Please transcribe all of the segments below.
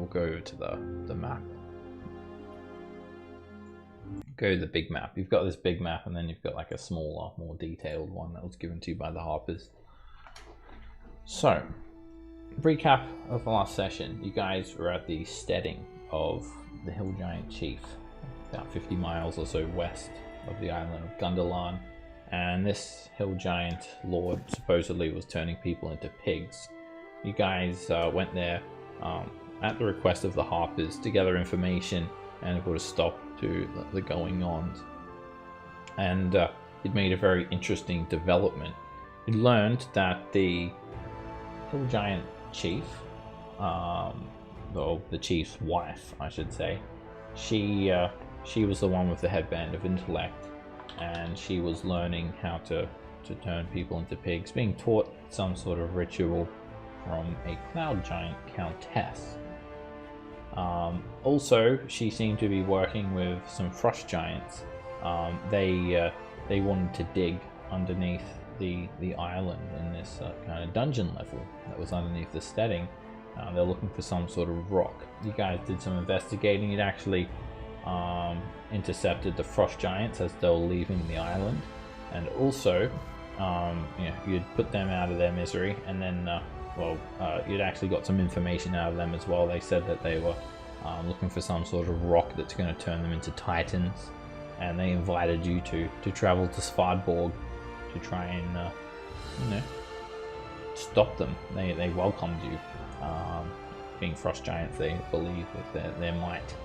we'll go to the map. Go to the big map. You've got this big map, and then you've got like a smaller, more detailed one that was given to you by the Harpers. So, recap of the last session. You guys were at the steading of the Hill Giant Chief, about 50 miles or so west of the island of Gundalan. And this Hill Giant Lord supposedly was turning people into pigs. You guys went there at the request of the Harpers to gather information and put a stop to the going-ons. And it made a very interesting development. You learned that the Hill Giant Chief, though the chief's wife, I should say, she was the one with the headband of intellect, and she was learning how to turn people into pigs, being taught some sort of ritual from a cloud giant countess. Also, she seemed to be working with some frost giants. They wanted to dig underneath the island in this kind of dungeon level that was underneath the steading. They're looking for some sort of rock. You guys did some investigating. It actually intercepted the frost giants as they were leaving the island, and also you'd put them out of their misery, and then you'd actually got some information out of them as well. They said that they were looking for some sort of rock that's going to turn them into titans, and they invited you to travel to Svardborg to try and stop them. They welcomed you. Being frost giants, they believe that their might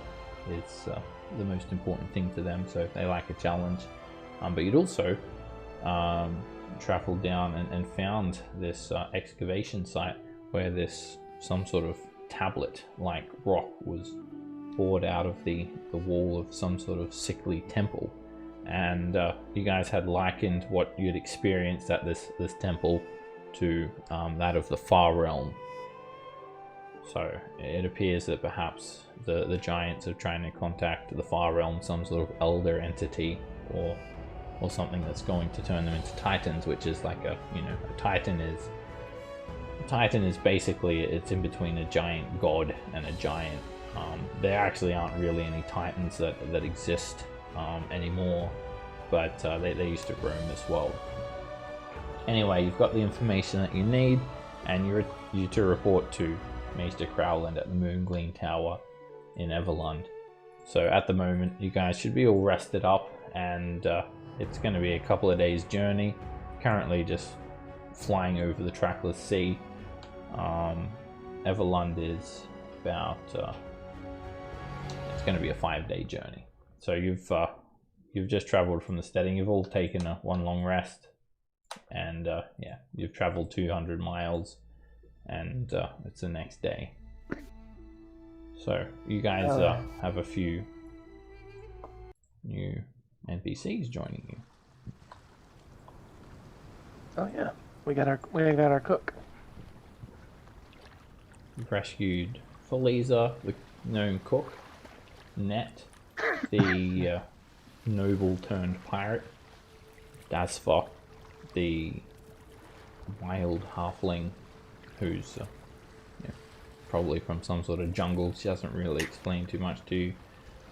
is the most important thing to them, so they like a challenge. But you'd also traveled down and found this excavation site where some sort of tablet like rock was poured out of the wall of some sort of sickly temple, and you guys had likened what you'd experienced at this temple to that of the Far Realm. So it appears that perhaps the giants are trying to contact the Far Realm, some sort of elder entity or something that's going to turn them into titans, which is like a titan is basically, it's in between a giant god and a giant. There actually aren't really any titans that exist anymore, but they used to roam as well. Anyway, you've got the information that you need, and you're to report to Maester Crowland at the Moongleam Tower in Everlund. So at the moment, you guys should be all rested up, and it's going to be a couple of days journey. Currently just flying over the trackless sea. Everlund is about it's going to be a 5-day journey. So you've just traveled from the steading. You've all taken one long rest, and you've traveled 200 miles, and it's the next day. So you guys have a few new NPCs joining you. Oh yeah, we got our cook. You've rescued Feliza, the gnome cook, Net, the noble turned pirate, Dasfa, the wild halfling who's probably from some sort of jungle. She hasn't really explained too much to you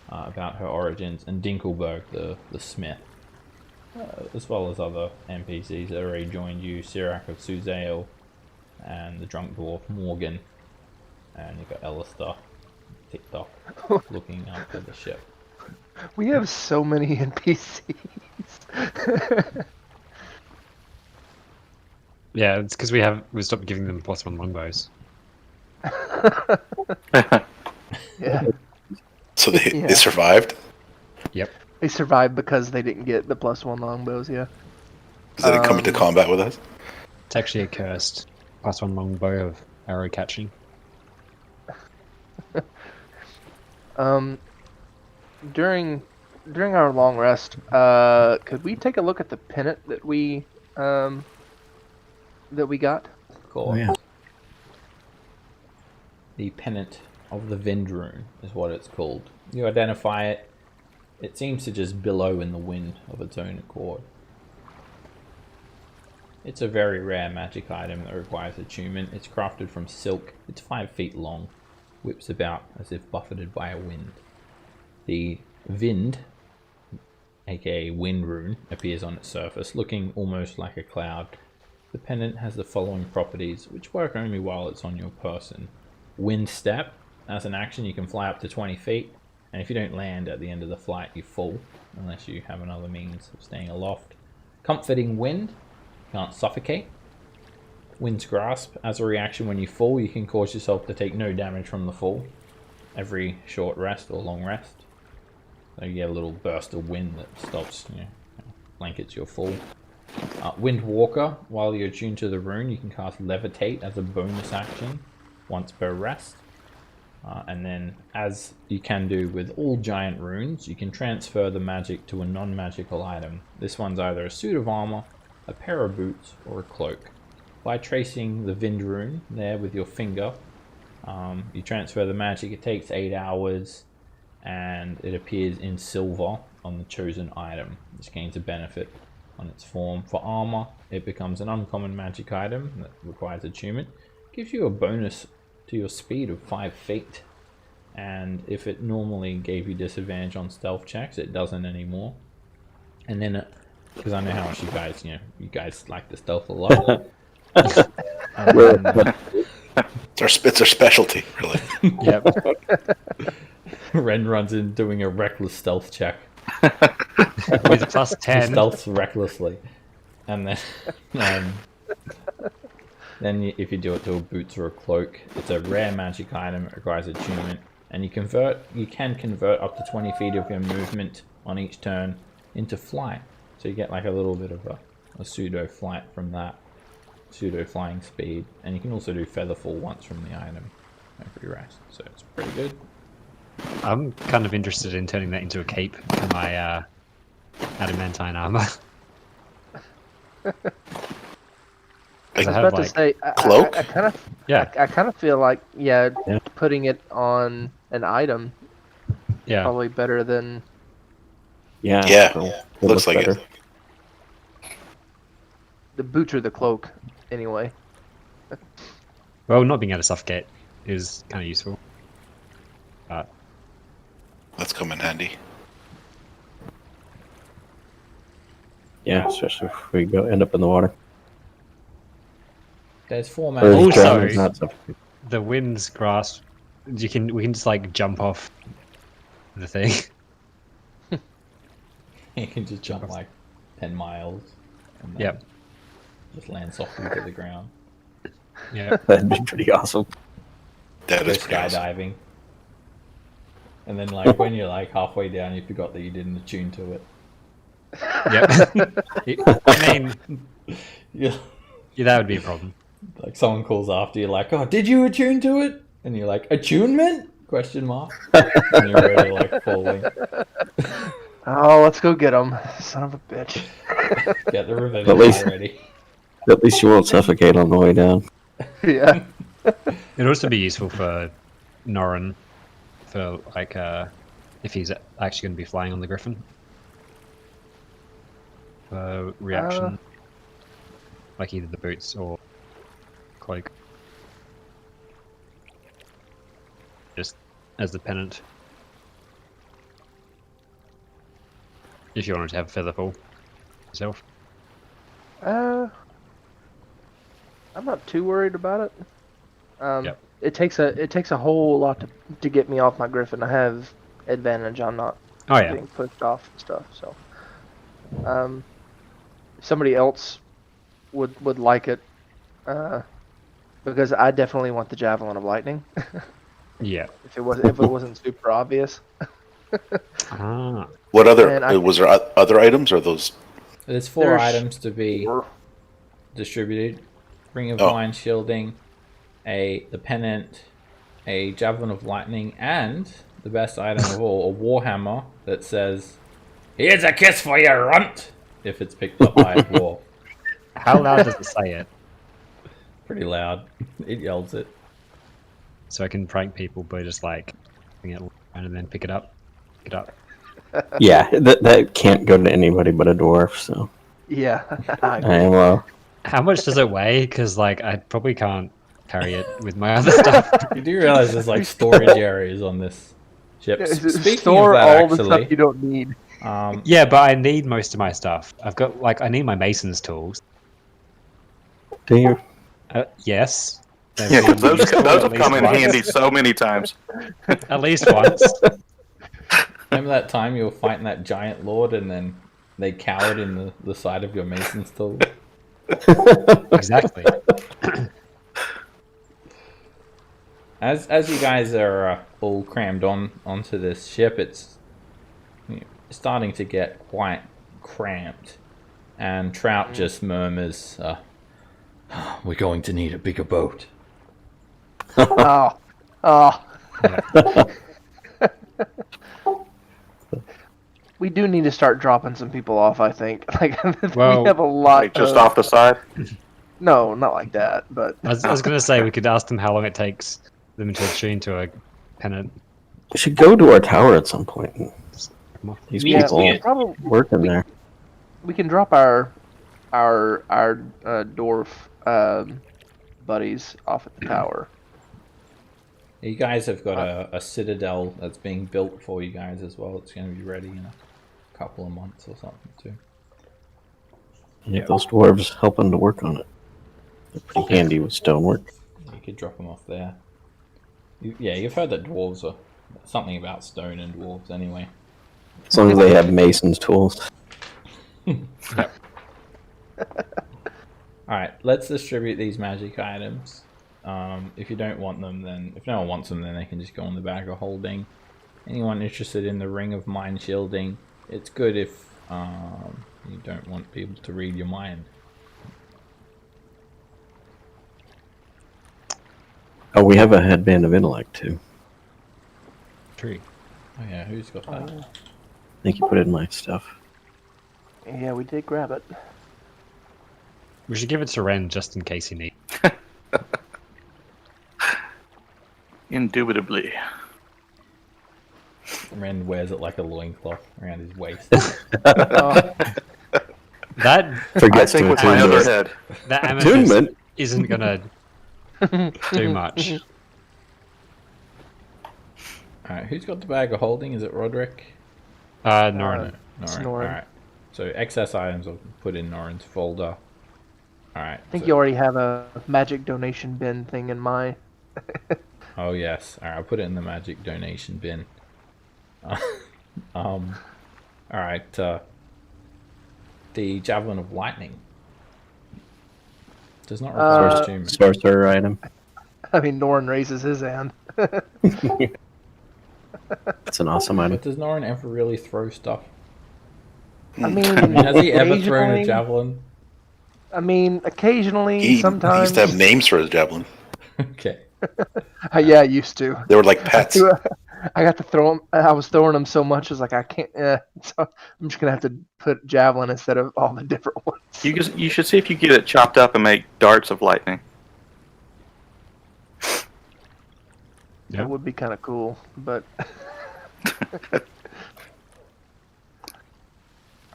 about her origins, and Dinkelberg, the smith, as well as other NPCs that already joined you, Sirach of Suzail, and the drunk dwarf Morgan, and you've got Alistair, TikTok, looking after the ship. We have so many NPCs. Yeah, it's because we stopped giving them +1 longbows. Yeah. So they survived? Yep. They survived because they didn't get the +1 longbows, yeah. Because they didn't come into combat with us? It's actually a cursed +1 longbow of arrow catching. During our long rest, could we take a look at the pennant that we got? Cool. Oh, yeah. The Pennant of the Vindrune is what it's called. You identify it. It seems to just billow in the wind of its own accord. It's a very rare magic item that requires attunement. It's crafted from silk. It's 5 feet long. whips about as if buffeted by a wind. The Vind, aka Wind Rune, appears on its surface, looking almost like a cloud. The pendant has the following properties, which work only while it's on your person. Wind Step. As an action, you can fly up to 20 feet, and if you don't land at the end of the flight, you fall, unless you have another means of staying aloft. Comforting Wind. Can't suffocate. Wind's Grasp. As a reaction, when you fall, you can cause yourself to take no damage from the fall every short rest or long rest. So you get a little burst of wind that stops, blankets your fall. Wind Walker. While you're attuned to the rune, you can cast Levitate as a bonus action once per rest. And then, as you can do with all giant runes, you can transfer the magic to a non-magical item. This one's either a suit of armor, a pair of boots, or a cloak. By tracing the Vind rune there with your finger, you transfer the magic. It takes 8 hours, and it appears in silver on the chosen item. This gains a benefit on its form. For armor, it becomes an uncommon magic item that requires attunement. Gives you a bonus to your speed of 5 feet, and if it normally gave you disadvantage on stealth checks, it doesn't anymore. And then, because I know how much you guys like to stealth a lot. It's our specialty, really. Yep. Ren runs in doing a reckless stealth check. With a plus He 10. stealths recklessly, and then if you do it to a boots or a cloak, it's a rare magic item. It requires attunement, and you can convert up to 20 feet of your movement on each turn into flight. So you get like a little bit of a pseudo flight from that, pseudo flying speed, and you can also do feather fall once from the item every rest. So it's pretty good. I'm kind of interested in turning that into a cape for my adamantine armor. I was I have, about to like, say, cloak? I kind of, Yeah. I kind of feel like, Yeah. putting it on an item Yeah. probably better than Yeah. Yeah, it looks like better. it. the boots or the cloak, anyway. Well, not being able to suffocate is kind of useful. But That's come in handy. Yeah, especially if we end up in the water. There's 4 Or magic. Also- drown, not suffocate. the wind's grasp, we can just like jump off the thing. You can just jump like 10 miles. And then Yep. just land softly to the ground. Yeah. That'd be pretty awesome. That Go is pretty awesome. skydiving. And then like when you're like halfway down, you forgot that you didn't attune to it. Yep. I mean, Yeah. yeah, that would be a problem. Like someone calls after you like, oh, did you attune to it? And you're like, attunement? Question mark. And you're already like falling. Oh, let's go get him, son of a bitch. Get the revenge At least- ready. At least you won't suffocate on the way down. Yeah. It'd also be useful for Norin, for like if he's actually going to be flying on the Griffin. Reaction, like either the boots or cloak, just as the pennant. If you wanted to have featherfall yourself. I'm not too worried about it. Yep. It takes a whole lot to get me off my Griffin. I have advantage. I'm not Oh yeah, being pushed off and stuff. So, somebody else would like it, because I definitely want the javelin of lightning. yeah. if it wasn't super obvious. Ah, What other Man, was there other items or those? There's 4 There's items to be four. distributed. Ring of Oh. Divine Shielding, the pennant, a Javelin of Lightning, and the best item of all, a Warhammer that says, "Here's a kiss for your runt," if it's picked up by a dwarf. how loud does it say it? Pretty loud. It yells it. So I can prank people by just like bring it around and then pick it up. Pick it up. Yeah, that can't go to anybody but a dwarf, so Yeah. I am low. How much does it weigh? Because like I probably can't carry it with my other stuff. You do realize there's like storage areas on this ship. Speaking Store of that, all the stuff actually, you don't need. Yeah, but I need most of my stuff. I've got like I need my mason's tools. Do you? Yes. They've Yeah, 'cause been those useful have at least come in once. handy so many times. At least once. remember that time you were fighting that giant lord and then they cowered in the side of your mason's tool? Exactly. As you guys are all crammed onto this ship, it's starting to get quite cramped, and Trout just murmurs, "We're going to need a bigger boat." Oh. Yeah. We do need to start dropping some people off, I think. Like, Well, we have a lot Like just of... off the side. No, not like that, but... I was going to say we could ask them how long it takes them to attune to a pennant. We should go to our tower at some point. These Yeah, people we can probably... working there. We can drop our dwarf buddies off at the tower. You guys have got a citadel that's being built for you guys as well. It's going to be ready in a couple of months or something too. Yeah, those dwarves helping to work on it. They're pretty handy with stonework. You could drop them off there. You've heard that dwarves are something about stone and dwarves anyway. As long as they have mason's tools. Alright, let's distribute these magic items. If you don't want them, then if no one wants them, then they can just go on the bag of holding. Anyone interested in the ring of mind shielding, it's good if you don't want people to read your mind. Oh, we have a headband of intellect too. True. Oh yeah, who's got that? I think you put it in my stuff. Yeah, we did grab it. We should give it to Ren just in case he needs. Indubitably. Ren wears it like a loincloth around his waist. Oh, That I Forgets think to with my attune other to it. head. that amethyst Attunement? isn't gonna do much. Alright, who's got the bag of holding? Is it Roderick? Norin. It's Norin. Norin. Alright. So excess items I'll put in Norin's folder. Alright. I think you already have a magic donation bin thing in my... Oh yes. Alright, I'll put it in the magic donation bin. Alright, the Javelin of Lightning. Does not require attunement. Sorcerer item. I mean, Norin raises his hand. That's an awesome item. But does Norin ever really throw stuff? I mean, Has he ever thrown a occasionally- javelin? I mean, occasionally, He sometimes. used to have names for his javelin. Okay. Yeah, I used to. They were like pets. I got to throw them. I was throwing them so much, it's like I can't. So I'm just gonna have to put javelin instead of all the different ones. You should see if you get it chopped up and make darts of lightning. Yeah. That would be kind of cool, but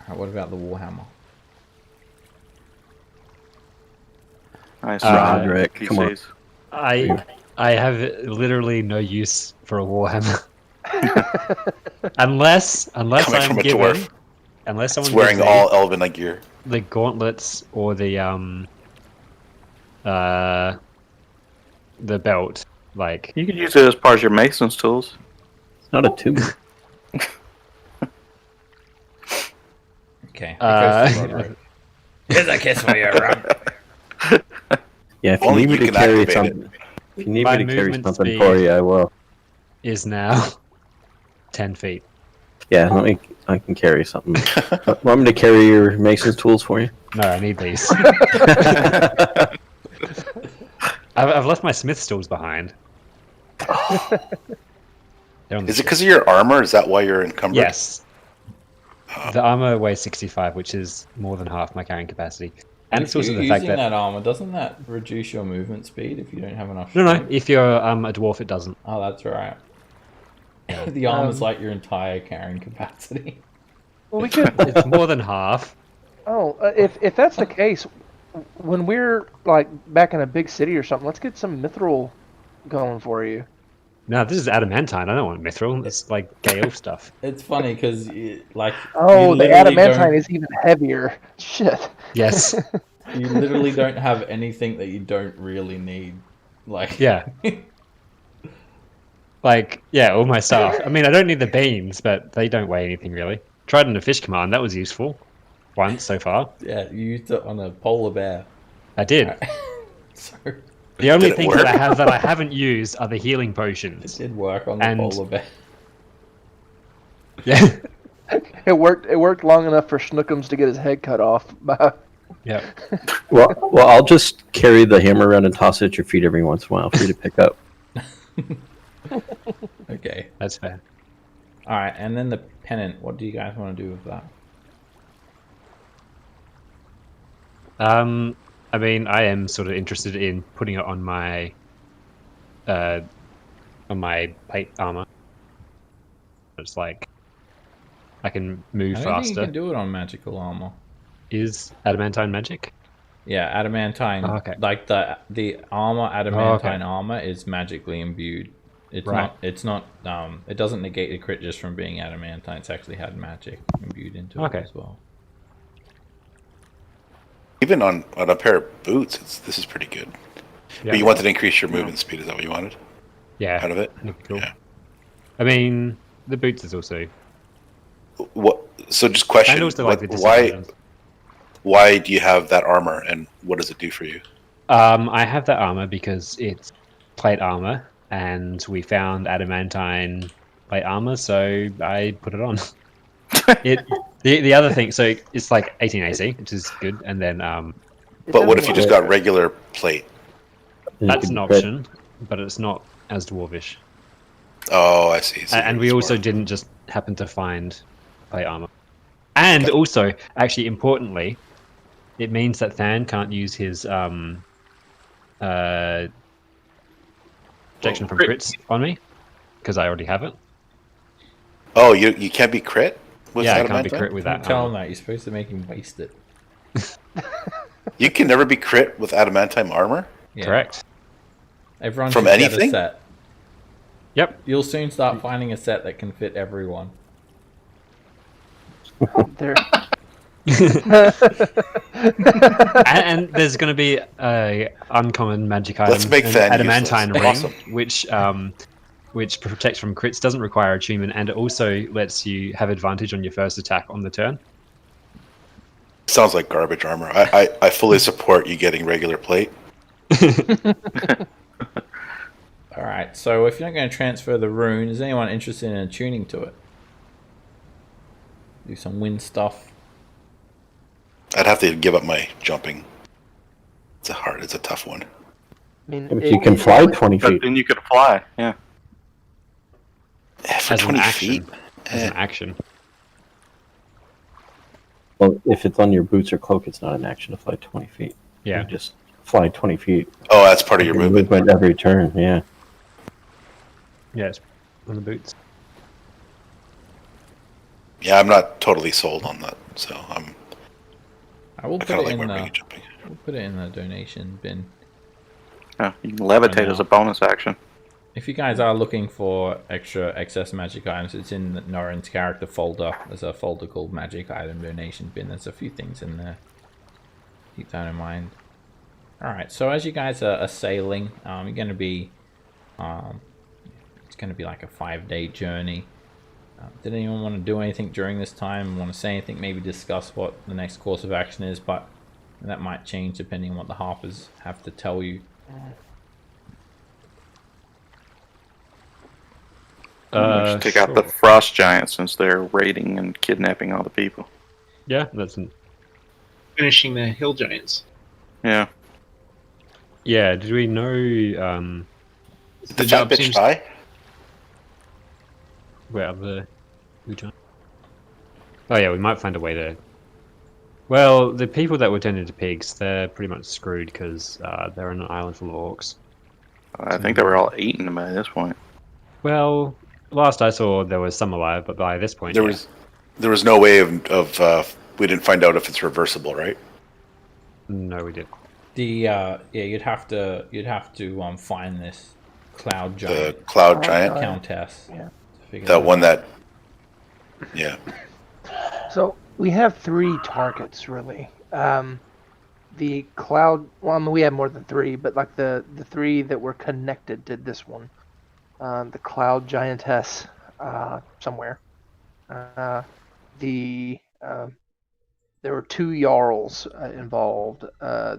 Alright, what about the Warhammer? Nice. Roderick, come on. PCs. I have literally no use for a warhammer. unless Coming I'm from a given dwarf. unless It's someone wearing gives me all elven gear. the gauntlets or the belt, like You could use it as part of your mason's tools. It's not a tube. Okay. Uh, Here's a kiss for you, Ron. Yeah, if you Only need me you to can carry activate something, if you need My me to carry movement something speed. for you, I will. is now 10 feet. Yeah, I can carry something. Want me to carry your mason's tools for you? No, I need these. I've left my smith's tools behind. They're on the Is it ship. because of your armor? Is that why you're encumbered? Yes. The armor weighs 65, which is more than half my carrying capacity. And it's also the Using fact that that armor, doesn't that reduce your movement speed if you don't have enough no, strength? if you're a dwarf, it doesn't. Oh, that's right. The armor's like your entire carrying capacity. well, we could. It's more than half. Oh, if that's the case, when we're like back in a big city or something, let's get some mithril going for you. No, this is adamantine. I don't want mithril. It's like gay elf stuff. It's funny because like Oh, you the literally adamantine don't, is even heavier. Shit. Yes. you literally don't have anything that you don't really need. Like Yeah. Like, yeah, all my stuff. I mean, I don't need the beans, but they don't weigh anything really. Tried in a fish command. That was useful. Once so far. yeah, you used it on a polar bear. I did. So The only Did it things that I work? have that I haven't used are the healing it potions. did work on the And- polar bear. Yeah. It worked long enough for Snookums to get his head cut off. Yeah. Well, I'll just carry the hammer around and toss it at your feet every once in a while for you to pick up. Okay. That's fair. All right, and then the pennant. What do you guys want to do with that? I mean, I am sort of interested in putting it on my plate armor. It's like I can move I don't think you faster. can do it on magical armor. Is adamantine magic? Yeah, adamantine. Oh, okay. Like the armor, adamantine okay. armor is magically imbued. It's Right. not. It's not. It doesn't negate the crit just from being adamantine. It's actually had magic imbued into Okay. it as well. Even on a pair of boots, this is pretty good. Yeah. But you wanted to increase your movement speed. Is that what you wanted Yeah. out of it? Cool. Yeah. I mean, the boots is also. What? So just question. And also like the why? disadvantage. Why do you have that armor, and what does it do for you? I have that armor because it's plate armor, and we found adamantine plate armor, so I put it on. The other thing, so it's like 18 AC, which is good, and then But what if you just got regular plate? You that's can an crit- option, but it's not as dwarvish. Oh, I see. So And we it's also more- didn't just happen to find plate armor. And also, actually, importantly, it means that Than can't use his protection from crit. crits on me because I already have it. Oh, you can't be crit with Yeah, I can't be adamantine? crit with Don't that. tell him armor. that. You're supposed to make him waste it. You can never be crit with adamantine armor. Yeah. Correct. Everyone From should get anything? a set. Yep. You'll soon start finding a set that can fit everyone. There. And there's going to be a uncommon magic item, Let's make an Than adamantine ring, useless. Awesome. which protects from crits, doesn't require attunement, and it also lets you have advantage on your first attack on the turn. Sounds like garbage armor. I fully support you getting regular plate. All right. So if you're not going to transfer the rune, is anyone interested in tuning to it? Do some wind stuff. I'd have to give up my jumping. It's a tough one. I mean, If you can fly 20 But feet, then you could fly. Yeah. For As an 20 action. feet? As an action. well, if it's on your boots or cloak, it's not an action to fly 20 feet. Yeah. You just fly 20 feet. Oh, that's part of your movement. Every turn, yeah. Yeah, it's on the boots. Yeah, I'm not totally sold on that. So I will I put kind it of like in my the. range jumping. We'll put it in the donation bin. Yeah, you can levitate now. as a bonus action. If you guys are looking for excess magic items, it's in Norin's character folder. There's a folder called Magic Item Donation Bin. There's a few things in there. Keep that in mind. Alright, so as you guys are sailing, you're going to be... it's going to be like a 5-day journey. Did anyone want to do anything during this time? Want to say anything? Maybe discuss what the next course of action is, but that might change depending on what the Harpers have to tell you. We should take out the frost giants since they're raiding and kidnapping all the people. Yeah, that's Finishing the hill giants. Yeah. yeah. Did we know Did the fat bitch die? where the who joined? Oh yeah, we might find a way to. Well, the people that were turned into pigs, they're pretty much screwed because they're on an island full of orcs. I think they were all eaten by this point. Well, last I saw, there was some alive, but by this point, There yeah. was no way of we didn't find out if it's reversible, right? No, we didn't. You'd have to find this cloud The giant cloud Oh, giant. countess. Yeah. To figure That one out. that. Yeah. So we have 3 targets really. The cloud. Well, I mean, we have more than 3, but like the 3 that were connected to this one, the cloud giantess, somewhere. The There were 2 jarls involved. I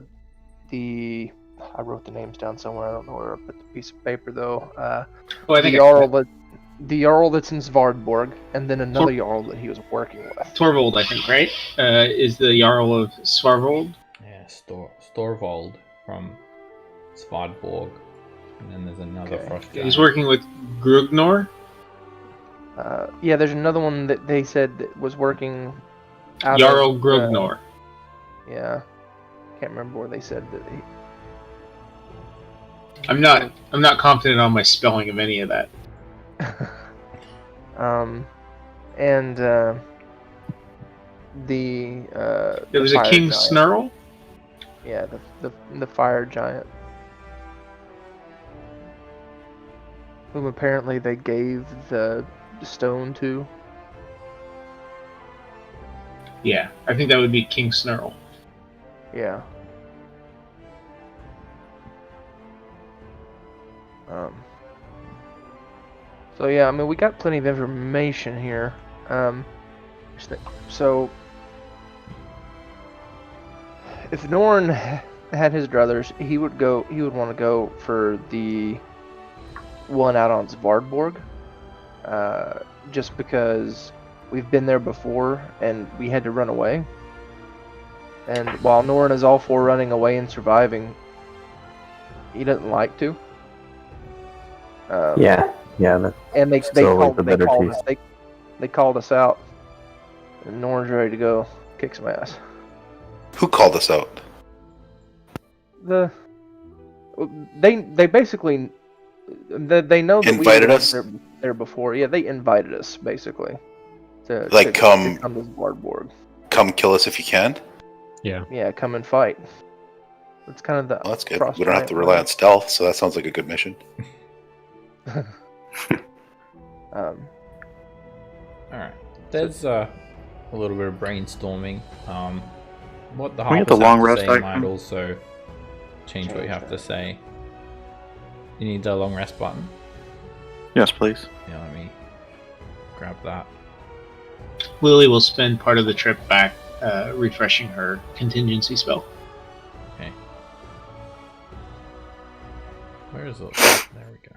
wrote the names down somewhere. I don't know where I put the piece of paper though. Oh, I The think jarl that's in Svardborg, and then another jarl that he was working with. Torvald, I think, right? Is the Jarl of Svarvold. Yeah, Storvold from Svardborg, and then there's another Okay. frost giant. He's working with Grugnor. Yeah, there's another one that they said that was working. Jarl Grugnor. Yeah, can't remember where they said that. I'm not confident on my spelling of any of that. And There was the a fire King giant. Snurl. Yeah, the fire giant, whom apparently they gave the stone to. Yeah, I think that would be King Snurl. Yeah. So yeah, I mean, we got plenty of information here. So if Norn had his druthers, he would want to go for the one out on Svardborg, just because we've been there before and we had to run away. And while Norn is all for running away and surviving, he doesn't like to. Yeah. And they Still called the better us. They called us out, and Norn's ready to go kick some ass. Who called us out? They basically they know that Invited we us? were there before. Yeah, they invited us basically to Come- to come to Svardborg. Come kill us if you can. Yeah, come and fight. It's kind of the. Well, that's good. Frost We don't have giant to rely way. on stealth, so that sounds like a good mission. Alright. There's a little bit of brainstorming. What the Can we get Harpers the long have to rest say icon? might also change what you have to say. You need the long rest button? Yes, please. Yeah, let me grab that. Lily will spend part of the trip back refreshing her contingency spell. Okay. Where is it? There we go.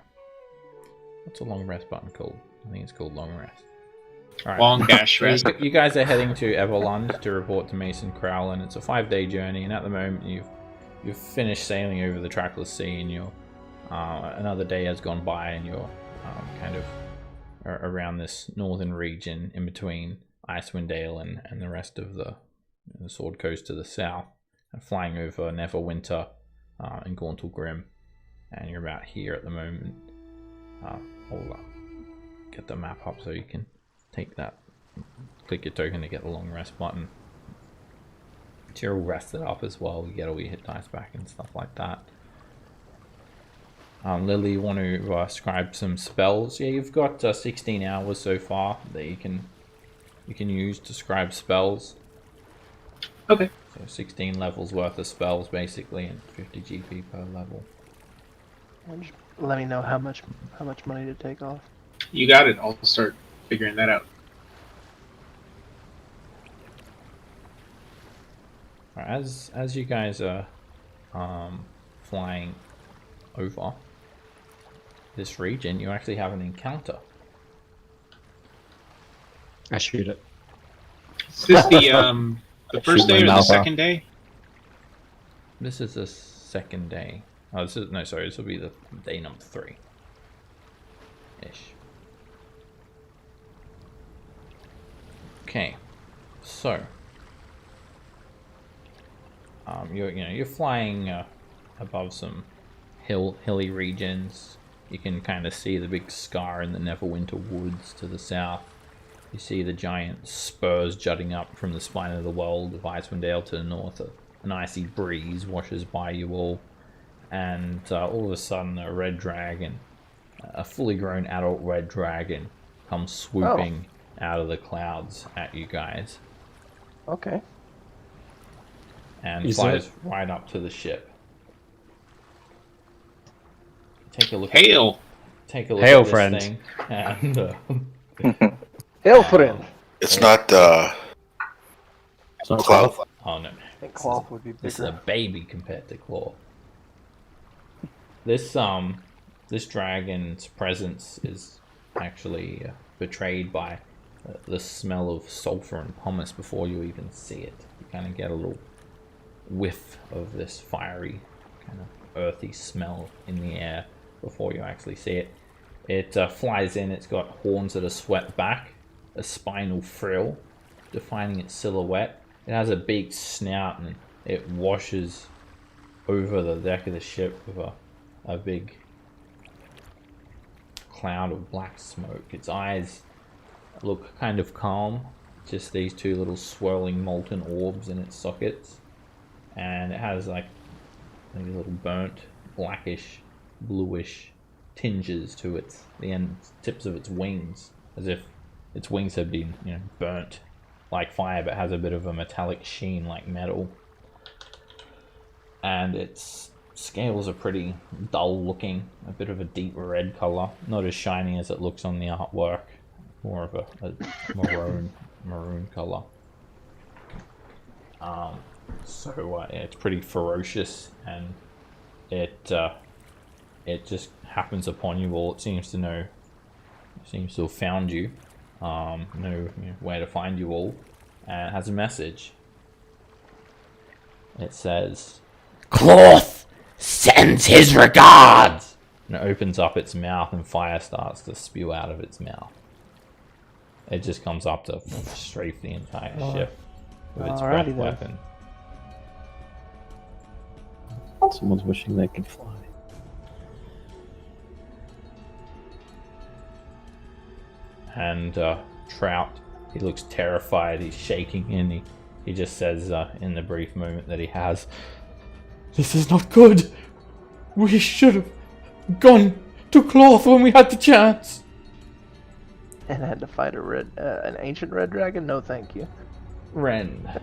What's a long rest button called? I think it's called long rest. Alright. Long dash rest. You guys are heading to Everlund to report to Mason Crowell, and it's a 5-day journey. And at the moment, you've finished sailing over the trackless sea, and you're another day has gone by, and you're kind of around this northern region in between Icewind Dale and the rest of the Sword Coast to the south, and flying over Neverwinter and Gauntlgrim, and you're about here at the moment. I'll get the map up so you can take that, click your token to get the long rest button. So you're all rested up as well, you get all your hit dice back and stuff like that. Lily, you want to scribe some spells? Yeah, you've got 16 hours so far that you can use to scribe spells. Okay. So 16 levels worth of spells basically, and 50 GP per level. Just let me know how much money to take off. You got it. I'll start figuring that out. As you guys are flying over this region, you actually have an encounter. I shoot it. Is this the first Shoot my day or the mouth second day? This is the second day. Oh, this will be the day number 3 ish. Okay, so you're flying above some hilly regions. You can kind of see the big scar in the Neverwinter woods to the south. You see the giant spurs jutting up from the spine of the world of Icewind Dale to the north, an icy breeze washes by you all, and all of a sudden a red dragon, a fully grown adult red dragon, comes swooping out of the clouds at you guys. Okay. And flies right up to the ship. Take a look. Hail! Take a look Hail, at this friend. thing. And, Hail, friend. It's not It's not cloud. cloth. oh no, I think cloth would be this is a bigger. baby compared to Claw. This dragon's presence is actually betrayed by the smell of sulfur and pumice before you even see it. You kind of get a little whiff of this fiery, kind of earthy smell in the air before you actually see it. It flies in. It's got horns that are swept back, a spinal frill defining its silhouette. It has a big snout, and it washes over the deck of the ship with a big cloud of black smoke. Its eyes look kind of calm, just these two little swirling molten orbs in its sockets, and it has like these little burnt blackish bluish tinges to the end tips of its wings, as if its wings have been burnt like fire, but has a bit of a metallic sheen like metal, and its scales are pretty dull looking, a bit of a deep red color, not as shiny as it looks on the artwork, more of a maroon color. So it's pretty ferocious, and it just happens upon you all. It seems to have found you, know where to find you all, and it has a message. It says, "Cloth sends his regards," and it opens up its mouth, and fire starts to spew out of its mouth. It just comes up to strafe the entire ship with its breath Alrighty then. weapon. Someone's wishing they could fly. And Trout, he looks terrified. He's shaking, and he just says in the brief moment that he has, "This is not good. We should have gone to Cloth when we had the chance." And had to fight an ancient red dragon? No, thank you. Ren.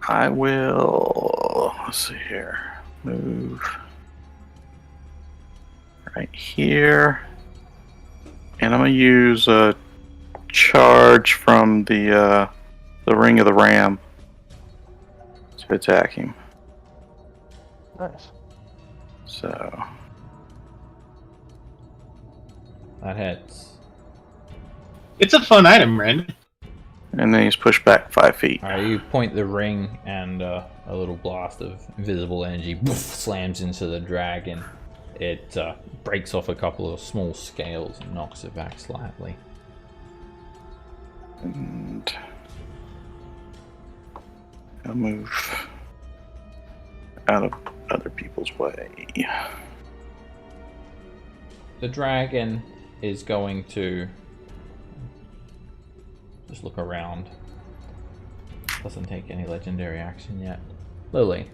I will. Let's see here. Move right here, and I'm gonna use a charge from the Ring of the Ram to attack him. Nice. So That hits. It's a fun item, Ren. and then he's pushed back 5 feet. Alright, you point the ring, and a little blast of invisible energy slams into the dragon. It breaks off a couple of small scales and knocks it back slightly. And I'll move out of other people's way. The dragon is going to just look around. Doesn't take any legendary action yet. Lily.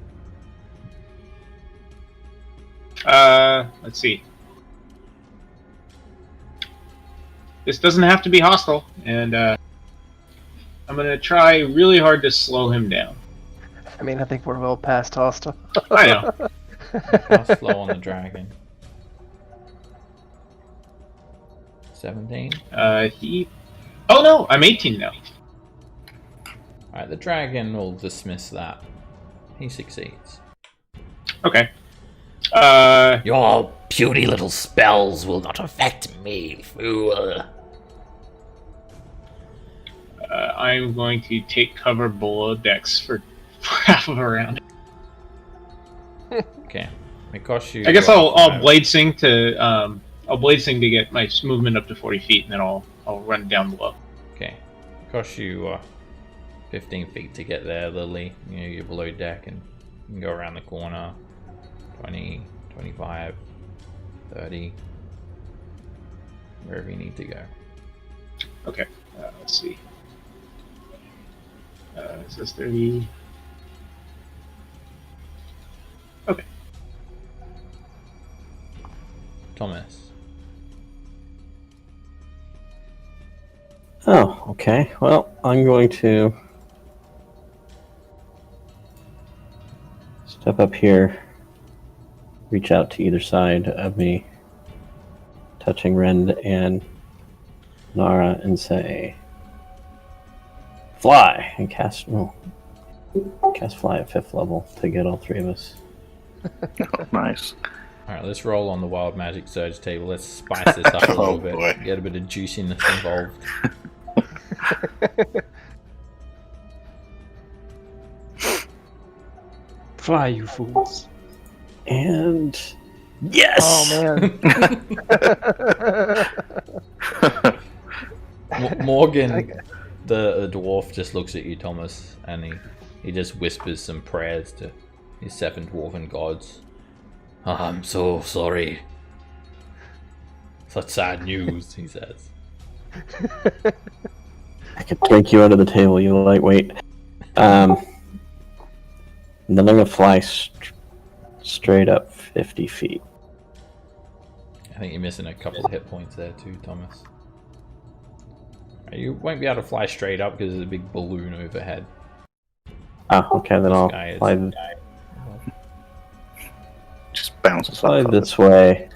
Let's see. This doesn't have to be hostile, and I'm gonna try really hard to slow him down. I mean, I think we're well past hostile. I know. How slow on the dragon? 17. Oh no, I'm 18 now. Alright, the dragon will dismiss that. He succeeds. Okay. Your puny little spells will not affect me, fool. I'm going to take cover below decks for half of a round. Okay. It costs you. I guess I'll blade sing to get my movement up to 40 feet, and then I'll run down below. Okay. It costs you 15 feet to get there, Lily. You're below deck, and you can go around the corner. 20, 25, 30. Wherever you need to go. Okay, let's see. It says 30. Okay. Thomas. Oh, okay. Well, I'm going to step up here, reach out to either side of me, touching Rend and Nara, and say, "Fly!" and cast fly at 5th level to get all 3 of us. Nice. Alright, let's roll on the Wild Magic Surge table. Let's spice this up a little bit. Boy. Get a bit of juiciness involved. Fly, you fools. And yes! Oh man. Morgan, the dwarf, just looks at you, Thomas, and he just whispers some prayers to his 7 dwarven gods. "Oh, I'm so sorry. Such sad news," he says. I could take you under the table, you lightweight. And then I'm gonna fly straight up 50 feet. I think you're missing a couple of hit points there too, Thomas. You won't be able to fly straight up because there's a big balloon overhead. Ah, okay, then I'll Sky is- fly, Just bounces fly off of this way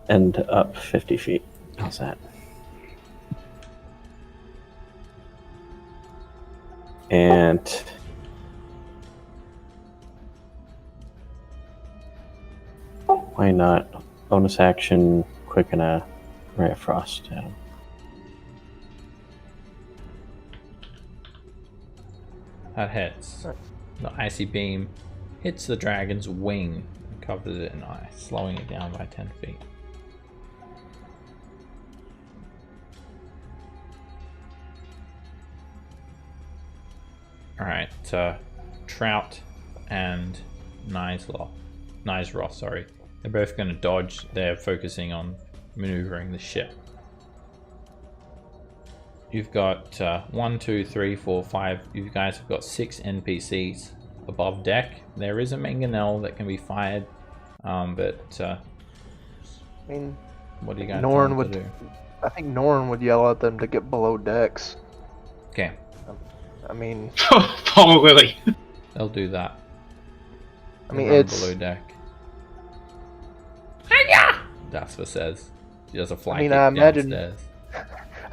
and up 50 feet. How's that? And why not bonus action quicken a ray of frost at him? That hits. The icy beam hits the dragon's wing and covers it in ice, slowing it down by 10 feet. Alright, Trout and Nizroth, sorry. They're both going to dodge. They're focusing on maneuvering the ship. You've got 1, 2, 3, 4, 5. You guys have got 6 NPCs above deck. There is a mangonel that can be fired, but I mean, what do you guys Norn want to would. do? I think Norn would yell at them to get below decks. Okay, I mean, Probably. they'll do that. I mean, Run it's. below deck. Daspa says. She does a fly I mean, kick I imagine- downstairs.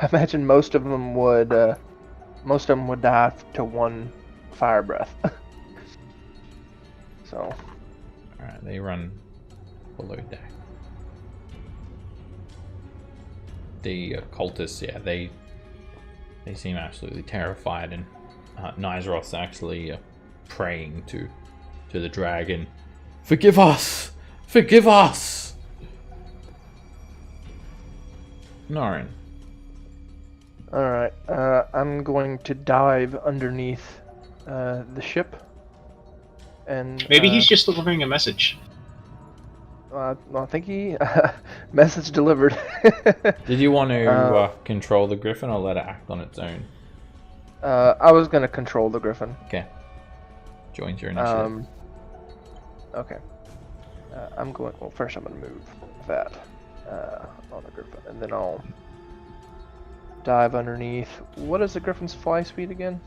I imagine most of them would die to one fire breath. So, Alright, they run below deck. The cultists, yeah, they seem absolutely terrified, and Nizroth's actually praying to the dragon. Forgive us! Forgive us! Norin. all right, I'm going to dive underneath the ship, and Maybe he's just delivering a message. I think he message delivered. Did you want to control the griffin or let it act on its own? I was gonna control the griffin. Okay. Joins your initiative. Okay. I'm going. Well, first I'm gonna move that on the griffin, and then I'll dive underneath. What is the griffin's fly speed again?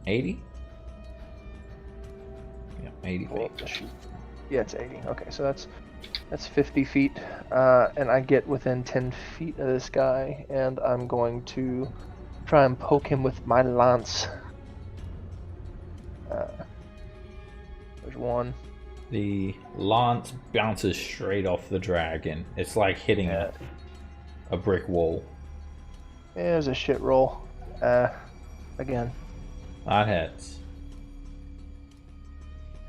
80? Yeah, 80 Well, feet. shoot. Yeah, it's 80. Okay, so that's 50 feet, and I get within 10 feet of this guy, and I'm going to try and poke him with my lance. There's one. The lance bounces straight off the dragon. It's like hitting a brick wall. There's a shit roll. Again. That hits.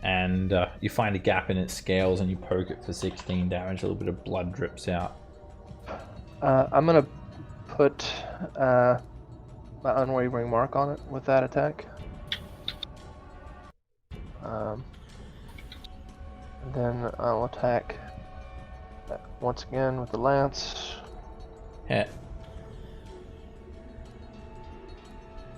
And you find a gap in its scales and you poke it for 16 damage. A little bit of blood drips out. I'm gonna put my unwavering mark on it with that attack. And then I'll attack once again with the lance. Hit.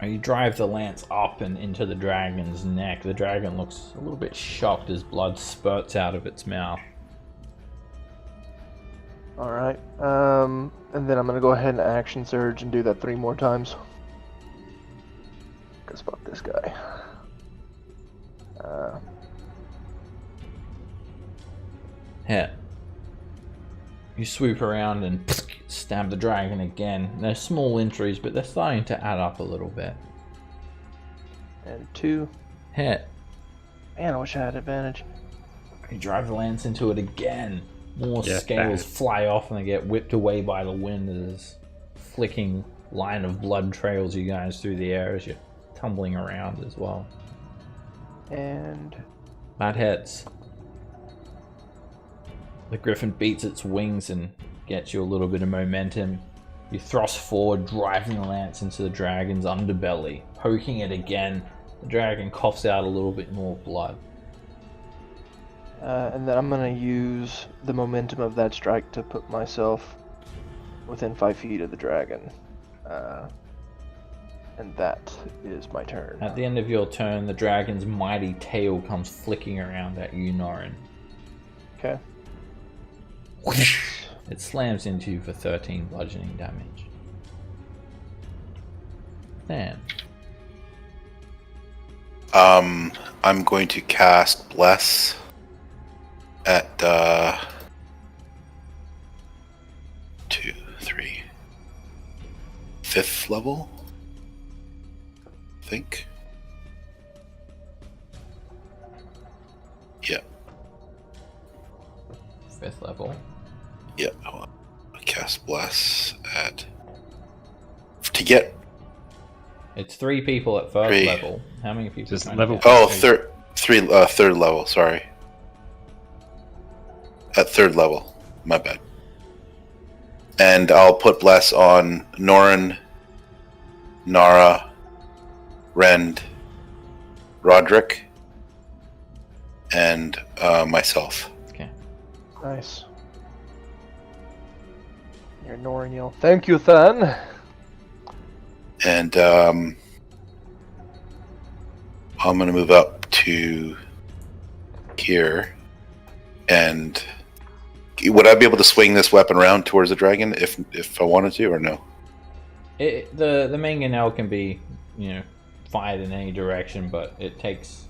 You drive the lance up and into the dragon's neck. The dragon looks a little bit shocked as blood spurts out of its mouth. Alright, and then I'm gonna go ahead and action surge and do that 3 more times. Cause fuck this guy. Hit. You swoop around and stab the dragon again. They're small injuries, but they're starting to add up a little bit. And 2. Hit. Man, I wish I had advantage. You drive the lance into it again. More Yeah, scales bang. fly off and they get whipped away by the wind as this flicking line of blood trails you guys through the air as you're tumbling around as well. And That hits. The griffin beats its wings and gets you a little bit of momentum. You thrust forward, driving the lance into the dragon's underbelly. Poking it again, the dragon coughs out a little bit more blood. and then I'm gonna use the momentum of that strike to put myself within 5 feet of the dragon. And that is my turn. At the end of your turn, the dragon's mighty tail comes flicking around at you, Norin. Okay. It slams into you for 13 bludgeoning damage. Dan. I'm going to cast Bless at 2, 3, 5th level, I think. Yeah. 5th level. Yeah. I'll cast Bless at to get. It's 3 people at 1st 3. level. How many people? Just trying to level- get? Oh, third level. Sorry. At 3rd level. My bad. And I'll put Bless on Norin, Nara, Rend, Roderick, and myself. Okay. Nice. Your Norin yell. Thank you, Than. And I'm going to move up to here. And would I be able to swing this weapon around towards the dragon if I wanted to, or no? The mangonel can be, fired in any direction, but it takes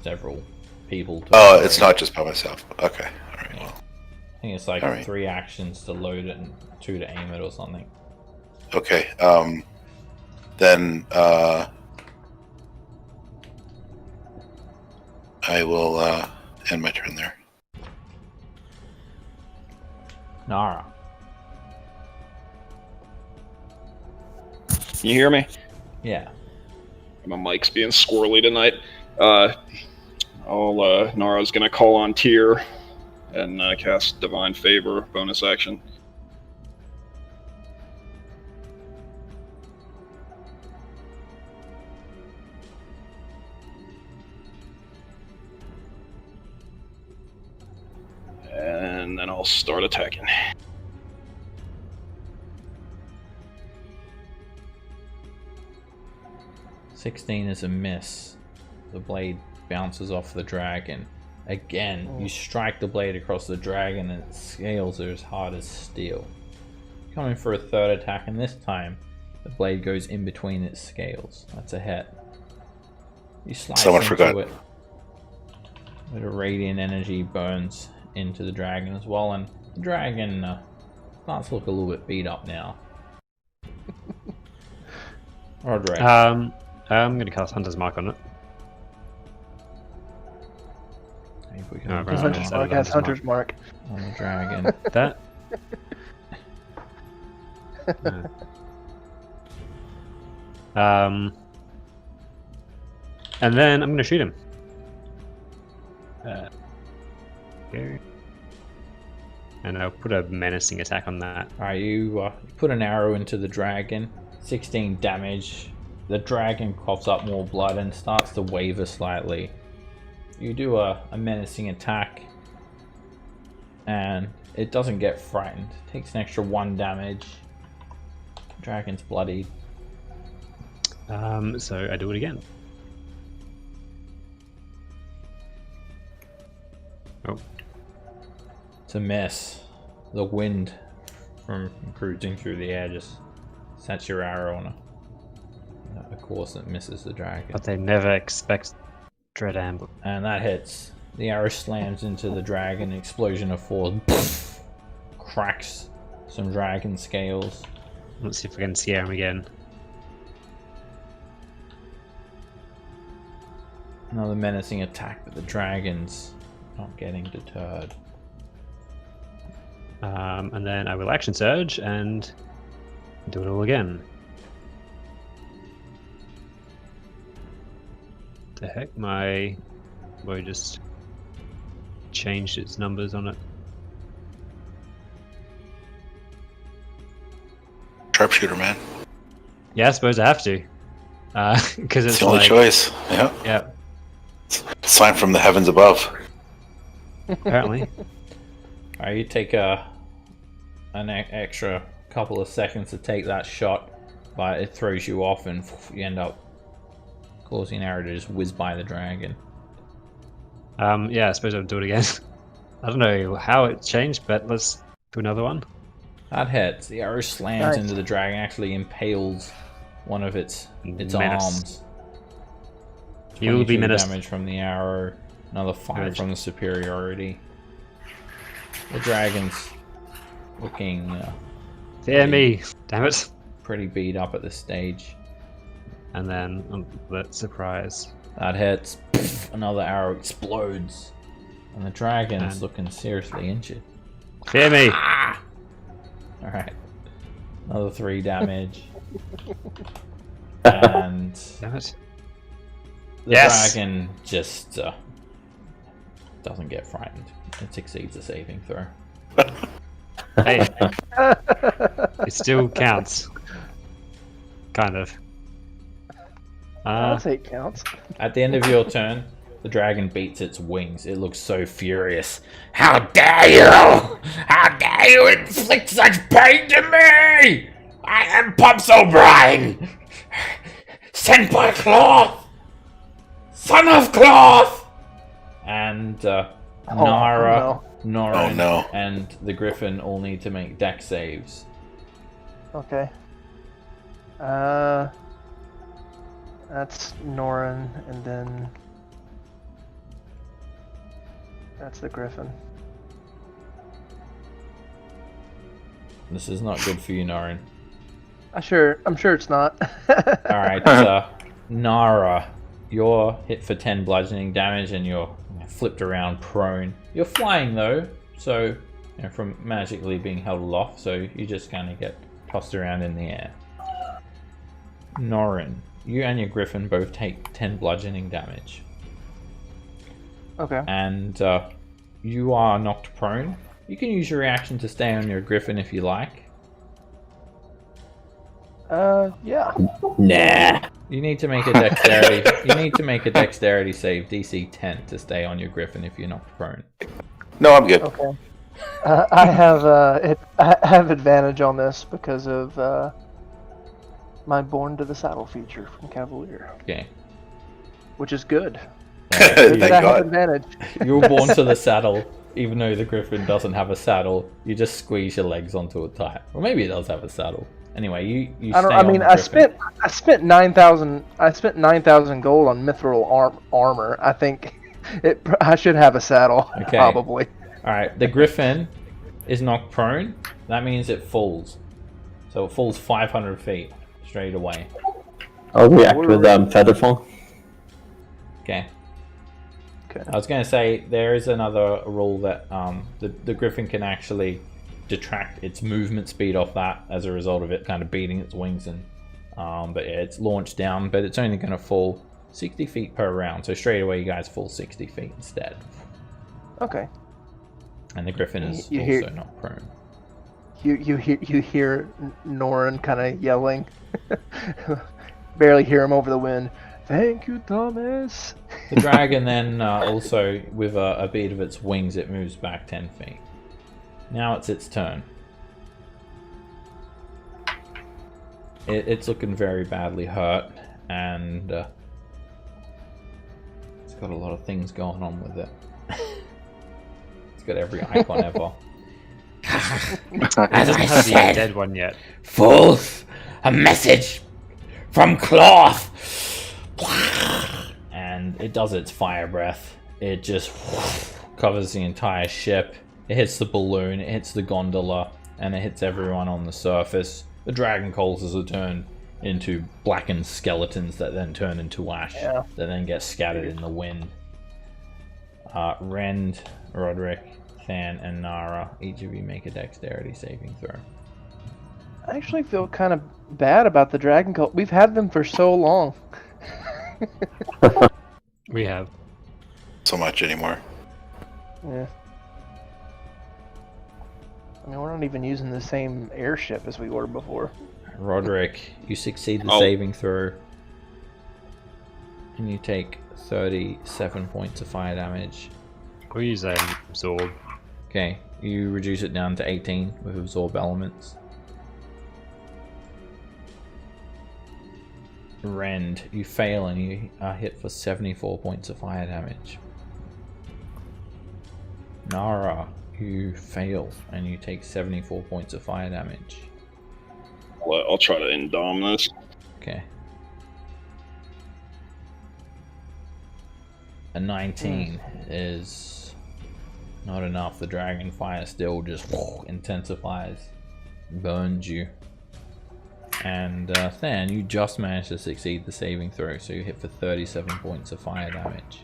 several people to... Oh, it's not just by myself. Okay. All right. Yeah. Well, I think it's like All right. 3 actions to load it and 2 to aim it or something. okay. Then I will end my turn there. Nara. Can you hear me? Yeah. My mic's being squirrely tonight. Nara's gonna call on Tyr and cast Divine Favor bonus action. And then I'll start attacking. $16 is a miss. The blade bounces off the dragon. Again, you strike the blade across the dragon and its scales are as hard as steel. Coming for a 3rd attack, and this time the blade goes in between its scales. That's a hit. You slice Someone into forgot. it. A bit of radiant energy burns into the dragon as well, and the dragon starts to look a little bit beat up now. Roderick. I'm going to cast Hunter's Mark on it. If we can No, do right. that Hunter's Hunter's Mark has Hunter's Mark. on the dragon. That. And then I'm going to shoot him. Here. And I'll put a menacing attack on that. Alright, you put an arrow into the dragon. 16 damage. The dragon coughs up more blood and starts to waver slightly. You do a menacing attack. And it doesn't get frightened. Takes an extra 1 damage. Dragon's bloodied. So I do it again. Oh, It's a mess. The wind from cruising through the air just sets your arrow on a course that misses the dragon. but they never expect dread ambush. And that hits. The arrow slams into the dragon, explosion of force, cracks some dragon scales. Let's see if we can scare him again. Another menacing attack, but the dragon's not getting deterred. And then I will action surge and do it all again. The heck, my boy just changed its numbers on it. Sharpshooter, man. Yeah, I suppose I have to. Because It's it's the only like, choice. Yeah. yeah, Sign from the heavens above. apparently. Alright, you take an extra couple of seconds to take that shot, but it throws you off and you end up causing an arrow to just whiz by the dragon. Yeah, I suppose I'll do it again. I don't know how it changed, but let's do another one. That hits. The arrow slams into the dragon, actually impales one of its Menace. arms. You will be 22 menaced. damage from the arrow, another 5 Damage. from the superiority. The dragon's looking Fear me! Damn it! pretty beat up at this stage. And then that surprise. That hits. Another arrow explodes. And the dragon's And- looking seriously injured. Fear me! Alright. Another 3 damage. And Damn it! the Yes! dragon just doesn't get frightened. It succeeds a saving throw. Hey, it still counts. Kind of. I'll say it counts. At the end of your turn, the dragon beats its wings. It looks so furious. How dare you! How dare you inflict such pain to me! I am Pops O'Brien! Sent by Cloth! Son of Cloth! And Nara, Norin, Oh, no. and the griffin all need to make dex saves. Okay. That's Norin, and then that's the Griffin. This is not good for you, Norin. I'm sure it's not. Alright, Nara, you're hit for 10 bludgeoning damage and you're flipped around prone. You're flying though, so from magically being held aloft, so you just kind of get tossed around in the air. Norin, you and your griffin both take 10 bludgeoning damage. Okay. And you are knocked prone. You can use your reaction to stay on your griffin if you like. Yeah. Nah. You need to make a dexterity. You need to make a dexterity save, DC 10, to stay on your griffin if you're knocked prone. No, I'm good. Okay. I have advantage on this because of my Born to the Saddle feature from Cavalier, Okay. which is good. Thank I have God. advantage. You were born to the saddle, even though the griffin doesn't have a saddle. You just squeeze your legs onto it tight. Or maybe it does have a saddle. Anyway, you I don't. stay I on mean, the I griffin. spent 9,000. I spent 9,000 gold on mithril armor. I think I should have a saddle. Okay. Probably. Alright, the griffin is knocked prone. That means it falls. So it falls 500 feet straight away. I'll react with Featherfall. Okay. Okay. I was going to say, there is another rule that the griffin can actually detract its movement speed off that as a result of it kind of beating its wings. And but yeah, it's launched down, but it's only going to fall 60 feet per round. So straight away you guys fall 60 feet instead. Okay. And the griffin is You also hear- not prone. You hear Norin kind of yelling. Barely hear him over the wind. Thank you, Thomas. The dragon then also, with a beat of its wings, it moves back 10 feet. Now it's its turn. It's looking very badly hurt, and it's got a lot of things going on with it. It's got every icon ever. It As doesn't I have the said, dead one yet. fools, a message from cloth. And it does its fire breath. It just covers the entire ship. It hits the balloon, it hits the gondola, and it hits everyone on the surface. The dragon coulters are turned into blackened skeletons that then turn into ash, that then get scattered in the wind. Rend, Roderick, Than, and Nara, each of you make a dexterity saving throw. I actually feel kind of bad about the dragon cult. We've had them for so long. We have. So much anymore. Yeah. I mean, we're not even using the same airship as we were before. Roderick, you succeed the Oh. saving throw, and you take 37 points of fire damage. We'll use absorb. Okay, you reduce it down to 18 with absorb elements. Rend, you fail and you are hit for 74 points of fire damage. Nara, you fail and you take 74 points of fire damage. I'll try to endom this. Okay. A 19 is not enough. The dragon fire still just intensifies, burns you. And Than, you just managed to succeed the saving throw, so you hit for 37 points of fire damage.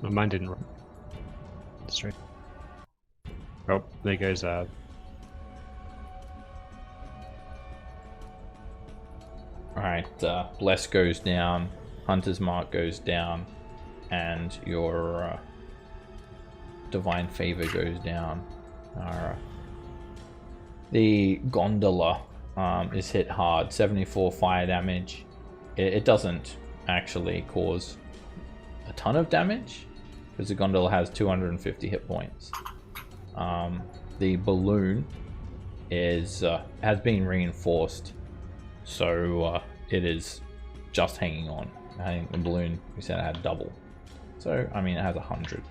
Well, mine didn't run straight. Oh, there goes Alright, Bless goes down, Hunter's Mark goes down, and your Divine Favor goes down. Alright. The gondola is hit hard, 74 fire damage. It doesn't actually cause a ton of damage, because the gondola has 250 hit points. The balloon is has been reinforced, so it is just hanging on. I think the balloon, we said it had double, so I mean it has 100.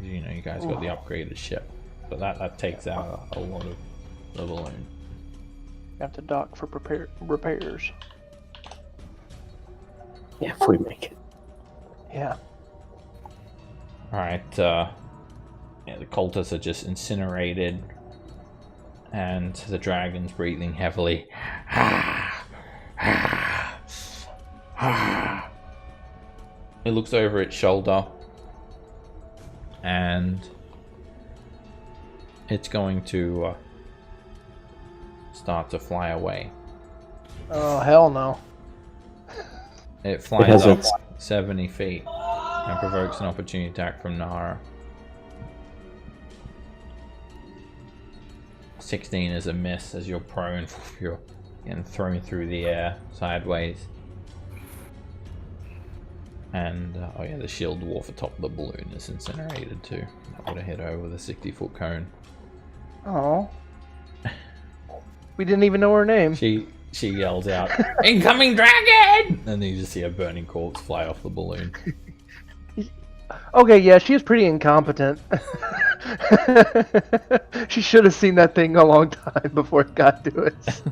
You know, you guys got the upgraded ship, but that takes out a lot of the balloon. Have to dock for repairs. Yeah, if we make it. Yeah. Alright, yeah, the cultists are just incinerated, and the dragon's breathing heavily. It looks over its shoulder, and it's going to start to fly away. Oh, hell no. It flies has up its- 70 feet and provokes an opportunity attack from Nara. 16 is a miss as you're prone, you're getting thrown through the air sideways. And, oh yeah, the shield dwarf atop the balloon is incinerated too. That would have hit over the 60-foot cone. Oh. We didn't even know her name. She yells out, "Incoming dragon!" And then you just see a burning corpse fly off the balloon. Okay, yeah, she is pretty incompetent. She should have seen that thing a long time before it got to us.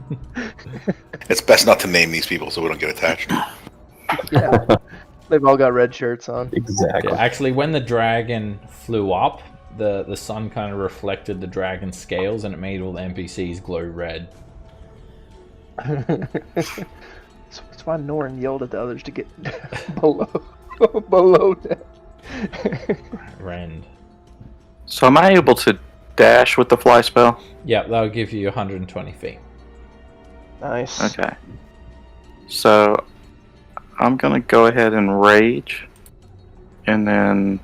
It's best not to name these people so we don't get attached. Yeah. They've all got red shirts on. Exactly. Yeah, actually, when the dragon flew up, the sun kind of reflected the dragon's scales and it made all the NPCs glow red. That's why Norn yelled at the others to get below that. Rend. So am I able to dash with the fly spell? Yep, that'll give you 120 feet. Nice. Okay. So I'm gonna go ahead and rage, and then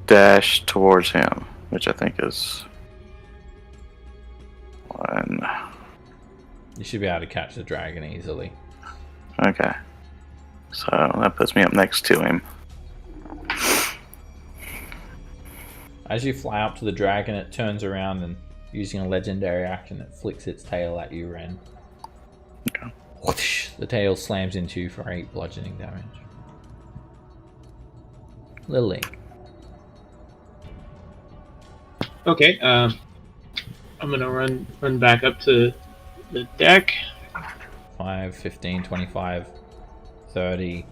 dash towards him, which I think is 1. You should be able to catch the dragon easily. Okay. So that puts me up next to him. As you fly up to the dragon, it turns around and using a legendary action, it flicks its tail at you, Ren. Okay. Whoosh, the tail slams into you for 8 bludgeoning damage. Lily. Okay, I'm gonna run back up to the deck. 5, 15, 25, 30,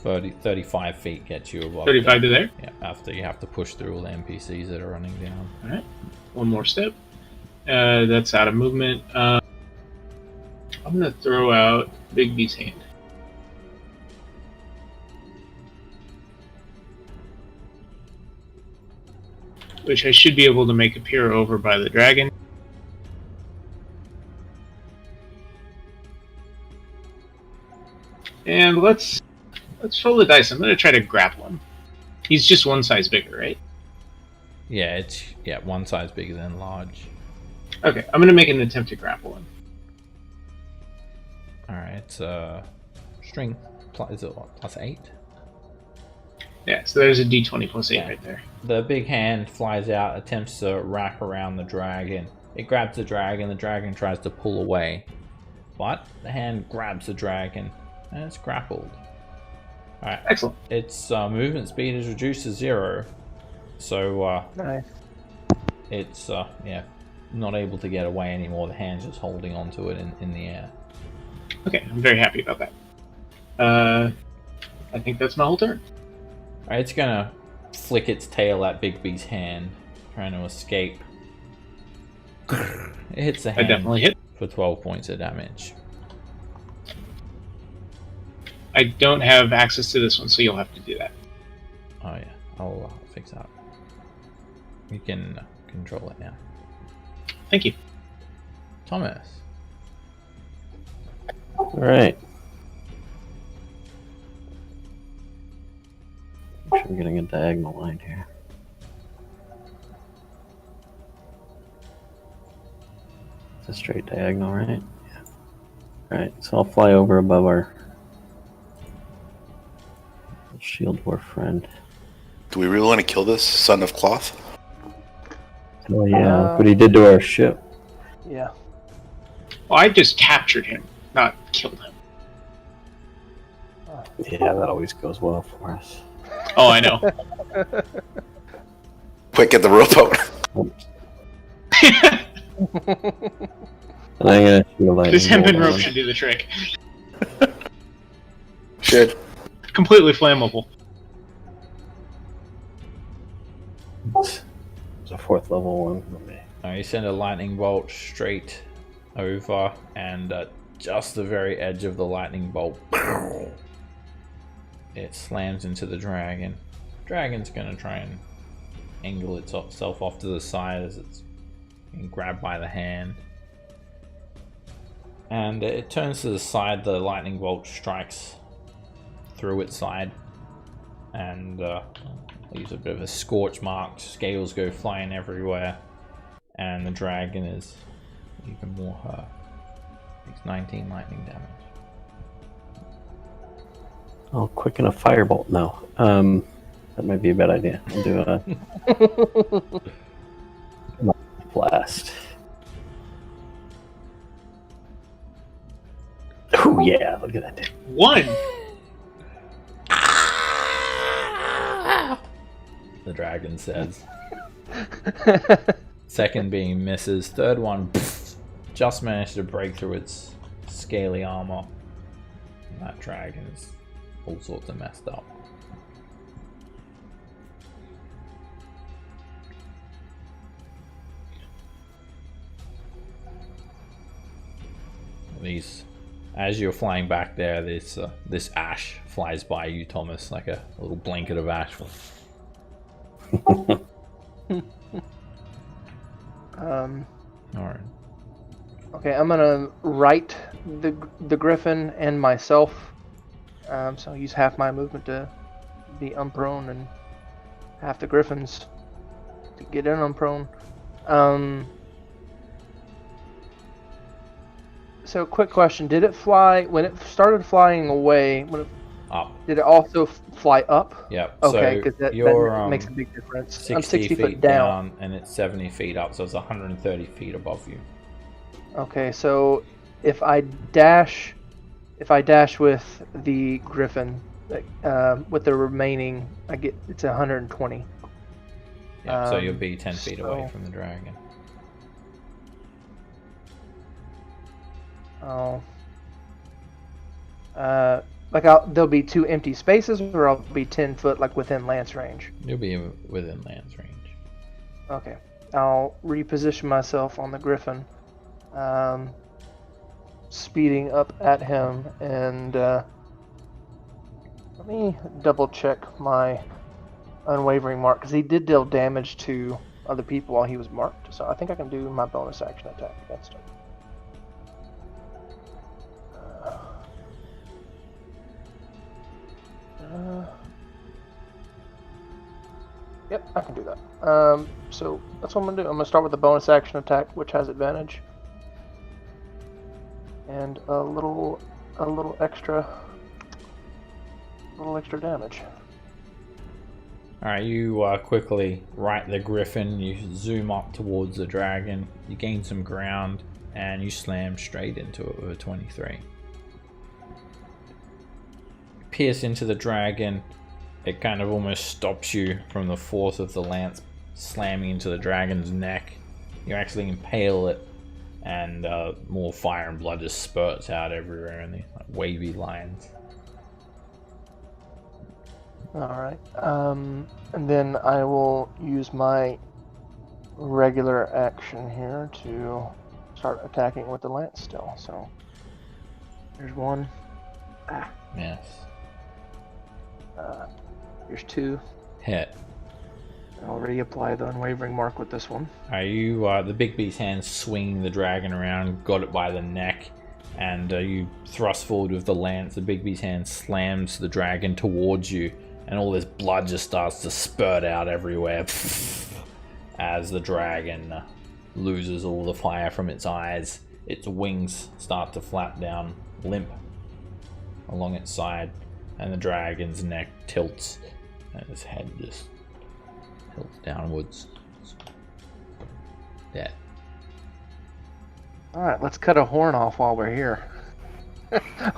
35 feet gets you above. 35 to there. Yeah, after you have to push through all the NPCs that are running down. Alright, one more step. That's out of movement. I'm gonna throw out Bigby's hand. Which I should be able to make appear over by the dragon. And let's roll the dice. I'm gonna try to grapple him. He's just one size bigger, right? Yeah, it's one size bigger than large. Okay, I'm gonna make an attempt to grapple him. Alright, strength is it what, +8? Yeah, so there's a d20 plus 8 right there. The big hand flies out, attempts to wrap around the dragon. It grabs the dragon tries to pull away. But the hand grabs the dragon, and it's grappled. Alright. Excellent. Its movement speed is reduced to 0. So, Nice. it's, not able to get away anymore. The hand's just holding onto it in the air. Okay, I'm very happy about that. I think that's my whole turn. Alright, it's gonna flick its tail at Bigby's hand, trying to escape. It hits the I hand definitely hit. for 12 points of damage. I don't have access to this one, so you'll have to do that. Oh yeah, I'll fix that. You can control it now. Thank you. Thomas. Alright. Make sure I'm getting a diagonal line here. It's a straight diagonal, right? Yeah. Alright, so I'll fly over above our shield dwarf friend. Do we really want to kill this son of cloth? Oh yeah, look what he did to our ship. Yeah. Well, I just captured him, not killed him. Yeah, that always goes well for us. Oh, I know. Quick, get the rope out. And I'm gonna shoot a lightning This hempen bolt rope on should do the trick. Should. Completely flammable. It's a 4th level one for me. You send a lightning bolt straight over, and just the very edge of the lightning bolt, it slams into the dragon. Dragon's gonna try and angle itself off to the side as it's being grabbed by the hand. And it turns to the side, the lightning bolt strikes through its side, and leaves a bit of a scorch mark. Scales go flying everywhere, and the dragon is even more hurt. Takes 19 lightning damage. I'll quicken a firebolt. No, that might be a bad idea. I'll do a blast. Oh yeah, look at that thing. 1! The dragon says. Second beam misses. Third one just managed to break through its scaly armor. And that dragon is all sorts of messed up. As you're flying back there, this ash flies by you, Thomas, like a little blanket of ash. Alright. Okay, I'm gonna right the griffin and myself. So I'll use half my movement to be unprone and half the griffin's to get in unprone. So quick question, did it fly, when it started flying away, up. Did it also fly up? Yep. Okay, so because that makes a big difference. 60 I'm 60 feet foot down. and it's 70 feet up, so it's 130 feet above you. Okay, so if I dash with the griffin, with the remaining, it's 120. Yep, so you'll be 10 feet away so- from the dragon. Oh. There'll be 2 empty spaces, or I'll be 10 foot, like within lance range. You'll be within lance range. Okay, I'll reposition myself on the griffin, speeding up at him, and let me double check my unwavering mark, because he did deal damage to other people while he was marked, so I think I can do my bonus action attack against him. Yep, I can do that. So that's what I'm gonna do. I'm gonna start with the bonus action attack, which has advantage, and a little extra damage. All right, you quickly right the griffin. You zoom up towards the dragon. You gain some ground, and you slam straight into it with a 23. Pierce into the dragon. It kind of almost stops you from the force of the lance slamming into the dragon's neck. You actually impale it, and more fire and blood just spurts out everywhere in these like, wavy lines. Alright, and then I will use my regular action here to start attacking with the lance still. So, here's one. Yes. Here's 2. Hit. I already applied the unwavering mark with this one. Are you the big beast's hand swinging the dragon around, got it by the neck, and you thrust forward with the lance. The big beast's hand slams the dragon towards you, and all this blood just starts to spurt out everywhere as the dragon loses all the fire from its eyes. Its wings start to flap down limp along its side, and the dragon's neck tilts and his head just tilts downwards. Dead. Alright, let's cut a horn off while we're here.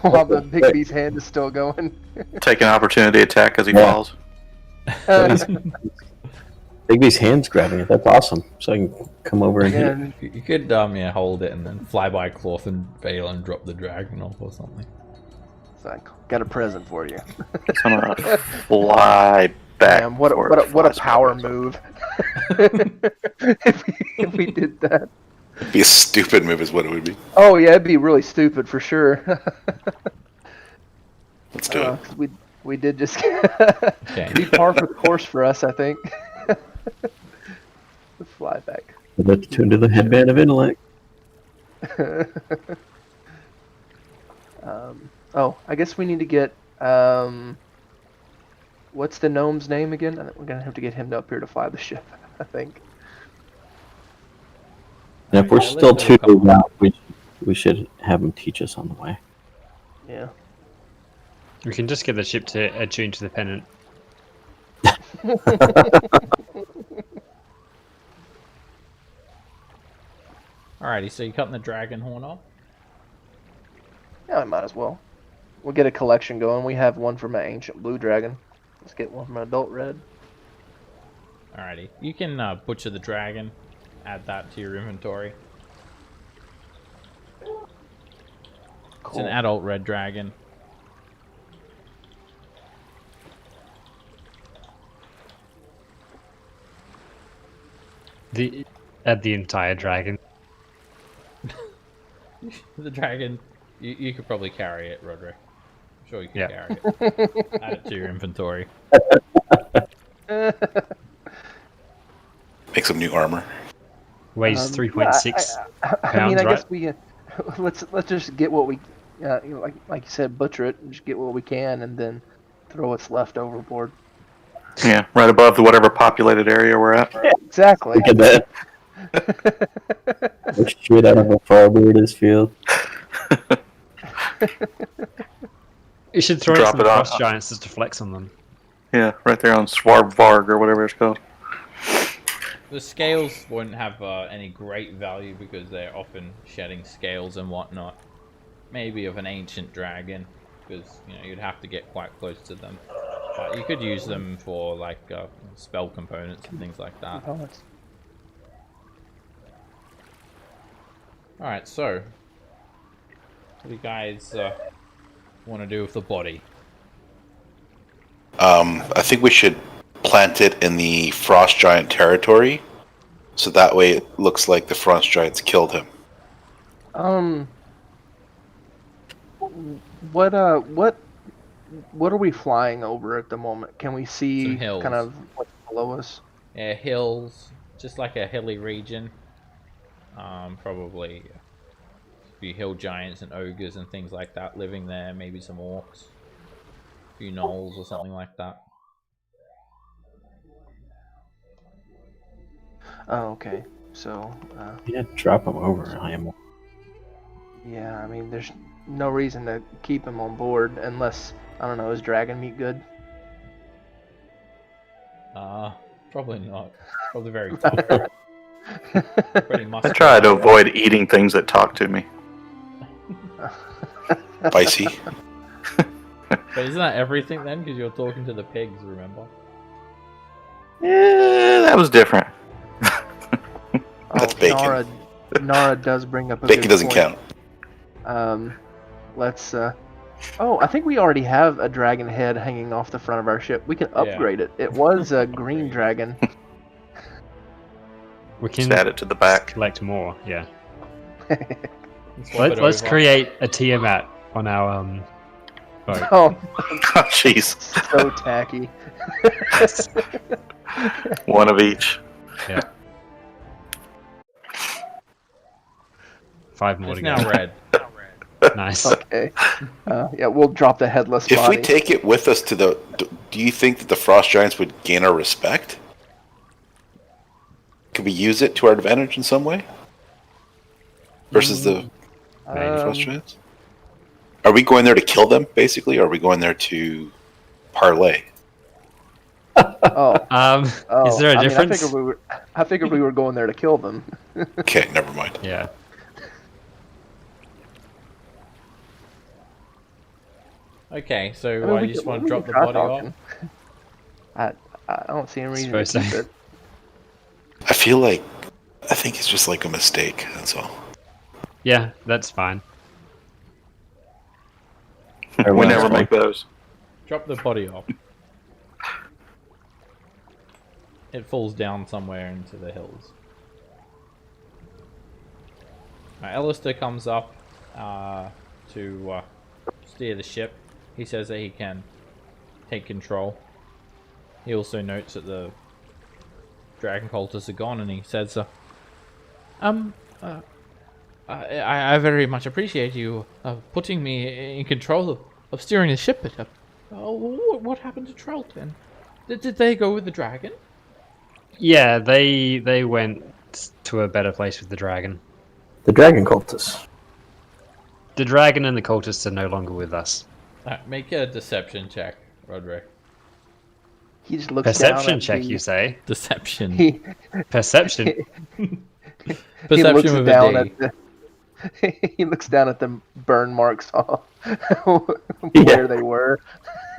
While the big beast's hand is still going. Take an opportunity attack as he falls. Big B's hand's grabbing it. That's awesome. So I can come over and hit it. You could hold it and then fly by cloth and veil and drop the dragon off or something. So I got a present for you. So I'm gonna fly back. Damn, what a power move. if we did that. It'd be a stupid move, is what it would be. Oh yeah, it'd be really stupid for sure. Let's do it. 'Cause we did just Okay. be par for the course for us, I think. Let's fly back. Let's tune to the headband of intellect. Oh, I guess we need to get what's the gnome's name again? We're gonna have to get him up here to fly the ship, I think. And if we're Yeah, still let's do too a couple. out, we should have him teach us on the way. Yeah. We can just get the ship to attune to the pennant. Alrighty, so you're cutting the dragon horn off? Yeah, we might as well. We'll get a collection going. We have one from an ancient blue dragon. Let's get one from an adult red. Alrighty. You can butcher the dragon, add that to your inventory. It's an adult red dragon. Add the entire dragon. The dragon, you could probably carry it, Roderick. I'm sure you can Yeah. carry it. Add it to your inventory. Make some new armor. Weighs 3.6 I pounds, mean, I right? guess we let's just get what we, like you said, butcher it and just get what we can, and then throw what's left overboard. Yeah, right above the whatever populated area we're at. Exactly. Look at that. We're straight out of a Farbirder's field. You should throw Drop some it off. frost giants just to flex on them. Yeah, right there on Svarvarg or whatever it's called. The scales won't have any great value because they're often shedding scales and whatnot. Maybe of an ancient dragon, because you'd have to get quite close to them. But you could use them for like spell components and things like that. Alright, so what do you guys want to do with the body? I think we should plant it in the frost giant territory, so that way it looks like the frost giants killed him. What are we flying over at the moment? Can we see Some hills. kind of what's below us? Yeah, hills, just like a hilly region. Probably a few hill giants and ogres and things like that living there. Maybe some orcs, a few gnolls or something like that. Oh, okay. So, Yeah, drop him over. I am. yeah, I mean, there's no reason to keep him on board unless, I don't know, is dragon meat good? Probably not. Probably very tough. Pretty I muscular. try to avoid eating things that talk to me. Spicy. But isn't that everything then? Because you're talking to the pigs, remember? Yeah, that was different. That's bacon. Nara does bring up a Bacon good doesn't point. count. Let's. Oh, I think we already have a dragon head hanging off the front of our ship. We can upgrade it. It was a green dragon. We can Just add it to the back. collect more. Yeah. Swap it Let's over. create a Tiamat on our boat. Oh, Jeez. so tacky. One of each. Yeah. 5 more It's to go. now red. Nice. Okay. Yeah, we'll drop the headless If body. we take it with us to the... Do you think that the frost giants would gain our respect? Could we use it to our advantage in some way? Versus the frost giants? Are we going there to kill them, basically? Or are we going there to parlay? Oh, Is there a difference? I figured we were going there to kill them. Okay, never mind. Yeah. Okay, so I mean, you we just can- want to we drop can the try body off? talking. I don't see any reason to Suppose keep so. it. I feel like... I think it's just like a mistake, that's all. Yeah, that's fine. We never make those. Drop the body off. It falls down somewhere into the hills. Alistair comes up to steer the ship. He says that he can take control. He also notes that the dragon cultists are gone, and he says, I very much appreciate you putting me in control of steering the ship. But what happened to Trelton? Did they go with the dragon? Yeah, they went to a better place with the dragon. The dragon cultists. The dragon and the cultists are no longer with us. Make a deception check, Roderick. He just looks Perception down at check, the, you say? Deception. He, Perception. he Perception looks with down a at D. the. He looks down at the burn marks on where they were.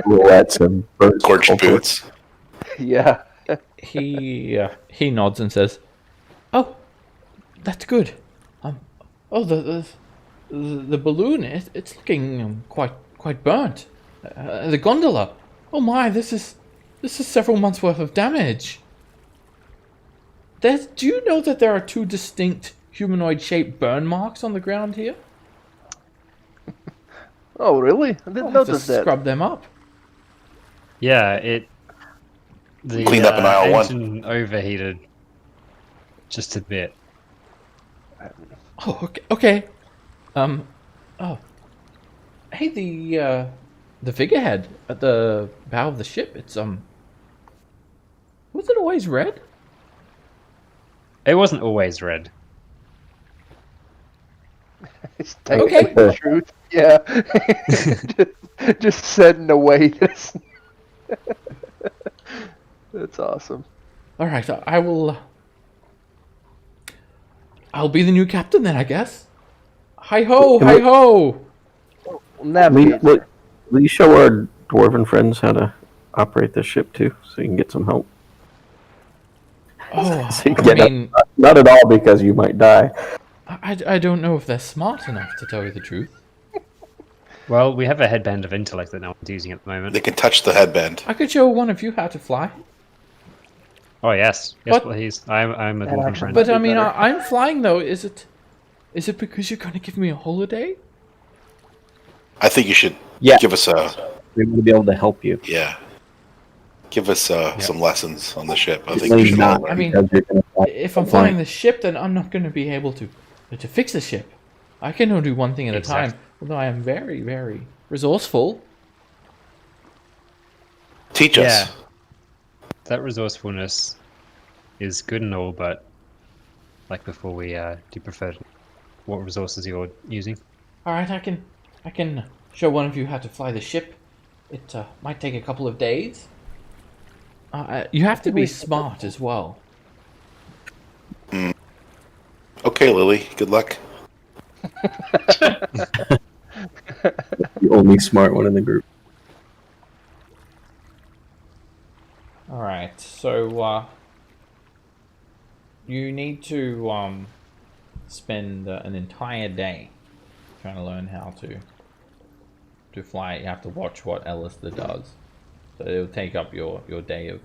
Roulettes and bird Scorched cultists. boots. Yeah. He nods and says, "Oh, that's good. The balloon it's looking quite burnt. The gondola. Oh my, this is several months worth of damage. Do you know that there are 2 distinct humanoid-shaped burn marks on the ground here? Oh, really? I didn't I'll have to notice that. scrub them up. Yeah, the Cleaned up in aisle 1. engine overheated just a bit. Oh, okay. Hey, the figurehead at the bow of the ship. It's was it always red? It wasn't always red. It's technically the truth. Yeah. just said in a way that's that's awesome. All right, I will. I'll be the new captain then, I guess. Hi ho, hi ho. Navigate. Will you show our dwarven friends how to operate this ship too, so you can get some help? Oh, So you I get mean, not at all because you might die. I don't know if they're smart enough to tell you the truth. Well, we have a headband of intellect that no one's using at the moment. They can touch the headband. I could show one of you how to fly. Oh yes, But- please. I'm a That dwarven actually friend. But be I mean, better. I'm flying though. Is it because you're going to give me a holiday? I think you should Yeah. give us We want to be able to help you. give us some lessons on the ship. I think you Maybe should not. all I learn. mean, Because you're gonna fly if I'm the flying plane. the ship, then I'm not going to be able to fix the ship. I can only do one thing at a time. Although I am very, very resourceful. Teach Yeah. us. That resourcefulness is good and all, but like before we do you prefer what resources you're using? All right, I can show one of you how to fly the ship. It might take a couple of days. You have to be smart as well. Okay, Lily. Good luck. The only smart one in the group. All right, so you need to spend an entire day trying to learn how to fly. You have to watch what Alistair does, so it'll take up your day of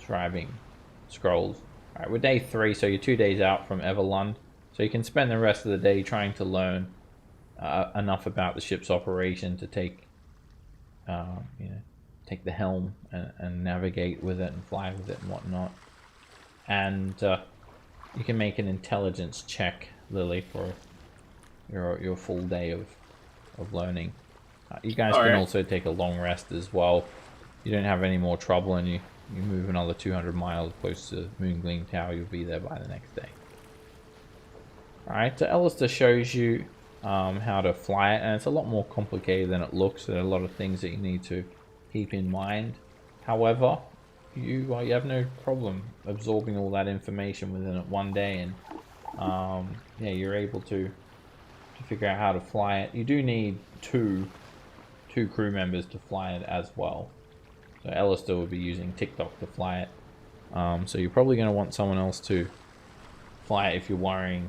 scribing scrolls. All right, we're day 3, so you're 2 days out from Everlund, so you can spend the rest of the day trying to learn enough about the ship's operation to take take the helm and navigate with it and fly with it and whatnot. And you can make an intelligence check, Lily, for your full day of learning. You guys can Alright. also take a long rest as well. You don't have any more trouble, and you move another 200 miles close to Moongleam Tower. You'll be there by the next day. Alright, so Alistair shows you how to fly it, and it's a lot more complicated than it looks. There are a lot of things that you need to keep in mind. However, you have no problem absorbing all that information within it one day, and yeah, you're able to figure out how to fly it. You do need two crew members to fly it as well. So Alistair will be using TikTok to fly it. So you're probably going to want someone else to fly it if you're worrying.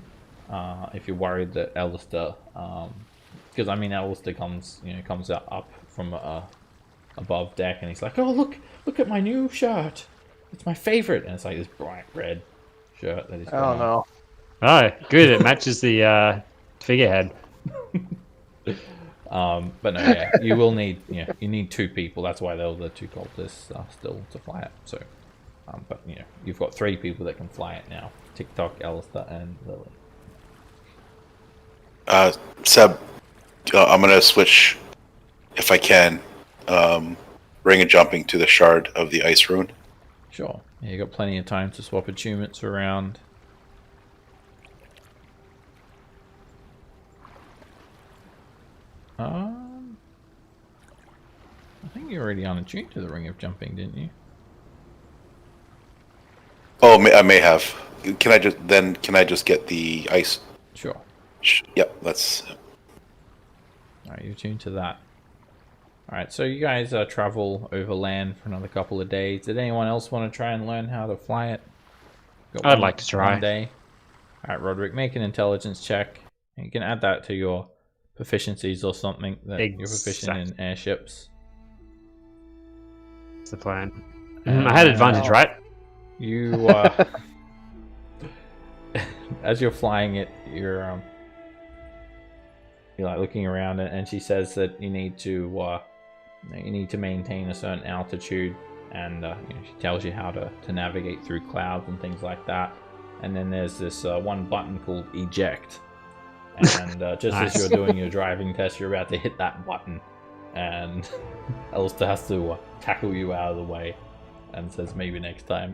If you're worried that Alistair, because I mean Alistair comes up from above deck, and he's like, "Oh, look at my new shirt. It's my favorite." And it's like this bright red shirt that he's got Oh on. no. Oh, good. It matches the figurehead. But no, yeah, you will need, you need 2 people. That's why they're the 2 cultists still to fly it. So, but you've got 3 people that can fly it now: TikTok, Alistair, and Lily. Seb, I'm gonna switch, if I can, ring and jumping to the shard of the ice rune. Sure. Yeah, you got plenty of time to swap attunements around. I think you already unattuned to the ring of jumping, didn't you? Oh, I may have. Can I just get the ice? Sure. Yep, that's. Alright, you're tuned to that. Alright, so you guys travel overland for another couple of days. Did anyone else want to try and learn how to fly it? I'd like to try. One day. Alright, Roderick, make an intelligence check. You can add that to your proficiencies or something that you're proficient in airships. That's the plan. I had advantage, right? You, as you're flying it, you're like looking around, and she says that you need to maintain a certain altitude, and she tells you how to navigate through clouds and things like that. And then there's this one button called eject, and just Nice. as you're doing your driving test, you're about to hit that button, and Alistair has to tackle you out of the way, and says maybe next time.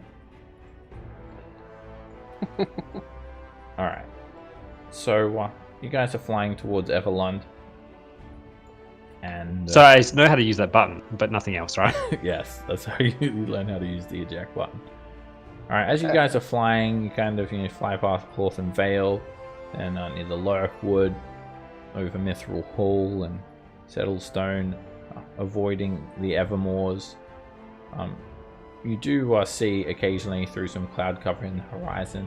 Alright. So, you guys are flying towards Everlund. And So I know how to use that button, but nothing else, right? yes, that's how you learn how to use the eject button. All right, as you guys are flying, you kind of fly past Clorthan Vale, and near the Lurkwood, over Mithril Hall and Settlestone, avoiding the Evermoors. You do see occasionally through some cloud cover in the horizon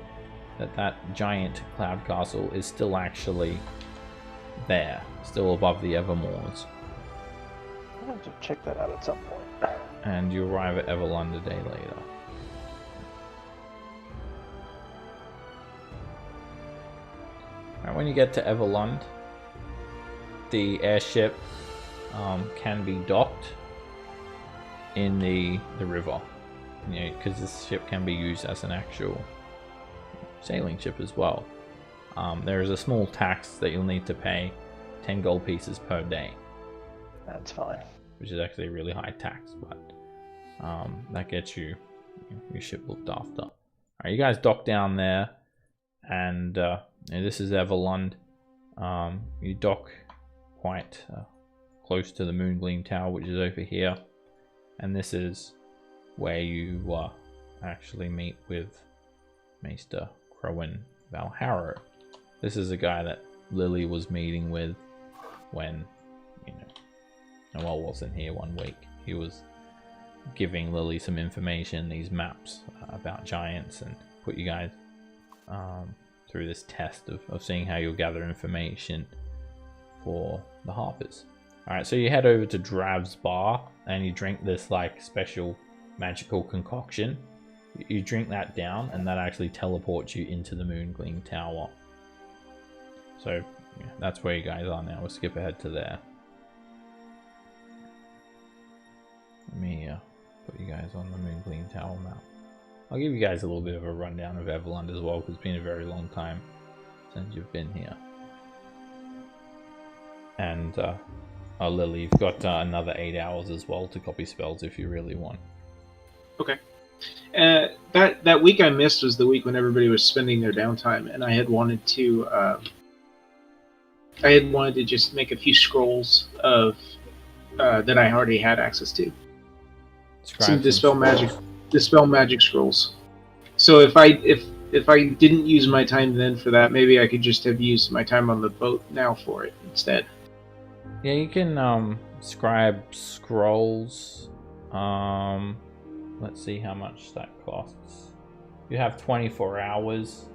that giant cloud castle is still actually there, still above the Evermoors. I'll have to check that out at some point. And you arrive at Everlund a day later. Right, when you get to Everlund, the airship can be docked in the river, because this ship can be used as an actual sailing ship as well. There is a small tax that you'll need to pay, 10 gold pieces per day. That's fine. Which is actually a really high tax, but that gets you your ship looked after. Alright, you guys dock down there, and this is Everlund. You dock quite close to the Moongleam Tower, which is over here, and this is where you actually meet with Maester Crowan Valharrow. This is a guy that Lily was meeting with when Noel wasn't here one week. He was giving Lily some information, these maps about giants, and put you guys through this test of seeing how you'll gather information for the Harpers. Alright, so you head over to Drav's bar and you drink this special magical concoction. You drink that down and that actually teleports you into the Moongleam Tower. So that's where you guys are now. We'll skip ahead to there. Let me put you guys on the Moongleam Tower map. I'll give you guys a little bit of a rundown of Everlund as well, because it's been a very long time since you've been here. And Lily, you've got another 8 hours as well to copy spells if you really want. Okay. That week I missed was the week when everybody was spending their downtime, and I had wanted to just make a few scrolls of that I already had access to. Some dispel magic scrolls. So if I didn't use my time then for that, maybe I could just have used my time on the boat now for it instead. Yeah, you can scribe scrolls. Let's see how much that costs. You have 24 hours.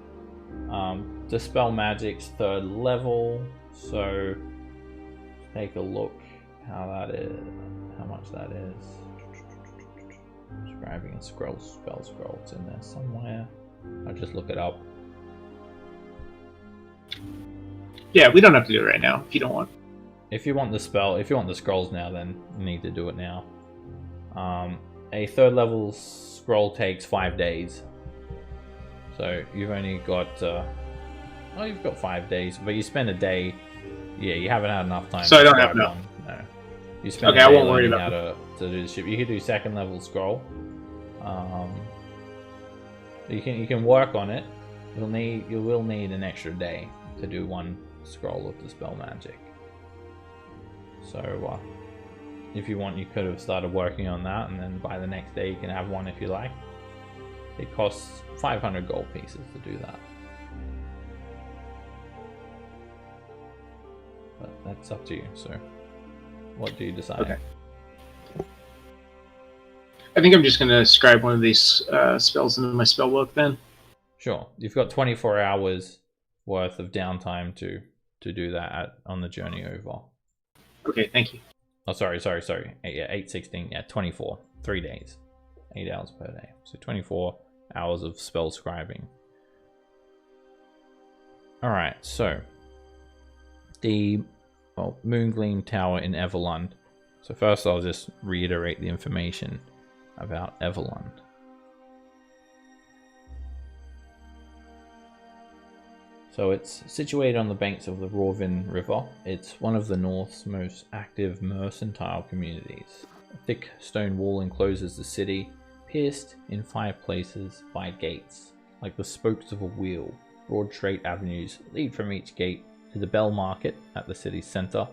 Dispel Magic's 3rd level, so take a look how much that is. Scribing and spell scroll, it's in there somewhere. I'll just look it up. Yeah, we don't have to do it right now if you don't want. If you want the scrolls now, then you need to do it now. A 3rd level scroll takes 5 days. So you've only got you've got 5 days, but you spend a day. Yeah, you haven't had enough time. So I don't have enough. No. You spend okay, a day I won't worry learning about how to do the ship. You could do 2nd level scroll. You can work on it. You will need an extra day to do 1 scroll of Dispel Magic. So if you want, you could have started working on that, and then by the next day you can have 1 if you like. It costs 500 gold pieces to do that. But that's up to you, so what do you decide? Okay. I think I'm just going to scribe one of these spells into my spell book then. Sure. You've got 24 hours worth of downtime to do that on the journey over. Okay, thank you. Oh, sorry. 8/16. Yeah, 24. 3 days. 8 hours per day. So 24 hours of spell scribing. Alright, so the Moongleam Tower in Everlund. So first I'll just reiterate the information about Everlund. So it's situated on the banks of the Rorvin River. It's one of the North's most active mercantile communities. A thick stone wall encloses the city, pierced in 5 places by gates. Like the spokes of a wheel, broad straight avenues lead from each gate to the Bell Market at the city's center,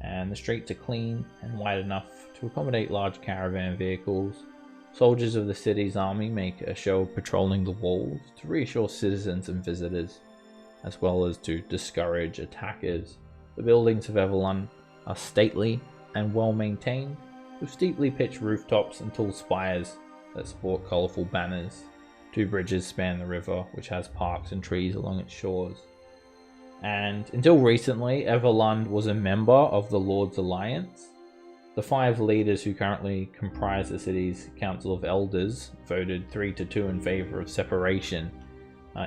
and the streets are clean and wide enough to accommodate large caravan vehicles. Soldiers of the city's army make a show of patrolling the walls to reassure citizens and visitors, as well as to discourage attackers. The buildings of Everlun are stately and well maintained, with steeply pitched rooftops and tall spires that sport colourful banners. 2 bridges span the river, which has parks and trees along its shores. And until recently, Everlund was a member of the Lord's Alliance. The 5 leaders who currently comprise the city's Council of Elders voted 3-2 in favour of separation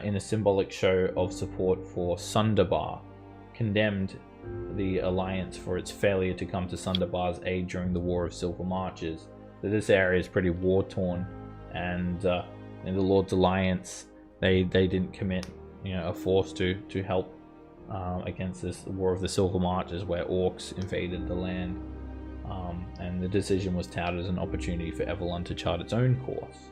in a symbolic show of support for Sunderbar, condemned the Alliance for its failure to come to Sunderbar's aid during the War of Silver Marches. So this area is pretty war-torn, and in the Lord's Alliance, they didn't commit a force to help against this War of the Silver Marches, where orcs invaded the land. And the decision was touted as an opportunity for Everlund to chart its own course.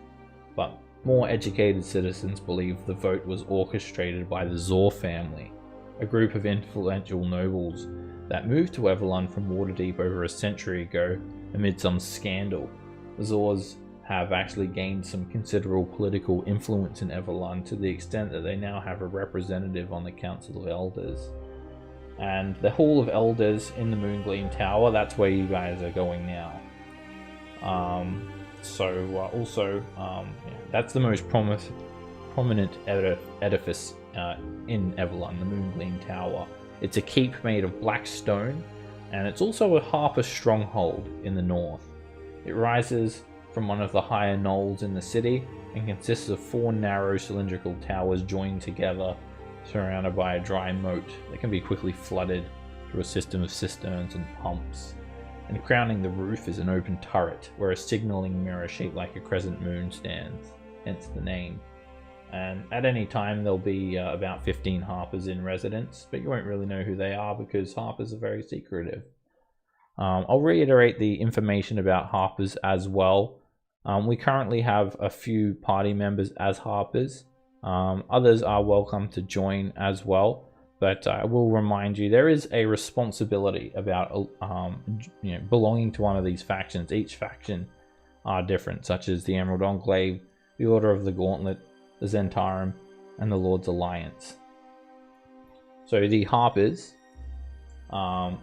But more educated citizens believe the vote was orchestrated by the Zor family, a group of influential nobles that moved to Everlund from Waterdeep over a century ago amid some scandal. The Zors have actually gained some considerable political influence in Everlund to the extent that they now have a representative on the Council of Elders. And the Hall of Elders in the Moongleam Tower, that's where you guys are going now. That's the most prominent edifice in Everlund, the Moongleam Tower. It's a keep made of black stone, and it's also a Harper stronghold in the north. It rises from one of the higher knolls in the city and consists of 4 narrow cylindrical towers joined together, surrounded by a dry moat that can be quickly flooded through a system of cisterns and pumps. And crowning the roof is an open turret where a signaling mirror shaped like a crescent moon stands, hence the name. And at any time there'll be about 15 Harpers in residence, but you won't really know who they are because Harpers are very secretive. I'll reiterate the information about Harpers as well. We currently have a few party members as Harpers. Others are welcome to join as well, but I will remind you there is a responsibility about belonging to one of these factions. Each faction are different, such as the Emerald Enclave, the Order of the Gauntlet, the Zentarum, and the Lord's Alliance. So the Harpers,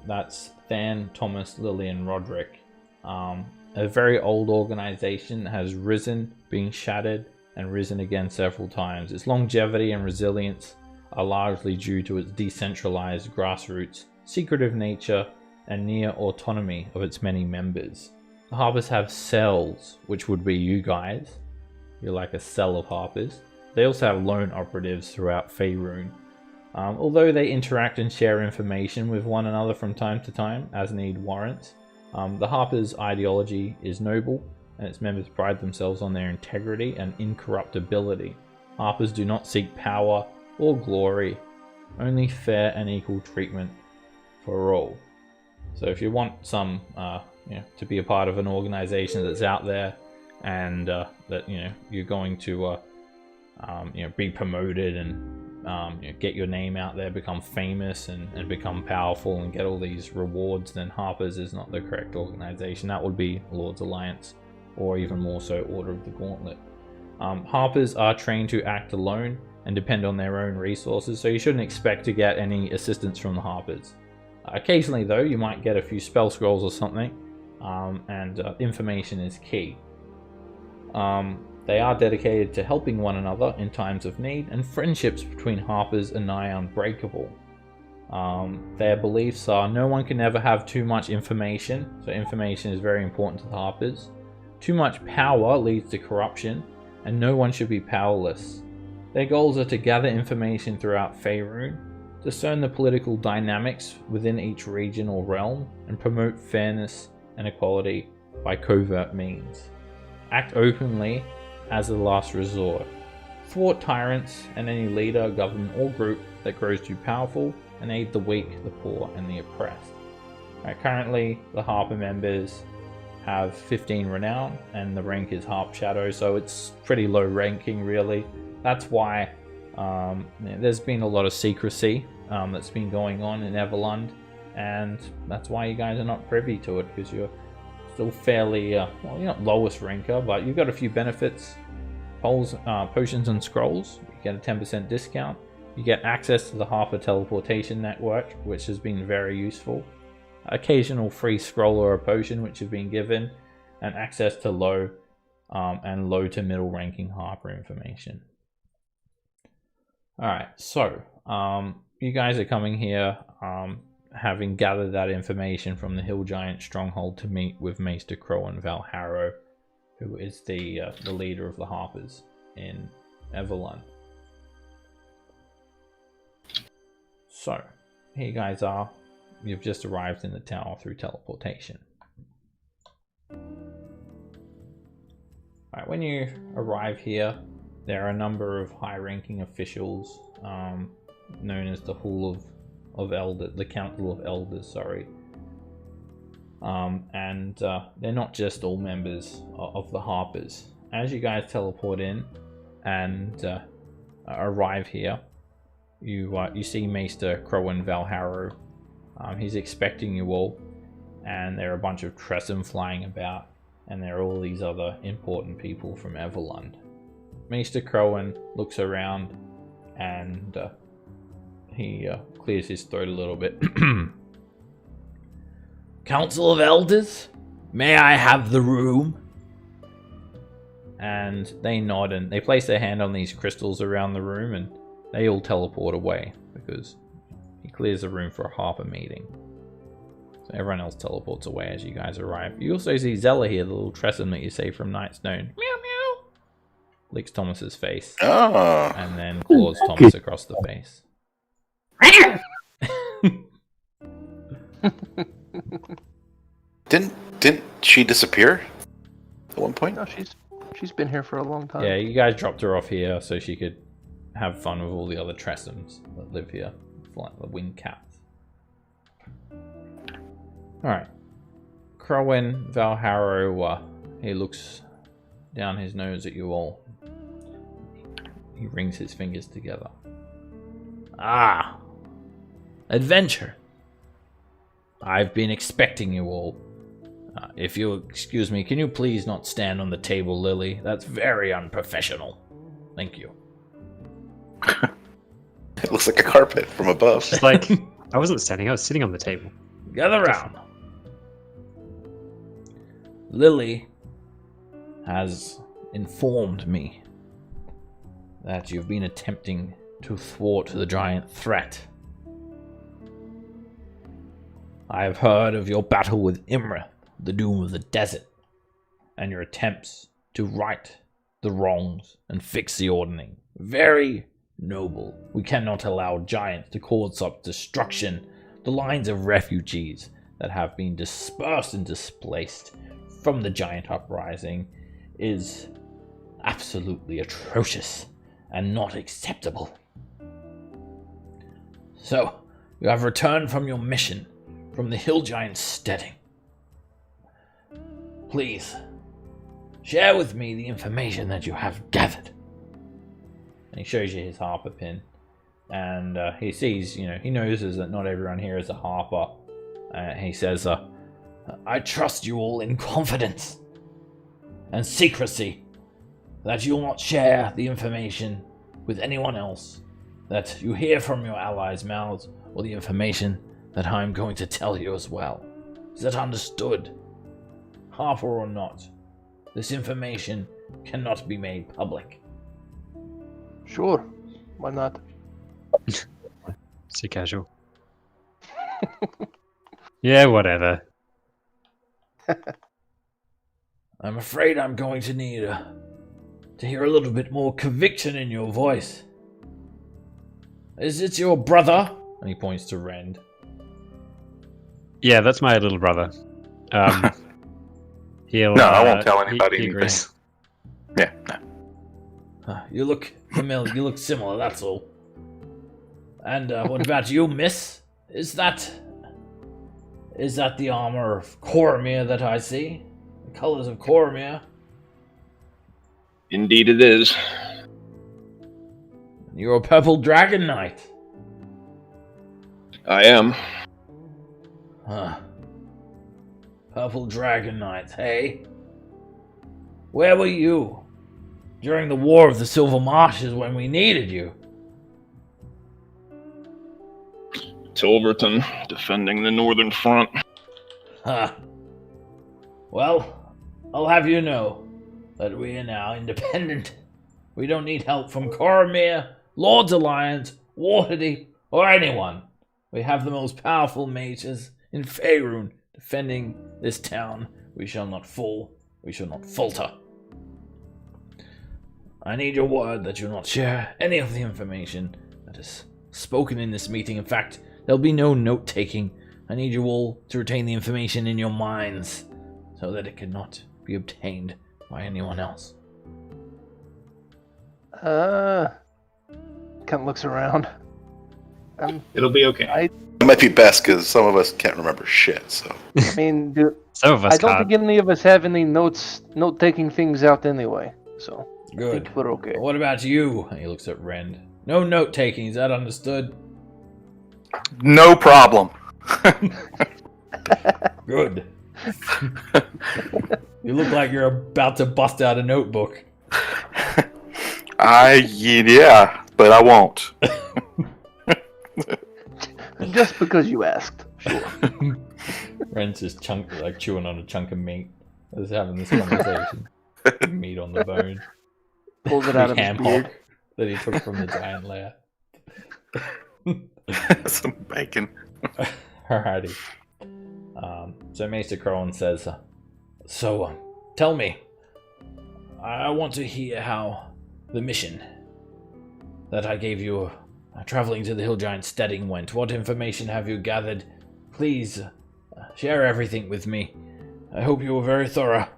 that's Than, Thomas, Lily, and Roderick. A very old organization that has risen, been shattered, and risen again several times. Its longevity and resilience are largely due to its decentralized grassroots, secretive nature, and near autonomy of its many members. The Harpers have cells, which would be you guys. You're like a cell of Harpers. They also have lone operatives throughout Faerun. Although they interact and share information with one another from time to time, as need warrants, the Harpers' ideology is noble, and its members pride themselves on their integrity and incorruptibility. Harpers do not seek power or glory, only fair and equal treatment for all. So if you want some, to be a part of an organization that's out there, and that you're going to be promoted and get your name out there, become famous and become powerful and get all these rewards, then Harpers is not the correct organization. That would be Lord's Alliance, or even more so Order of the Gauntlet. Harpers are trained to act alone and depend on their own resources, so you shouldn't expect to get any assistance from the Harpers. Occasionally though, you might get a few spell scrolls or something, and information is key. They are dedicated to helping one another in times of need, and friendships between Harpers are nigh unbreakable. Their beliefs are no one can ever have too much information, so information is very important to the Harpers. Too much power leads to corruption, and no one should be powerless. Their goals are to gather information throughout Faerun, discern the political dynamics within each region or realm, and promote fairness and equality by covert means. Act openly as a last resort. Thwart tyrants and any leader, government, or group that grows too powerful, and aid the weak, the poor, and the oppressed. Currently, the Harper members have 15 renown, and the rank is Harp Shadow, so it's pretty low ranking really. That's why there's been a lot of secrecy that's been going on in Everlund, and that's why you guys are not privy to it, because you're still fairly, well, you're not lowest ranker, but you've got a few benefits. Potions and scrolls, you get a 10% discount. You get access to the Harper teleportation network, which has been very useful. Occasional free scroll or a potion, which have been given, and access to low and low to middle ranking Harper information. Alright, so you guys are coming here having gathered that information from the Hill Giant Stronghold to meet with Maester Crow and Valharrow, who is the leader of the Harpers in Everlund. So, here you guys are. You've just arrived in the tower through teleportation. Alright, when you arrive here, there are a number of high-ranking officials known as the Hall of Elders, the Council of Elders, sorry. And they're not just all members of the Harpers. As you guys teleport in and arrive here, you see Maester Crow and Valharrow. He's expecting you all, and there are a bunch of Tressum flying about, and there are all these other important people from Everlund. Maester Crowan looks around, and he clears his throat a little bit. Council of Elders, may I have the room? And they nod, and they place their hand on these crystals around the room, and they all teleport away, because he clears the room for a Harper meeting. So everyone else teleports away as you guys arrive. You also see Zella here, the little Tressum that you say from Nightstone. Meow meow. Licks Thomas's face. Oh. And then claws Thomas across the face. Didn't she disappear at one point? No, she's been here for a long time. Yeah, you guys dropped her off here so she could have fun with all the other Tressums that live here, like the winged cats. Alright. Crowin Valharrow, he looks down his nose at you all. He rings his fingers together. Ah, adventure. I've been expecting you all. If you'll excuse me, can you please not stand on the table, Lily? That's very unprofessional. Thank you. It looks like a carpet from above. It's like, I wasn't standing, I was sitting on the table. Gather round. Lily has informed me that you've been attempting to thwart the giant threat. I have heard of your battle with Imra, the Doom of the Desert, and your attempts to right the wrongs and fix the ordning. Very noble. We cannot allow giants to cause such destruction. The lines of refugees that have been dispersed and displaced from the giant uprising is absolutely atrocious and not acceptable. So, you have returned from your mission from the Hill Giant's steading. Please, share with me the information that you have gathered. And he shows you his Harper pin. And he sees, he knows that not everyone here is a Harper. He says, I trust you all in confidence and secrecy, that you will not share the information with anyone else, that you hear from your allies' mouths, or the information that I'm going to tell you as well. Is that understood? Harper or not, this information cannot be made public. Sure, why not? So casual. Yeah, whatever. I'm afraid I'm going to need to hear a little bit more conviction in your voice. Is it your brother? And he points to Rend. Yeah, that's my little brother. He'll, No, I won't tell anybody he anything. agrees. Yeah, no. You look familiar. You look similar. That's all. And what about you, Miss? Is that the armor of Coromir that I see? The colors of Coromir? Indeed it is. You're a purple dragon knight. I am. Huh. Purple Dragon Knights, hey? Where were you during the War of the Silver Marshes when we needed you? Tilverton, defending the northern front. Huh. Well, I'll have you know that we are now independent. We don't need help from Coromir, Lord's Alliance, Waterdeep, or anyone. We have the most powerful mages in Faerun defending this town. We shall not fall. We shall not falter. I need your word that you'll not share any of the information that is spoken in this meeting. In fact, there'll be no note-taking. I need you all to retain the information in your minds so that it cannot be obtained by anyone else. Kind of looks around. It'll be okay. It might be best because some of us can't remember shit. So I mean, Some of us I don't can't. think any of us have any note-taking things out anyway. So I Good. think we're okay. What about you? He looks at Rend. No note-taking, is that understood? No problem. Good. You look like you're about to bust out a notebook. Yeah, but I won't. Just because you asked. Sure. Ren's just chewing on a chunk of meat. Just having this conversation. Meat on the bone. Pulls it out of his Ham beard. hock that he took from the giant lair. Some bacon. Alrighty. So Maester Crone says, So, tell me. I want to hear how the mission that I gave you traveling to the Hill Giant steading went. What information have you gathered? Please share everything with me. I hope you were very thorough,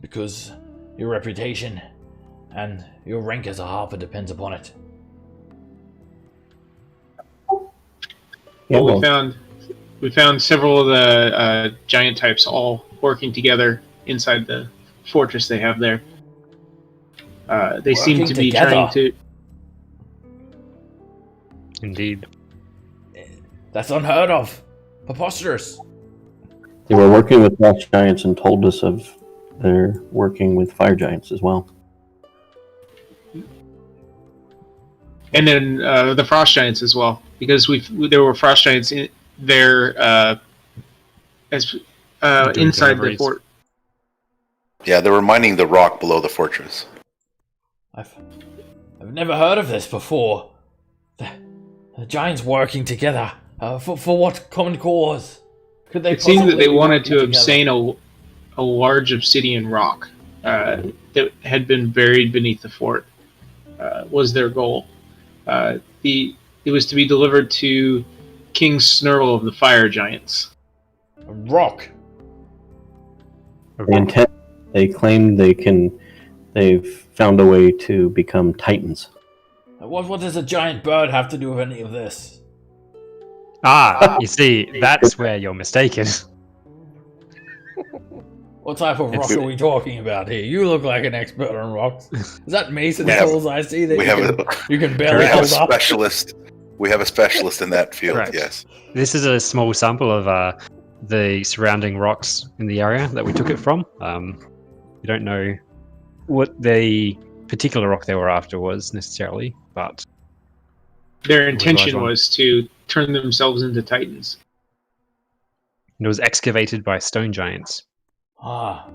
because your reputation and your rank as a harper depends upon it. Well, we found several of the giant types all working together inside the fortress they have there. They seem to be together. trying to. Indeed. That's unheard of. Preposterous. They were working with frost giants and told us of their working with fire giants as well. And then the frost giants as well, because there were frost giants in there as inside the deliveries. fort. yeah, they were mining the rock below the fortress. I've never heard of this before. The giants working together. For what common cause? Could they? It seemed that possibly they be wanted working to together? obtain a large obsidian rock that had been buried beneath the fort. Was their goal. It was to be delivered to King Snurl of the Fire Giants. A rock. They claim they've found a way to become titans. What does a giant bird have to do with any of this? You see, that's where you're mistaken. What type of rock are we talking about here? You look like an expert on rocks. Is that mason We have- tools I see that we you can barely We have a hold up? specialist. We have a specialist in that field. Correct. Yes. This is a small sample of the surrounding rocks in the area that we took it from. We don't know what the particular rock they were after was necessarily, but Their intention one. was to turn themselves into titans. it was excavated by stone giants, Ah,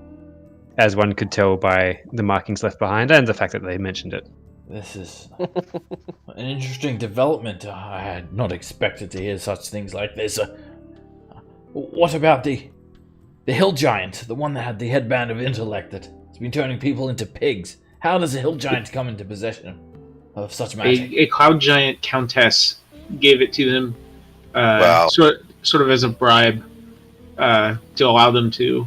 as one could tell by the markings left behind and the fact that they mentioned it. this is an interesting development. I had not expected to hear such things like this. What about the hill giant, the one that had the headband of intellect that's been turning people into pigs? How does a hill giant come into possession of such magic? A cloud giant countess gave it to them, Wow. sort of as a bribe to allow them to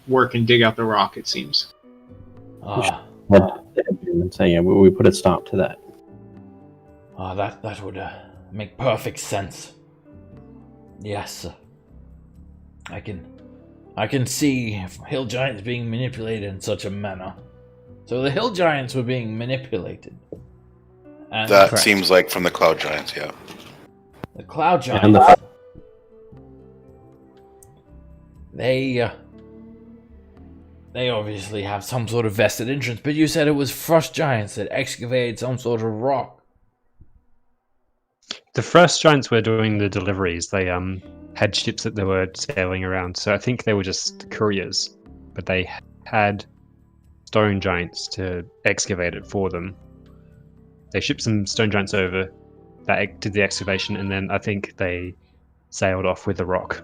work and dig out the rock. It seems. Ah, And say, yeah, we put a stop to that. that would make perfect sense. Yes, I can see hill giants being manipulated in such a manner. So the hill giants were being manipulated. And That Correct. seems like from the cloud giants. Yeah. The cloud giants. And the They obviously have some sort of vested interest, but you said it was frost giants that excavated some sort of rock. The frost giants were doing the deliveries. They had ships that they were sailing around, so I think they were just couriers, but they had stone giants to excavate it for them. They shipped some stone giants over that did the excavation, and then I think they sailed off with the rock.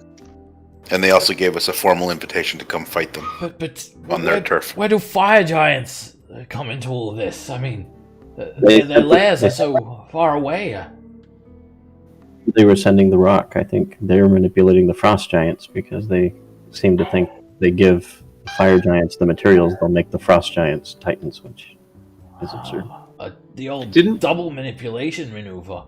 And they also gave us a formal invitation to come fight them But on their turf. Where do fire giants come into all of this? I mean, their lairs are so far away. They were sending the rock. I think they were manipulating the frost giants because they seem to think they give the fire giants the materials, they'll make the frost giants titans, which is absurd. The old double manipulation maneuver.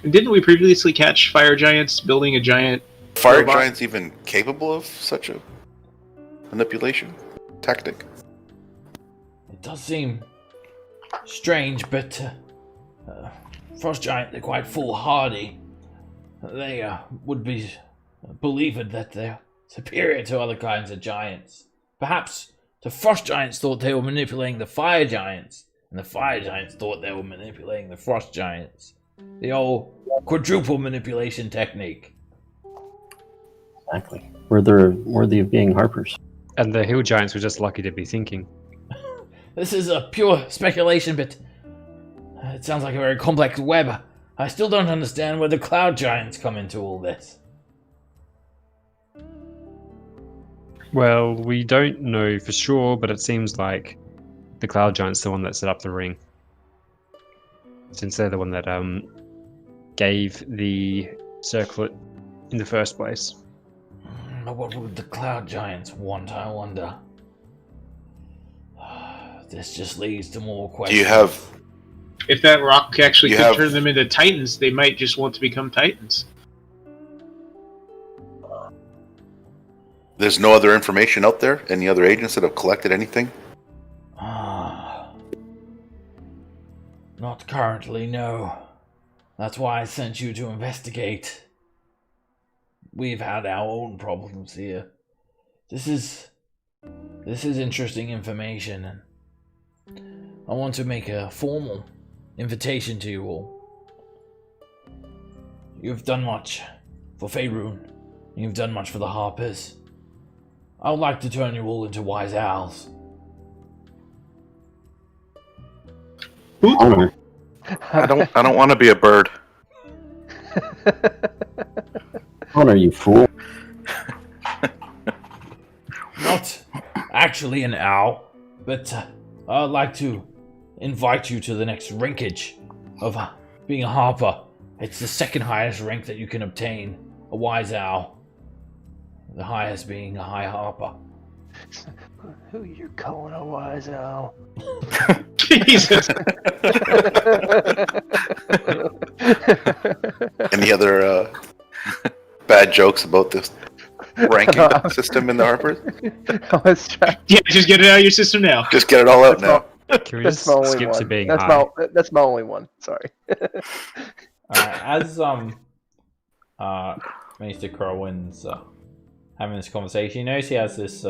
Didn't we previously catch fire giants building a giant Fire robot? giants even capable of such a manipulation tactic? It does seem strange, but frost giants, they're quite foolhardy. They would be believed that they're superior to other kinds of giants. Perhaps the frost giants thought they were manipulating the fire giants, and the fire giants thought they were manipulating the frost giants. The old quadruple manipulation technique. Exactly. They're worthy of being harpers. And the hill giants were just lucky to be thinking. This is a pure speculation, but it sounds like a very complex web. I still don't understand where the cloud giants come into all this. Well, we don't know for sure, but it seems like the cloud giant's the one that set up the ring. Since they're the one that gave the circlet in the first place. But what would the cloud giants want, I wonder? This just leads to more questions. Do you have... If that rock actually You could have- turn them into titans, they might just want to become titans. There's no other information out there? Any other agents that have collected anything? Not currently, no. That's why I sent you to investigate. We've had our own problems here. This is interesting information, and I want to make a formal invitation to you all. You've done much for Faerun. You've done much for the Harpers. I would like to turn you all into wise owls. Honor. I don't want to be a bird. Honor, you fool. Not actually an owl, but I'd like to invite you to the next rankage of being a harper. It's the second highest rank that you can obtain, a wise owl. The highest being a high harper. Who you calling a wise owl? Jesus. Any other bad jokes about this ranking system in the Harpers? I was trying. Yeah, just get it out of your system now. Just get it all out now. Can we That's just my only skip to one. being That's high? that's my only one. Sorry. As Mr. Crowin's having this conversation, you notice he has this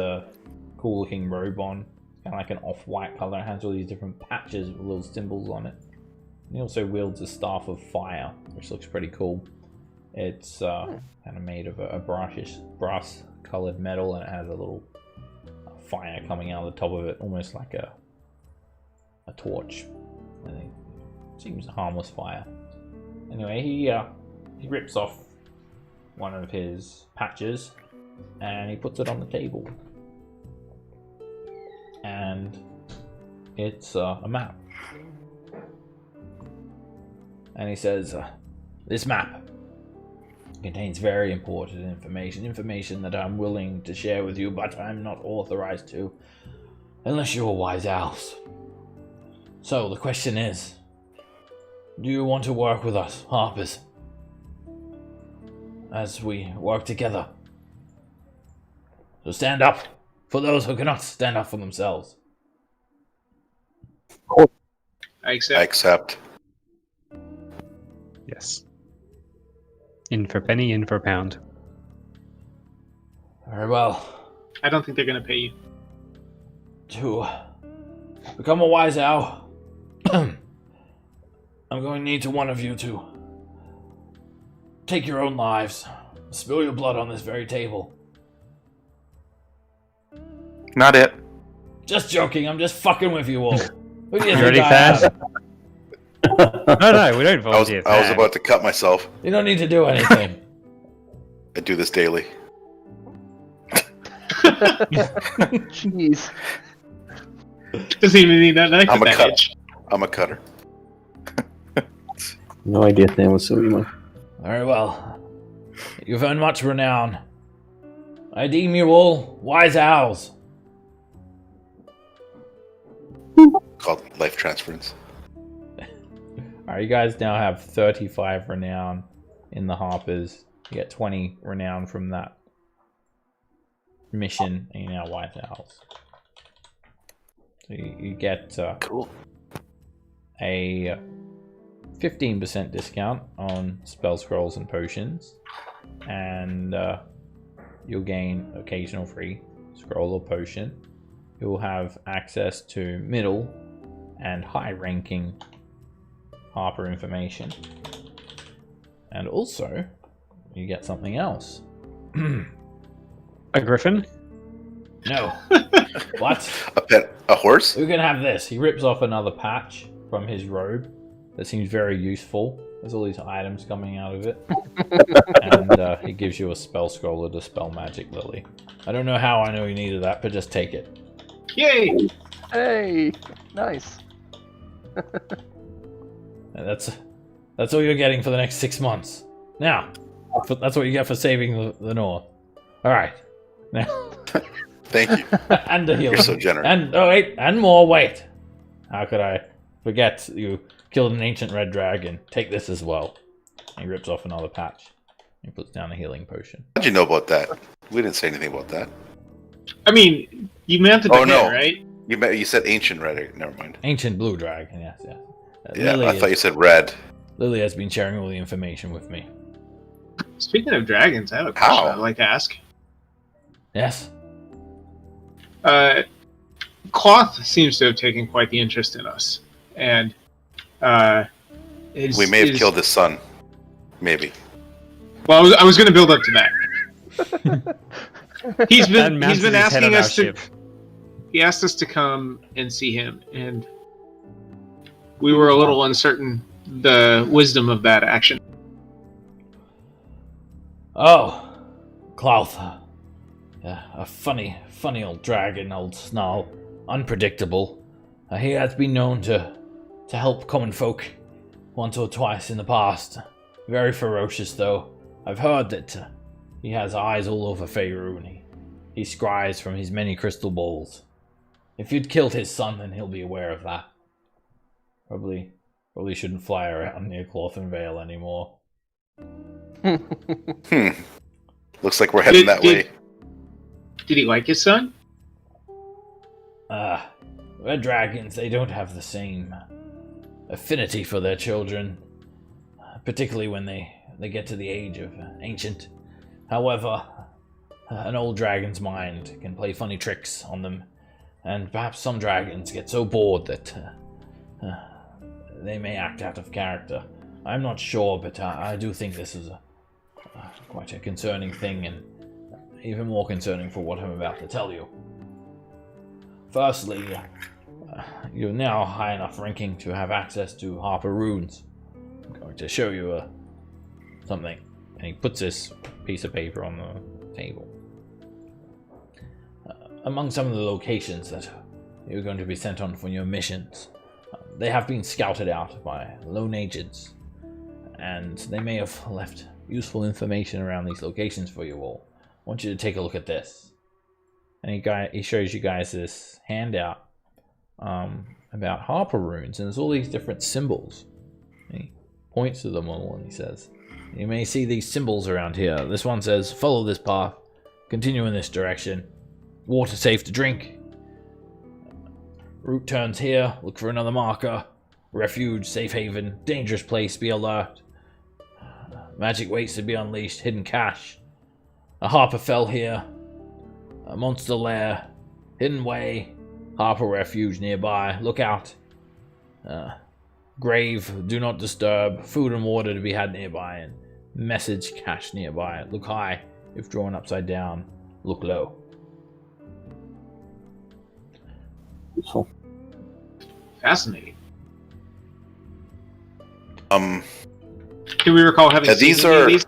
cool looking robe on, kind of like an off-white color. It has all these different patches with little symbols on it. And he also wields a staff of fire, which looks pretty cool. It's kind of made of a brass colored metal, and it has a little fire coming out of the top of it, almost like a torch. And it seems a harmless fire. Anyway, he rips off one of his patches and he puts it on the table. And it's a map. And he says, this map contains very important information that I'm willing to share with you, but I'm not authorized to, unless you're wise owls. So the question is, do you want to work with us, Harpers, as we work together? So stand up for those who cannot stand up for themselves. I accept. I accept. Yes. In for penny, in for pound. Very well. I don't think they're going to pay you. To become a wise owl, I'm going to need one of you to take your own lives. Spill your blood on this very table. Not it. Just joking, I'm just fucking with you all. Who do you You think ready, I Thad? am? No, we don't I was, volunteer. I was Thad. about to cut myself. You don't need to do anything. I do this daily. Jeez. Doesn't even need that knife I'm at a that cut. edge. I'm a cutter. No idea if that was Suima. Very well. You've earned much renown. I deem you all wise owls. Called life transference. Alright, you guys now have 35 renown in the Harpers. You get 20 renown from that mission, and you're now wise owls. So you get Cool. a 15% discount on spell scrolls and potions, and you'll gain occasional free scroll or potion. You'll have access to middle and high ranking Harper information, and also you get something else. A griffin? No. What? A pet, a horse? Who can have this? He rips off another patch from his robe that seems very useful. There's all these items coming out of it. And he gives you a spell scroll to dispel magic lily. I don't know how I know you needed that, but just take it. Yay! Hey, nice. And that's all you're getting for the next 6 months. Now, that's what you get for saving the North. Alright. Now, Thank you. and the healing. You're so generous. And, oh wait, and more, wait. How could I forget you killed an ancient red dragon? Take this as well. He rips off another patch. He puts down a healing potion. How'd you know about that? We didn't say anything about that. I mean, you mounted the Oh, no. head, right? You said ancient red. Never mind. Ancient blue dragon, yes. Yeah, Lily, I thought you said red. Lily has been sharing all the information with me. Speaking of dragons, I have a question How? I'd like to ask. Yes? Cloth seems to have taken quite the interest in us, and We may have killed his son. Maybe. Well, I was going to build up to that. He's been Mounted his head asking on our us to. ship. He asked us to come and see him, and we were a little uncertain the wisdom of that action. Oh, Cloth. A funny old dragon, old Snarl. Unpredictable. He has been known to help common folk once or twice in the past. Very ferocious, though. I've heard that he has eyes all over Faerun. He scries from his many crystal balls. If you'd killed his son, then he'll be aware of that. Probably shouldn't fly around near Cloth and Vale anymore. Looks like we're heading that way. Did he like his son? Red dragons, they don't have the same affinity for their children, particularly when they get to the age of ancient. However, an old dragon's mind can play funny tricks on them, and perhaps some dragons get so bored that they may act out of character. I'm not sure, but I do think this is quite a concerning thing, and even more concerning for what I'm about to tell you. Firstly, you're now high enough ranking to have access to Harper runes. I'm going to show you something. And he puts this piece of paper on the table. Among some of the locations that you're going to be sent on for your missions, they have been scouted out by lone agents, and they may have left useful information around these locations for you all. I want you to take a look at this. And he shows you guys this handout about Harper runes, and there's all these different symbols. And he points to them all and he says, you may see these symbols around here. This one says, follow this path, continue in this direction, water safe to drink. Route turns here, look for another marker. Refuge, safe haven, dangerous place, be alert. Magic waits to be unleashed. Hidden cache. A Harper fell here. A monster lair. Hidden way. Harper refuge nearby. Look out. Grave. Do not disturb. Food and water to be had nearby. And message cache nearby. Look high if drawn upside down. Look low. Useful. Fascinating. Do we recall having seen these any of are- these?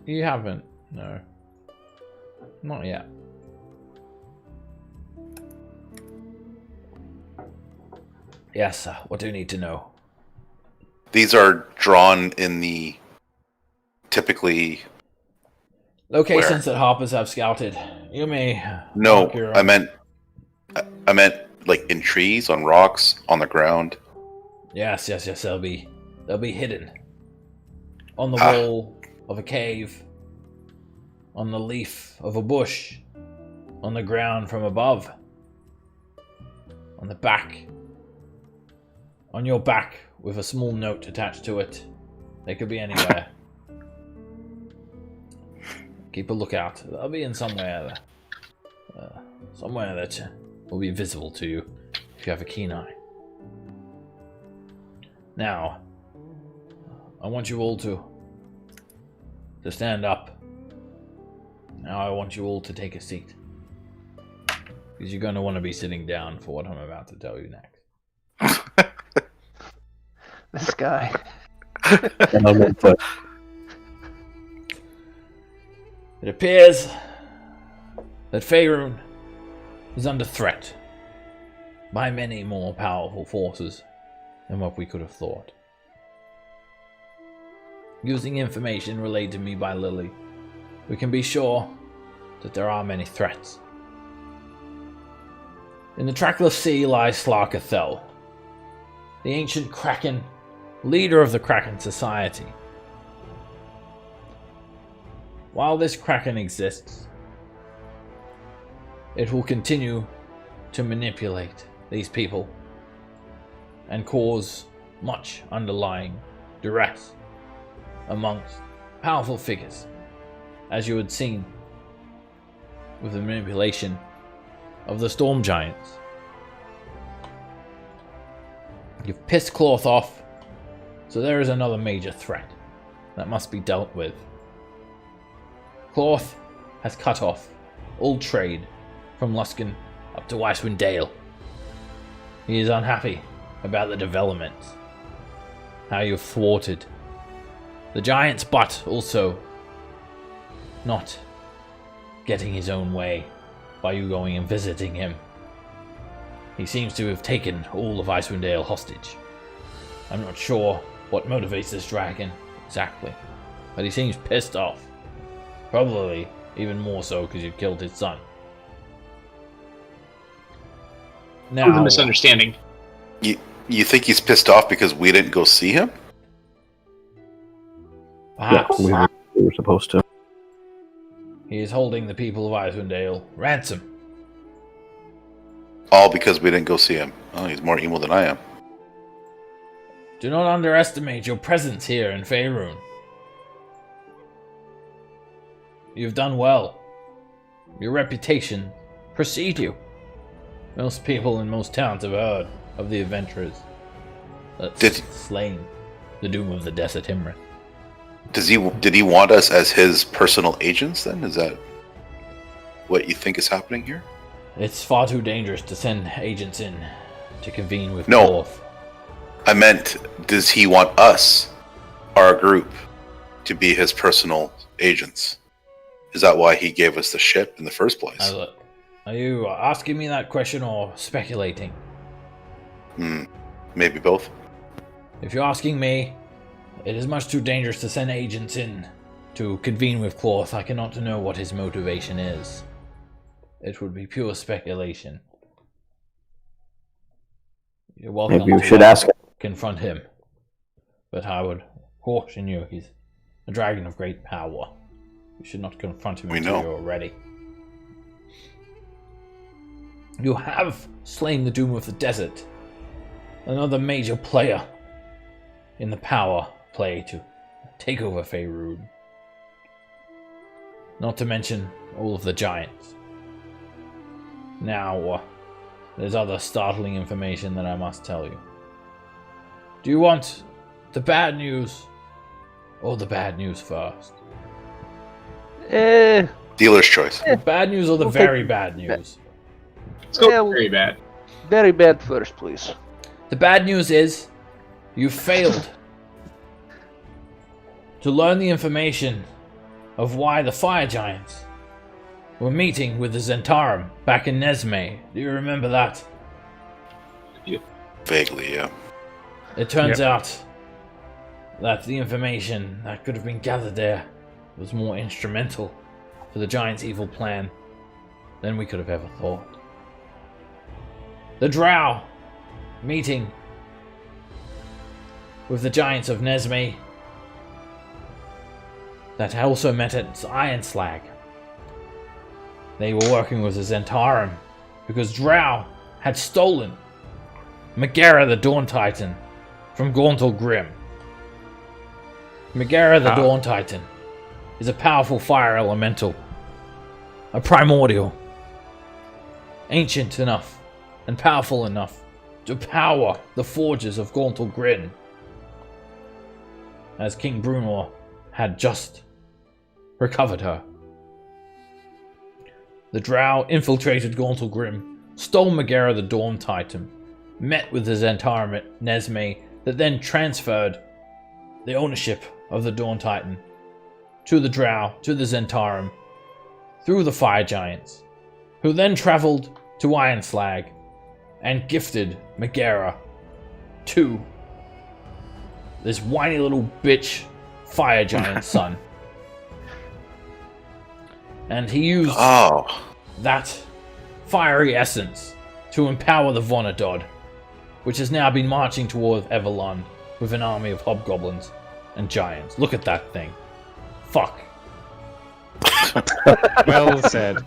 You haven't. No. Not yet. Yes, sir. What do you need to know? These are drawn in the typically. Locations that Harpers have scouted. You may. No, mark your I own. meant like in trees, on rocks, on the ground. Yes. They'll be hidden. On the wall of a cave. On the leaf of a bush. On the ground from above. On the back. On your back with a small note attached to it. They could be anywhere. Keep a lookout. They'll be in somewhere that will be visible to you if you have a keen eye. Now, I want you all to stand up. Now I want you all to take a seat. Because you're going to want to be sitting down for what I'm about to tell you next. This guy. And on one foot. It appears that Faerun is under threat by many more powerful forces than what we could have thought. Using information relayed to me by Lily, we can be sure that there are many threats. In the trackless sea lies Slarkathel, the ancient Kraken, leader of the Kraken Society. While this Kraken exists, it will continue to manipulate these people and cause much underlying duress amongst powerful figures, as you had seen with the manipulation of the Storm Giants. You've pissed Cloth off, so there is another major threat that must be dealt with. Cloth has cut off all trade from Luskan up to Icewind Dale. He is unhappy about the developments, how you've thwarted the Giants, but also not getting his own way by you going and visiting him. He seems to have taken all of Icewind Dale hostage. I'm not sure what motivates this dragon exactly, but he seems pissed off. Probably even more so because you killed his son. That was a Now, misunderstanding. You think he's pissed off because we didn't go see him? perhaps We were supposed to. he is holding the people of Icewind Dale ransom. All because we didn't go see him. Oh, he's more evil than I am. Do not underestimate your presence here in Faerun. You've done well. Your reputation precede you. Most people in most towns have heard of the adventurers that slain the doom of the Desert Himrith. Did he want us as his personal agents then? Is that what you think is happening here? It's far too dangerous to send agents in to convene with No. Cloth. I meant, does he want us, our group, to be his personal agents? Is that why he gave us the ship in the first place? Are you asking me that question or speculating? Maybe both. If you're asking me, it is much too dangerous to send agents in to convene with Cloth. I cannot know what his motivation is. It would be pure speculation. You're welcome Maybe you to should ask. confront him. But I would caution you, he's a dragon of great power. You should not confront him We until know. you're ready. You have slain the Doom of the Desert, another major player in the power play to take over Faerun. Not to mention all of the giants. Now, there's other startling information that I must tell you. Do you want the bad news or the bad news first? Dealer's choice. The bad news or the We'll very take- bad news? Let's go Well- very bad. Very bad first, please. The bad news is you failed to learn the information of why the fire giants were meeting with the Zentarum back in Nesme. Do you remember that? Vaguely, yeah. It turns out that the information that could have been gathered there was more instrumental for the giants' evil plan than we could have ever thought. The Drow meeting with the giants of Nesme that also met at Iron Slag. They were working with the Zentarum because Drow had stolen Megara the Dawn Titan from Gauntel Grim. Megara the Dawn Titan is a powerful fire elemental, a primordial, ancient enough and powerful enough to power the forges of Gauntel Grim, as King Brunor had just recovered her. The Drow infiltrated Gauntel Grim, stole Megara the Dawn Titan, met with the Zentarum at Nesme, that then transferred the ownership of the Dawn Titan to the Drow, to the Zentarum, through the Fire Giants, who then traveled to Iron Slag and gifted Megara to this whiny little bitch Fire Giant's son. And he used that fiery essence to empower the Vonadod, which has now been marching toward Everlund with an army of hobgoblins and giants. Look at that thing. Fuck. Well said.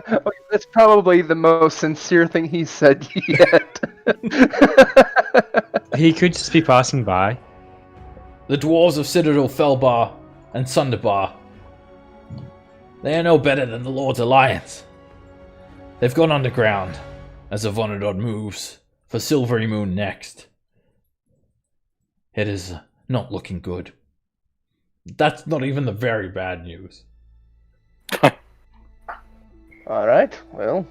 Okay, that's probably the most sincere thing he said yet. He could just be passing by. The dwarves of Citadel Felbar and Sunderbar. They are no better than the Lord's Alliance. They've gone underground as the Vonadod moves for Silvery Moon next. It is not looking good. That's not even the very bad news. Alright, well.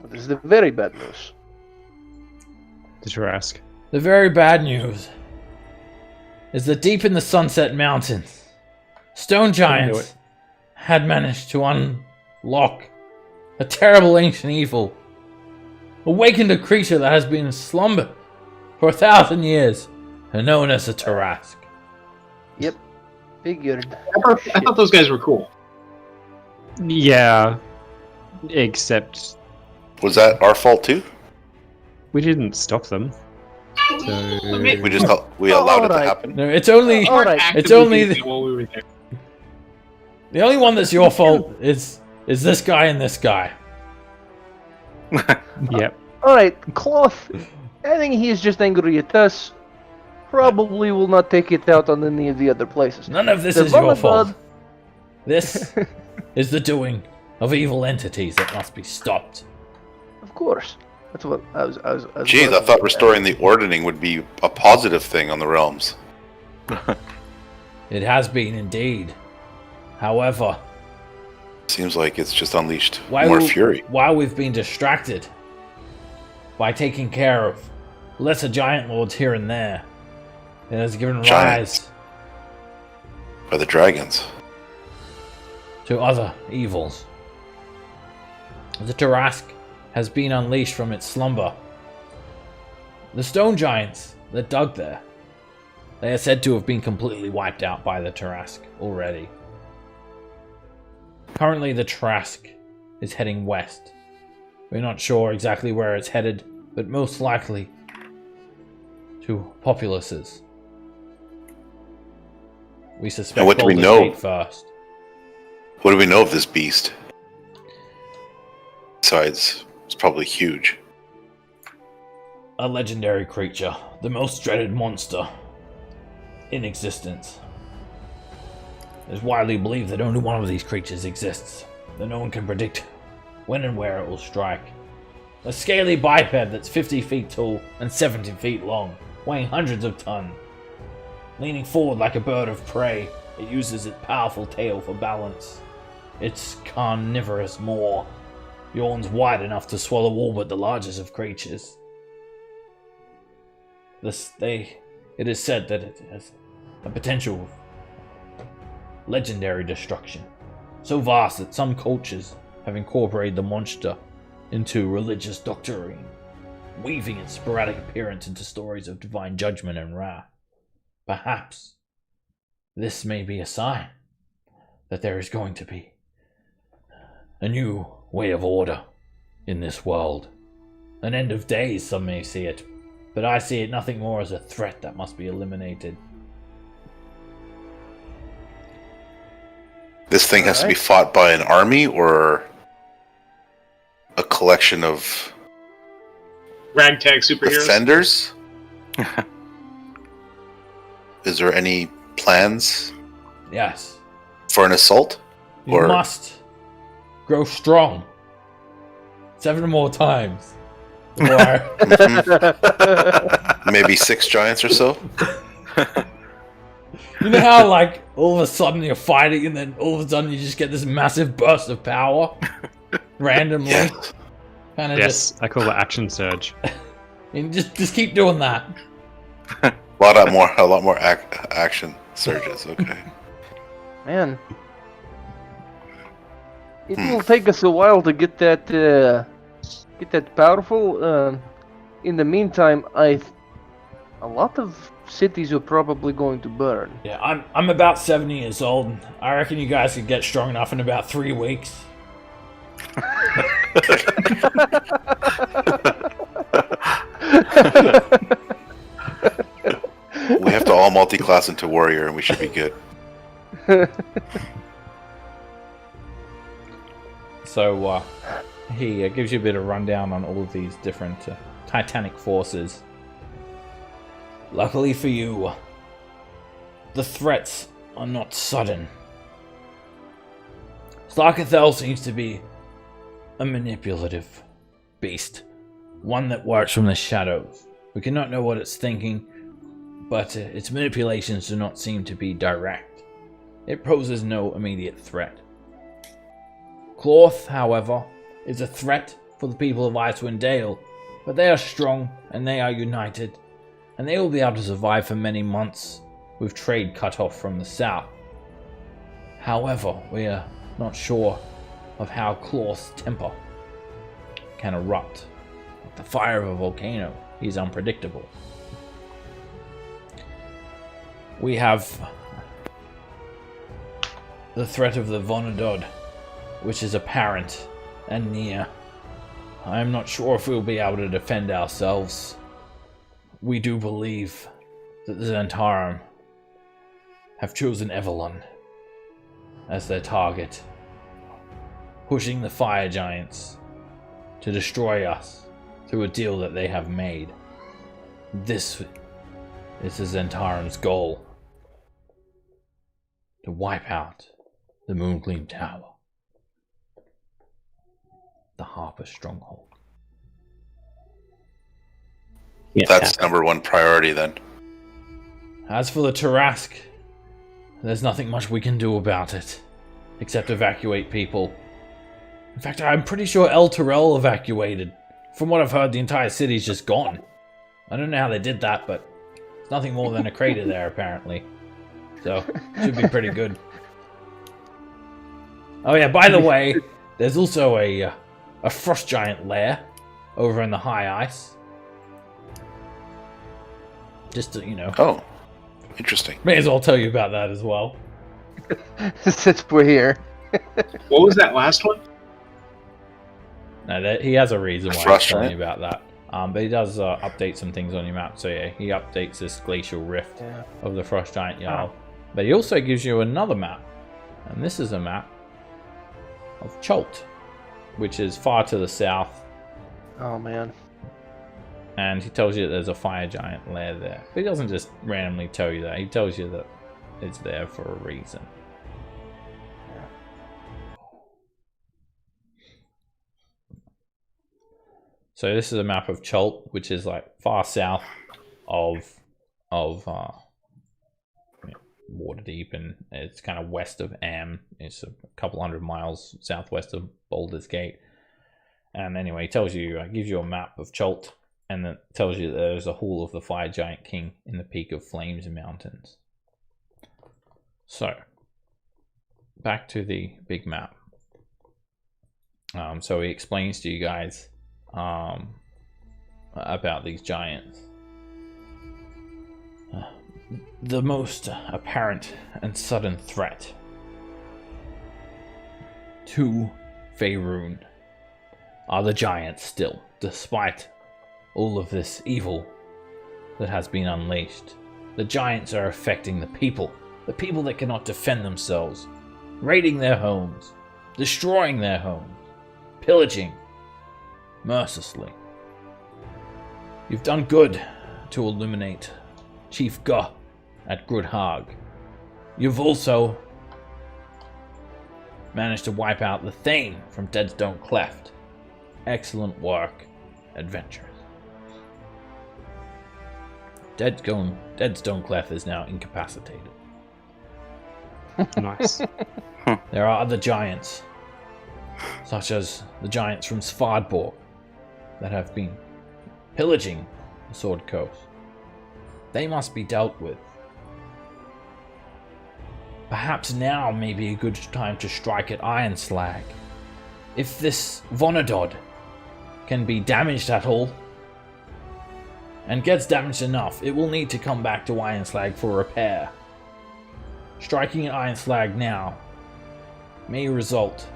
This is the very bad news. The Tarask. The very bad news is that deep in the Sunset Mountains, stone giants had managed to unlock a terrible ancient evil, awakened a creature that has been in slumber for 1,000 years, and known as the Tarask. Yep. Figured. I thought those guys were cool. Yeah. Except Was that our fault too? we didn't stop them. So We just we allowed it to Alright. happen. No, it's only Alright. it's only Actively while we were there. the only one that's your fault is this guy and this guy. yep. Alright, Cloth. I think he is just angry at us. Probably will not take it out on any of the other places. None of this The is your Vonadod- fault. This is the doing of evil entities that must be stopped. Of course. That's what I was Jeez, I thought restoring the ordering would be a positive thing on the realms. It has been indeed. However, Seems like it's just unleashed while more fury. while we've been distracted by taking care of lesser giant lords here and there, it has given Giants. rise By the dragons. to other evils. The Tarask has been unleashed from its slumber. The stone giants that dug there, they are said to have been completely wiped out by the Tarask already. Currently the Tarask is heading west. We're not sure exactly where it's headed, but most likely to populaces. We suspect And what do we Baldur's know? Gate first. What do we know of this beast? Besides, it's probably huge. A legendary creature, The most dreaded monster in existence. It is widely believed that only one of these creatures exists, that no one can predict when and where it will strike. A scaly biped that's 50 feet tall and 70 feet long, weighing hundreds of tons. Leaning forward like a bird of prey, it uses its powerful tail for balance. Its carnivorous maw yawns wide enough to swallow all but the largest of creatures. It is said that it has a potential of legendary destruction, so vast that some cultures have incorporated the monster into religious doctrine, weaving its sporadic appearance into stories of divine judgment and wrath. Perhaps this may be a sign that there is going to be a new way of order in this world. An end of days, some may see it, but I see it nothing more as a threat that must be eliminated. This thing has to be fought by an army or a collection of Ragtag superheroes. defenders? Is there any plans Yes. for an assault? You must grow strong 7 more times. Or Maybe 6 giants or so? you know how, like, all of a sudden you're fighting and then all of a sudden you just get this massive burst of power? Randomly? Yes. Kind of Yes, I call it action surge. and just keep doing that. A lot more action surges. Okay. Man. It will take us a while to get that powerful. In the meantime, a lot of cities are probably going to burn. Yeah, I'm about 70 years old. I reckon you guys could get strong enough in about 3 weeks. We have to all multi-class into warrior and we should be good. So he gives you a bit of rundown on all of these different titanic forces. Luckily for you, the threats are not sudden. Starkathel seems to be a manipulative beast, one that works from the shadows. We cannot know what it's thinking, but its manipulations do not seem to be direct. It poses no immediate threat. Cloth, however, is a threat for the people of Icewind Dale, but they are strong and they are united, and they will be able to survive for many months with trade cut off from the south. However, we are not sure of how Cloth's temper can erupt. Like the fire of a volcano, he's unpredictable. We have the threat of the Vonadod, which is apparent and near. I am not sure if we'll be able to defend ourselves. We do believe that the Zentarum have chosen Evelyn as their target, pushing the fire giants to destroy us through a deal that they have made. This is the Zentarum's goal: to wipe out the Moongleam Tower, the Harper Stronghold. Yeah, That's number 1 priority then. As for the Tarask, there's nothing much we can do about it, except evacuate people. In fact, I'm pretty sure El Terrell evacuated. From what I've heard, the entire city's just gone. I don't know how they did that, but it's nothing more than a crater there, apparently. So, should be pretty good. Oh yeah, by the way, there's also a frost giant lair over in the high ice. Just to, Oh, interesting. may as well tell you about that as well. Since we're here. What was that last one? No, he has a reason why he's Frost telling giant? you about that. But he does update some things on your map. So yeah, he updates this glacial rift of the frost giant Jarl. But he also gives you another map, and this is a map of Cholt, which is far to the south. Oh man. And he tells you that there's a fire giant lair there. But he doesn't just randomly tell you that. He tells you that it's there for a reason. So this is a map of Chult, which is like far south of Waterdeep, and it's kind of west of Am. It's a couple 100 miles southwest of Baldur's Gate. And anyway, he tells you, gives you a map of Chult, and then tells you that there's a hall of the Fire Giant King in the Peak of Flames Mountains. So, back to the big map. So he explains to you guys about these giants. The most apparent and sudden threat to Faerun are the giants still, despite all of this evil that has been unleashed. The giants are affecting the people that cannot defend themselves, raiding their homes, destroying their homes, pillaging mercilessly. You've done good to eliminate Chief Guh at Grudhag. You've also managed to wipe out the Thane from Deadstone Cleft. Excellent work, adventurers. Deadstone Cleft is now incapacitated. Nice. There are other giants, such as the giants from Svardborg, that have been pillaging the Sword Coast. They must be dealt with. Perhaps now may be a good time to strike at Ironslag. If this Vonadod can be damaged at all, and gets damaged enough, it will need to come back to Ironslag for repair. Striking at Ironslag now may result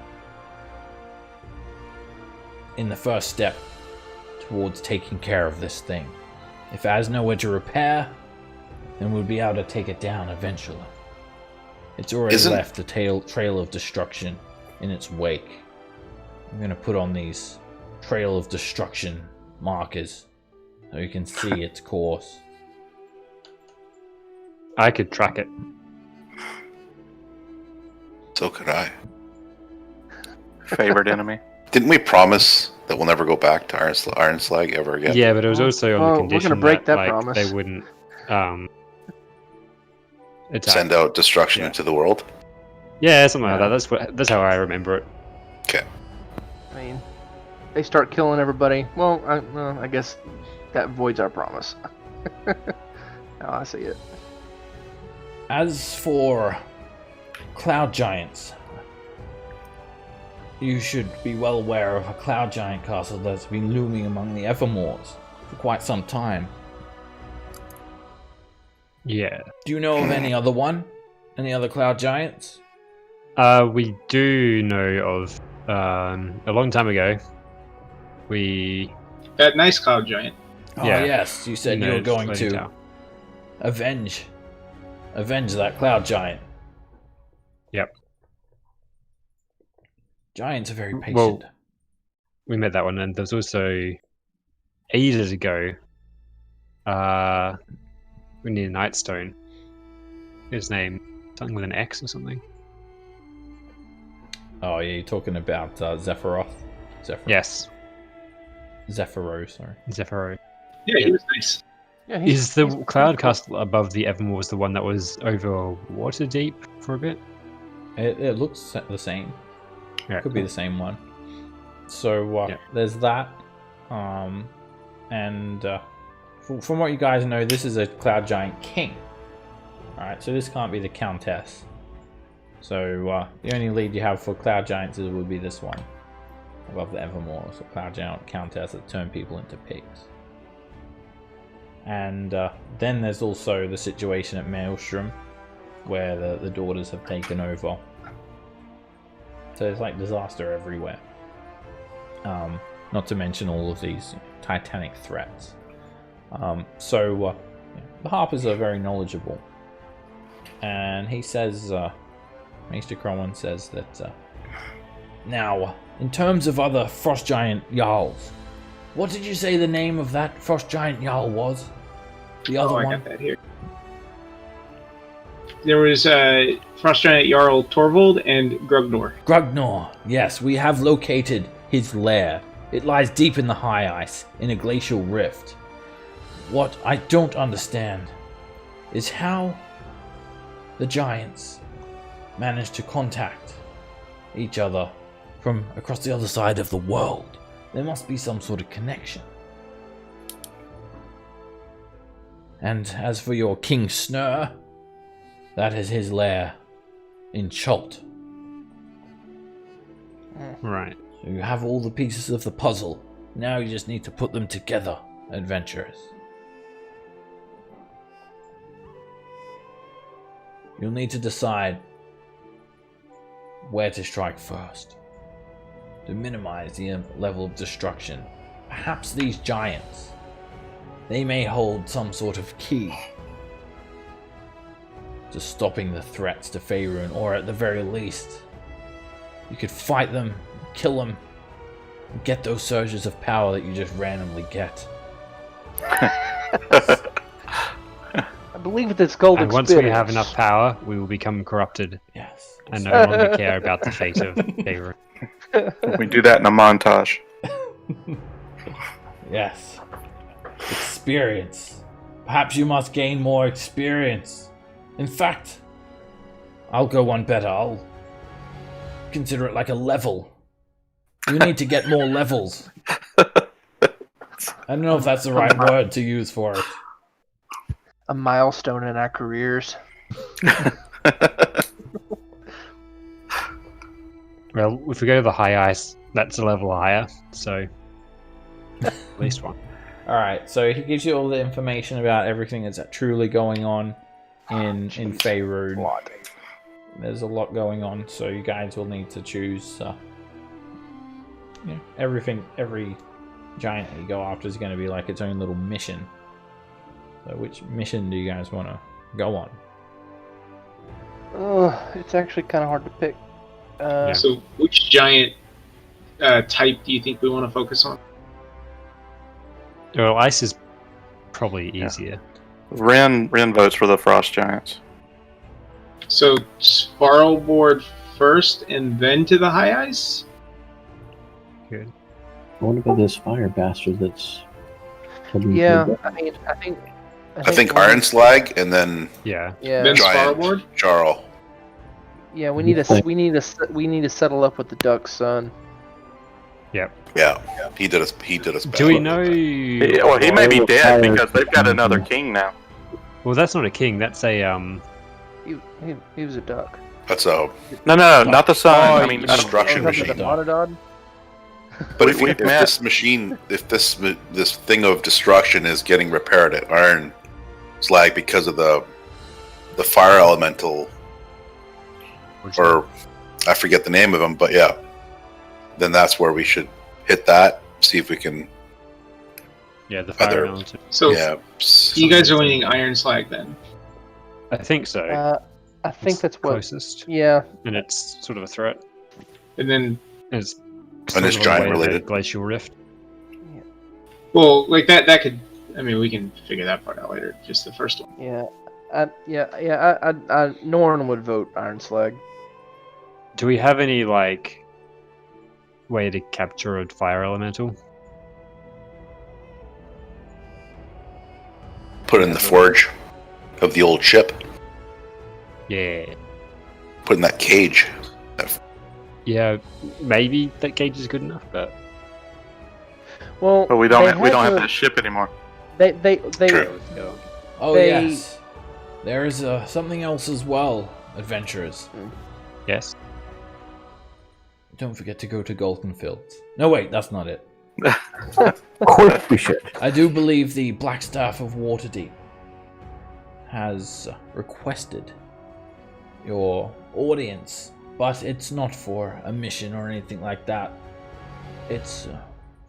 in the first step towards taking care of this thing. If it has nowhere to repair, then we'll be able to take it down eventually. It's already left a trail of destruction in its wake. I'm going to put on these trail of destruction markers so you can see its course. I could track it. So could I. Favorite enemy. Didn't we promise that we'll never go back to Ironslag ever again? Yeah, but it was also on the condition we're gonna break that like, promise. they wouldn't attack. Send out destruction into the world? Yeah, something like that. That's how I remember it. Okay. I mean, they start killing everybody. Well, I guess that voids our promise. How I see it. As for cloud giants, you should be well aware of a cloud giant castle that's been looming among the Evermoors for quite some time. Yeah. Do you know of any other one? Any other cloud giants? We do know of a long time ago. That nice cloud giant. Oh yes, you said you were going to avenge that cloud giant. Yep. Giants are very patient. Well, we met that one, and there's also ages ago. We need a Nightstone. His name, something with an X or something. Oh yeah, you're talking about Zephyroth? Yes. Zephyro, sorry. Zephyro. Yeah, he was nice. Yeah, Is the cloud castle above the Evermoors the one that was over Waterdeep for a bit? It looks the same. Yeah, Could be the same one. So there's that. From what you guys know, this is a cloud giant king. Alright, so this can't be the countess. So the only lead you have for cloud giants would be this one. Above the Evermore, so cloud giant countess that turn people into pigs. And then there's also the situation at Maelstrom, where the daughters have taken over. So it's like disaster everywhere. Not to mention all of these titanic threats. The Harpers are very knowledgeable. And he says, Maester Crowan says that, now, in terms of other frost giant Jarls, What did you say the name of that frost giant Jarl was? The other I one? got that here. There was Frost Giant Jarl Torvald and Grugnor. Grugnor. Yes, we have located his lair. It lies deep in the high ice, in a glacial rift. What I don't understand is how the giants managed to contact each other from across the other side of the world. There must be some sort of connection. And as for your King Snur, that is his lair in Chult. Right. So you have all the pieces of the puzzle. Now you just need to put them together, adventurers. You'll need to decide where to strike first to minimize the level of destruction. Perhaps these giants, they may hold some sort of key to stopping the threats to Faerun, or at the very least, you could fight them, kill them, and get those surges of power that you just randomly get. I believe with its gold And once we have enough power, we will become corrupted Yes. and no longer care about the fate of Faerun. We do that in a montage. Yes. Experience. Perhaps you must gain more experience. In fact, I'll go one better. I'll consider it like a level. You need to get more levels. I don't know if that's the right word to use for it. A milestone in our careers. Well, if we go to the high ice, that's a level higher, so at least one. Alright, so he gives you all the information about everything that's truly going on in Faerun. There's a lot going on, so you guys will need to choose everything. Every giant that you go after is going to be like its own little mission. So which mission do you guys want to go on? It's actually kind of hard to pick. So which giant type do you think we want to focus on? Well, ice is probably easier. Ren votes for the Frost Giants. So spiral board first and then to the high ice? Good. I wonder about this fire bastard that's... Yeah, I think Iron Slag and then Yeah. Yeah, Then spiral Giant board? Jarl. yeah. We need to settle up with the duck's son. Yep. Yeah, he did us bad. Do we know? Well, he may be dead Fire. because they've got another king now. Well, that's not a king. That's a He was a duck. That's a. No, not the son. I mean, destruction Was it machine. the Monodon? But if We've met. this machine, if this thing of destruction is getting repaired at Iron Slag because of the fire elemental, or I forget the name of him, but yeah, then that's where we should hit that. See if we can. Yeah, the fire Other- elemental. So Yeah. you guys are winning Iron Slag then? I think so. I think It's that's what. closest, Yeah, and it's sort of a threat. And then, And it's And it's sort of giant a way of related. a glacial rift. well, like that could, I mean, we can figure that part out later. Just the first one. Norn would vote Iron Slag. Do we have any like way to capture a fire elemental? Put in the forge of the old ship. Yeah. Put in that cage. Yeah, maybe that cage is good enough, but Well, But we don't have that ship anymore. They True. Oh They- yes, there is something else as well, adventurers. yes. Don't forget to go to Golden Fields. No wait, that's not it. Of course we should. I do believe the Black Staff of Waterdeep has requested your audience, but it's not for a mission or anything like that. It's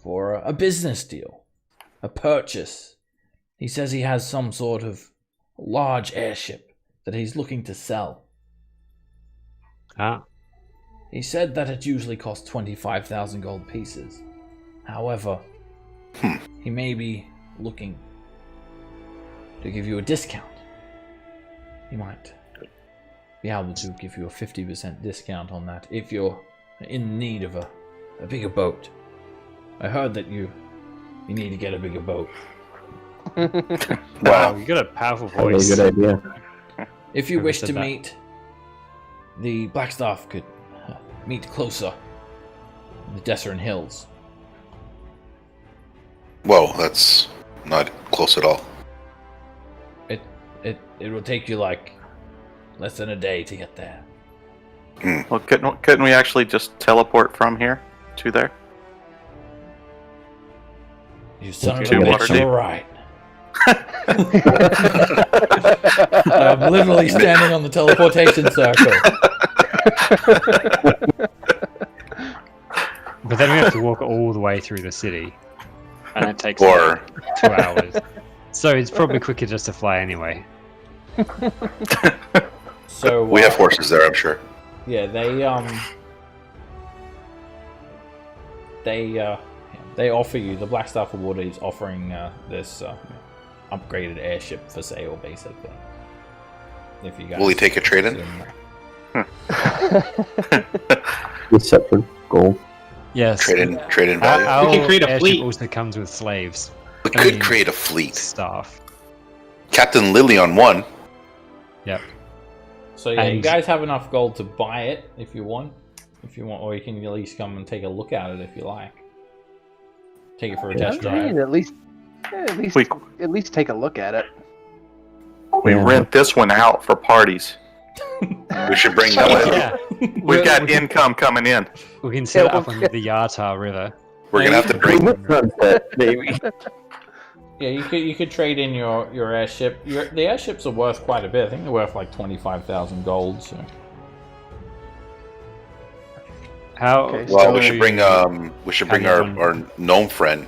for a business deal, a purchase. He says he has some sort of large airship that he's looking to sell. Ah, He said that it usually costs 25,000 gold pieces. However, He may be looking to give you a discount. He might be able to give you a 50% discount on that if you're in need of a bigger boat. I heard that you need to get a bigger boat. Wow, you got a powerful Probably a voice. good idea. If you Whoever wish said to that? meet, the Blackstaff could meet closer in the Desserin Hills. Whoa, that's not close at all. It will take you like less than a day to get there. Well, couldn't we actually just teleport from here to there? You son of a Too bitch, Waterdeep. you're right. I'm literally standing on the teleportation circle. But then we have to walk all the way through the city, and it takes Or 2 hours. So it's probably quicker just to fly anyway. So we have horses there, I'm sure. yeah, they offer you, the Blackstaff of Water is offering this upgraded airship for sale, basically. If you guys Will he take a trade-in? Except for gold. Yes. Trade-in Our, value. our We can create a airship fleet. also comes with slaves, We I could mean, create a fleet. staff. Captain Lily on one. Yep. So yeah, you And- guys have enough gold to buy it if you want, or you can at least come and take a look at it if you like. Take it for a test I drive. mean, at least We take a look at it. we Yeah. rent this one out for parties. We should bring that one. Yeah. We've got income coming in. We can set it up well, on the Yartar River. We're gonna have to bring. Sunset, maybe. Yeah, you could trade in your airship. The airships are worth quite a bit. I think they're worth like 25,000 gold. So How? Okay, Well, So- we should bring our gnome friend.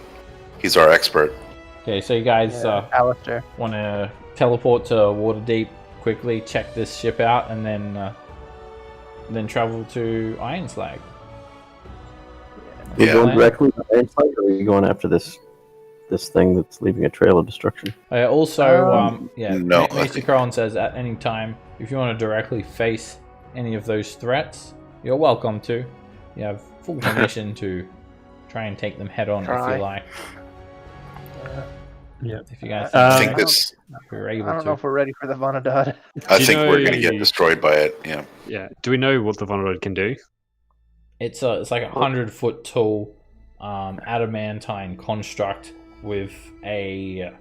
He's our expert. okay, so you guys Alistair. want to teleport to Waterdeep quickly, check this ship out, and then travel to Ironslag. Are we Yeah. going directly to Ironslag, or are we going after this thing that's leaving a trail of destruction? Also, no. Mr. Crowan says at any time, if you want to directly face any of those threats, you're welcome to. You have full permission to try and take them head on if Try. you like. Yeah. If you guys I Um, think this. if you're able I don't to. know if we're ready for the Vonadad. I Do you think we're know- gonna get destroyed by it. Yeah. Yeah. Do we know what the Vonnegut can do? It's like 100-foot tall adamantine construct with a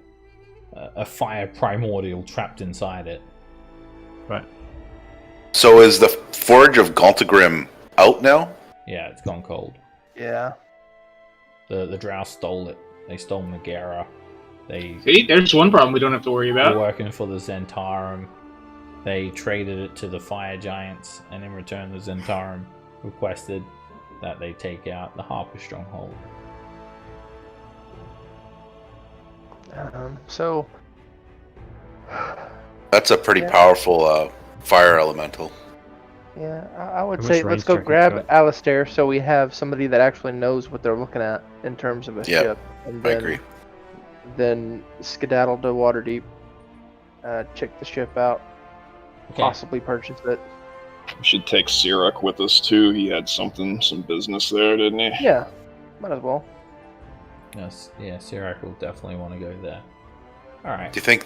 fire primordial trapped inside it. Right. So is the Forge of Galtagrim out now? Yeah, it's gone cold. Yeah. The Drow stole it. They stole Megara. They See, there's one problem we don't have to worry were about. working for the Zentarum. They traded it to the Fire Giants, and in return, the Zentarum requested that they take out the Harper Stronghold. So That's a pretty Yeah. powerful fire elemental. yeah, I would How say much let's range go do you reckon grab it's Alistair so we have somebody that actually knows what they're looking at in terms of a Yeah, ship. And I then, agree. Then skedaddle to Waterdeep, check the ship out, Okay. possibly purchase it. We should take Sirak with us too. He had some business there, didn't he? Yeah, might as well. Yes, yeah, Sirak will definitely want to go there. All right, Do you think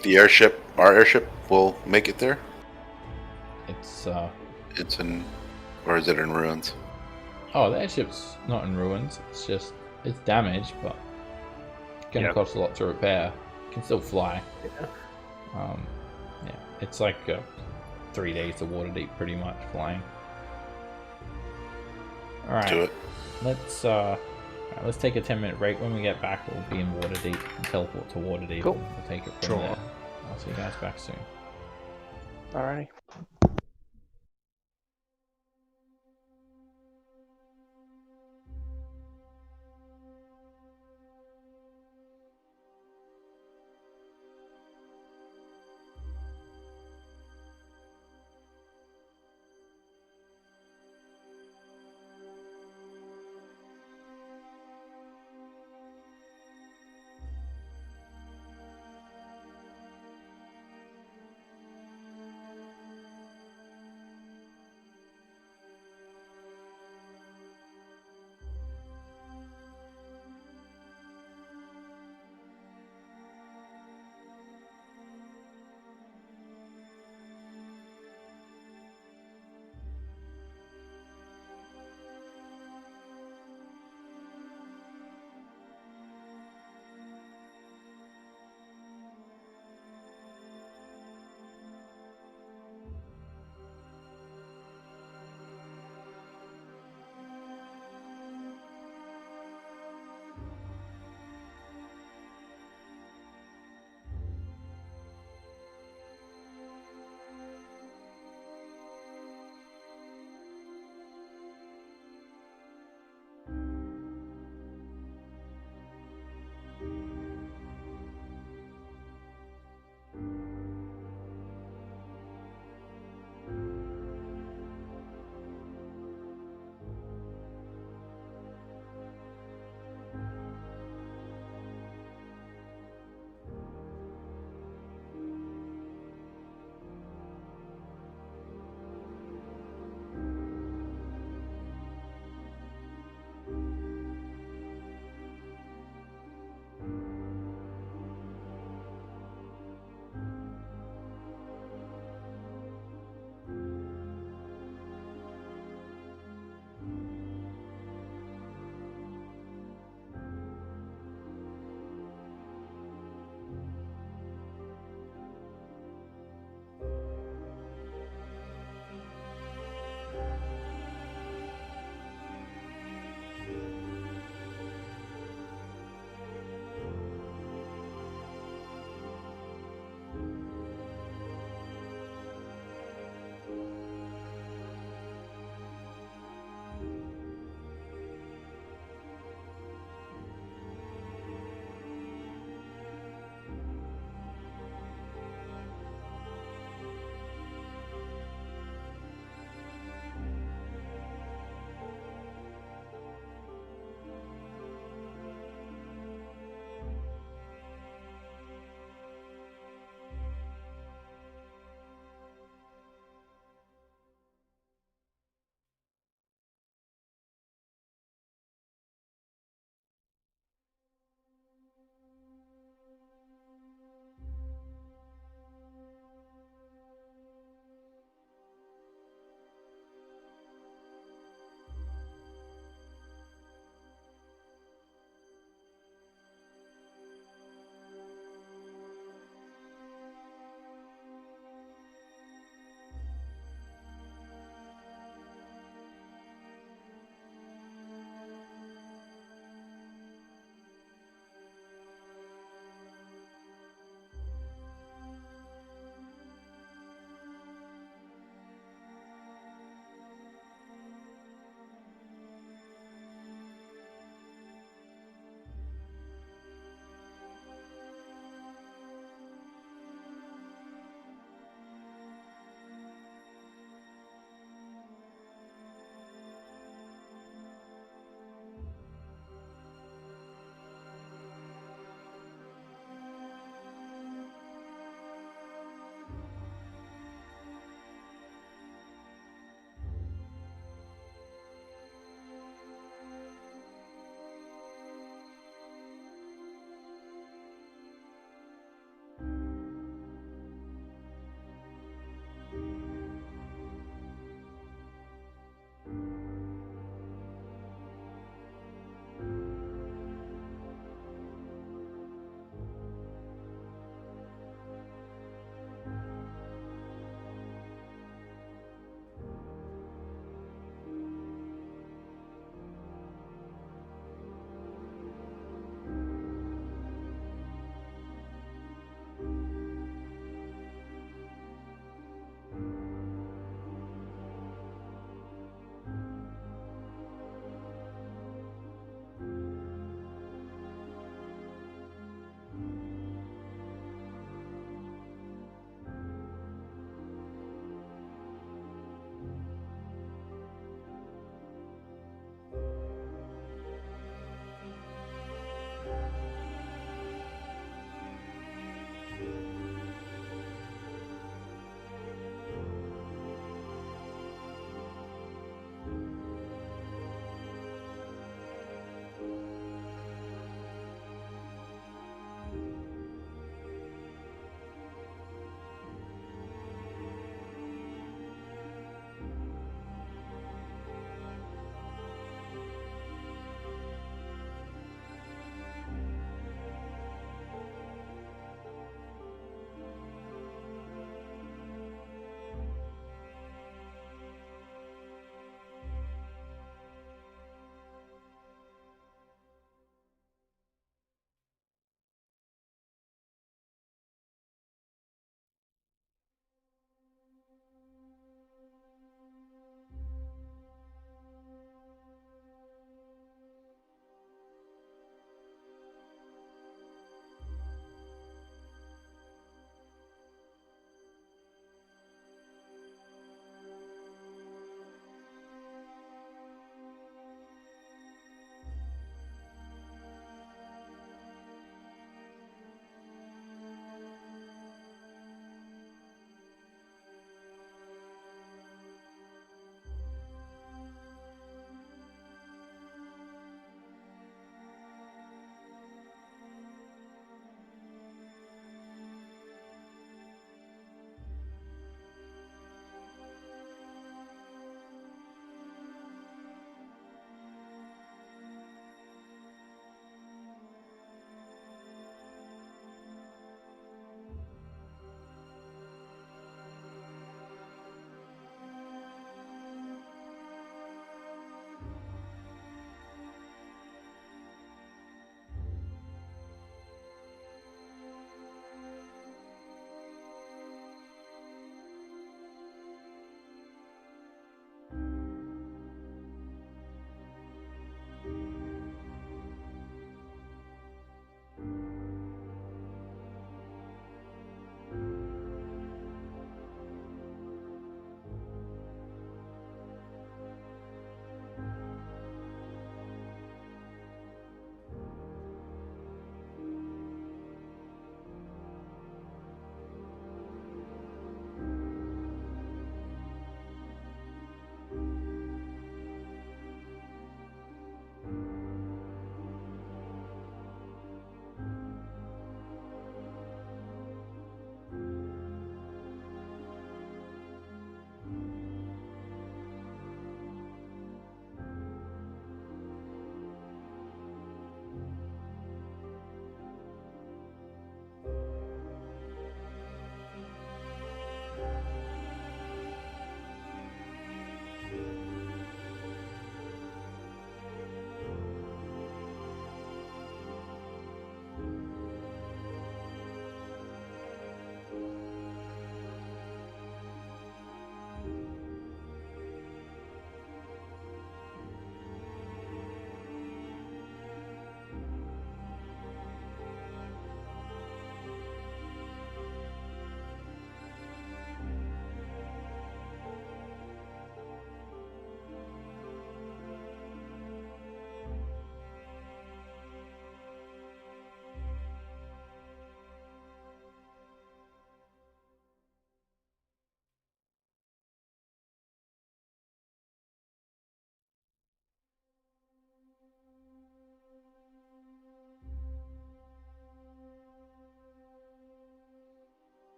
our airship, will make it there? it's It's in, or is it in ruins? oh, the airship's not in ruins. It's just it's damaged, but it's gonna Yeah. cost a lot to repair. It can still fly. Yeah, it's like 3 days to Waterdeep, pretty much flying. All right. To it. Let's take a 10-minute break. When we get back, we'll be in Waterdeep and teleport to Waterdeep. Cool. And we'll take it from Sure. there. I'll see you guys back soon. Alrighty.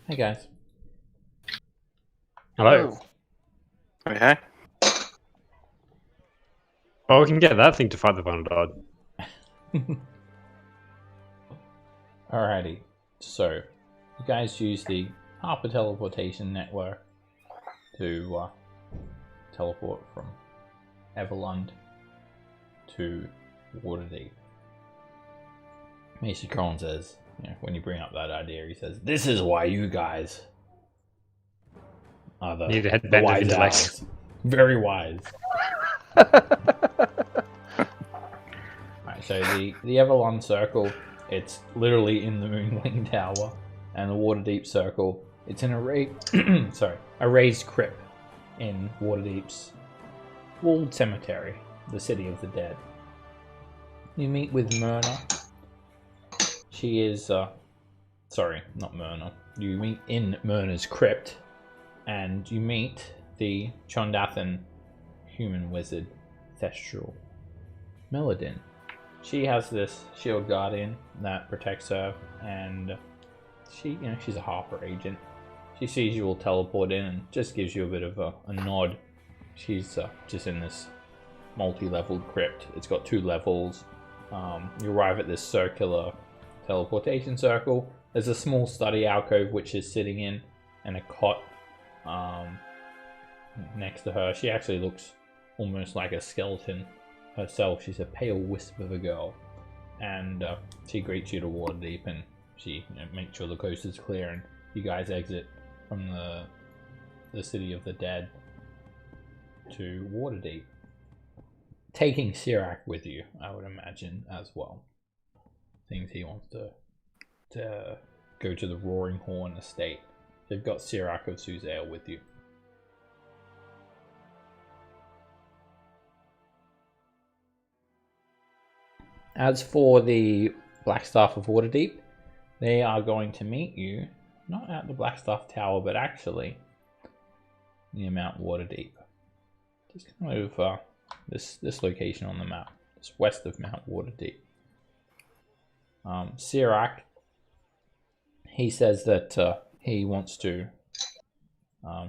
Hey guys. Hello. Okay. Oh, we can get that thing to fight the Vonodod. Alrighty. So, you guys use the Harper teleportation network to teleport from Everlund to Waterdeep. Macy Cron says, when you bring up that idea, he says, "This is why you guys are Need to head the back to wise intellect." owls. Very wise." Alright, so the Everlund Circle, it's literally in the Moonwing Tower, and the Waterdeep Circle, it's in a raised crypt in Waterdeep's walled cemetery, the City of the Dead. You meet with Myrna. She is, sorry, not Myrna. You meet in Myrna's crypt, and you meet the Chondathan human wizard, Thestral Meladin. She has this shield guardian that protects her, and she's a Harper agent. She sees you all teleport in and just gives you a bit of a nod. She's just in this multi-leveled crypt. It's got 2 levels. You arrive at this circular teleportation circle. There's a small study alcove which is sitting in, and a cot next to her. She actually looks almost like a skeleton herself. She's a pale wisp of a girl, and she greets you to Waterdeep, and she makes sure the coast is clear, and you guys exit from the City of the Dead to Waterdeep, taking Sirac with you, I would imagine, as well. Things he wants to go to the Roaring Horn estate. They've got Sirac of Suzail with you. As for the Blackstaff of Waterdeep, they are going to meet you, not at the Blackstaff Tower, but actually near Mount Waterdeep. Just kind of this location on the map. It's west of Mount Waterdeep. Sirac, he says that he wants to.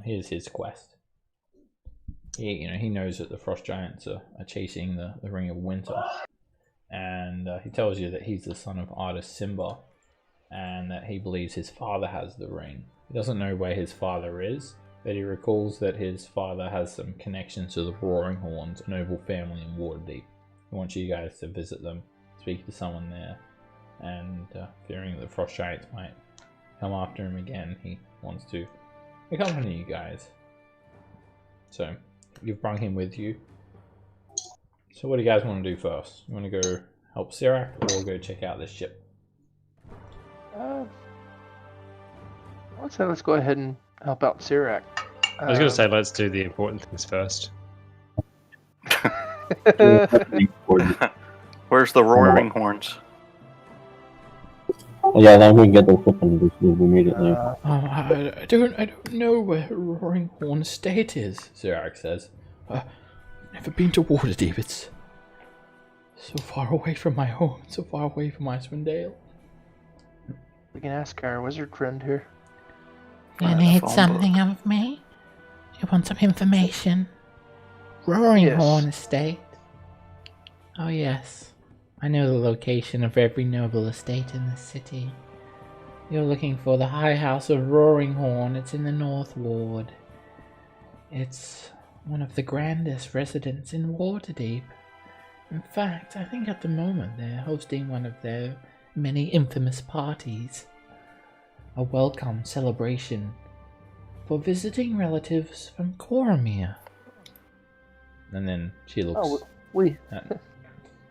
Here's his quest. He knows that the Frost Giants are chasing the Ring of Winter, and he tells you that he's the son of Artis Simba, and that he believes his father has the ring. He doesn't know where his father is, but he recalls that his father has some connections to the Roaring Horns, a noble family in Waterdeep. He wants you guys to visit them, speak to someone there, and fearing that the Frost Giants might come after him again, he wants to accompany you guys. So, you've brought him with you. So what do you guys want to do first? You want to go help Sirac, or go check out this ship? I'd say let's go ahead and help out Sirac. I was going to say let's do the important things first. Where's the Roaring Horns? Yeah, then we can get the ship and just move immediately. I don't know where Roaring Horn Estate is, Sirac says. I've never been to Waterdeep. It's so far away from my home, so far away from Icewind Dale. We can ask our wizard friend here. You need something of me? You want some information? Roaring Horn Estate. Oh yes. I know the location of every noble estate in the city. You're looking for the High House of Roaring Horn. It's in the North Ward. It's one of the grandest residents in Waterdeep. In fact, I think at the moment they're hosting one of their many infamous parties. A welcome celebration for visiting relatives from Coromir. And then she looks...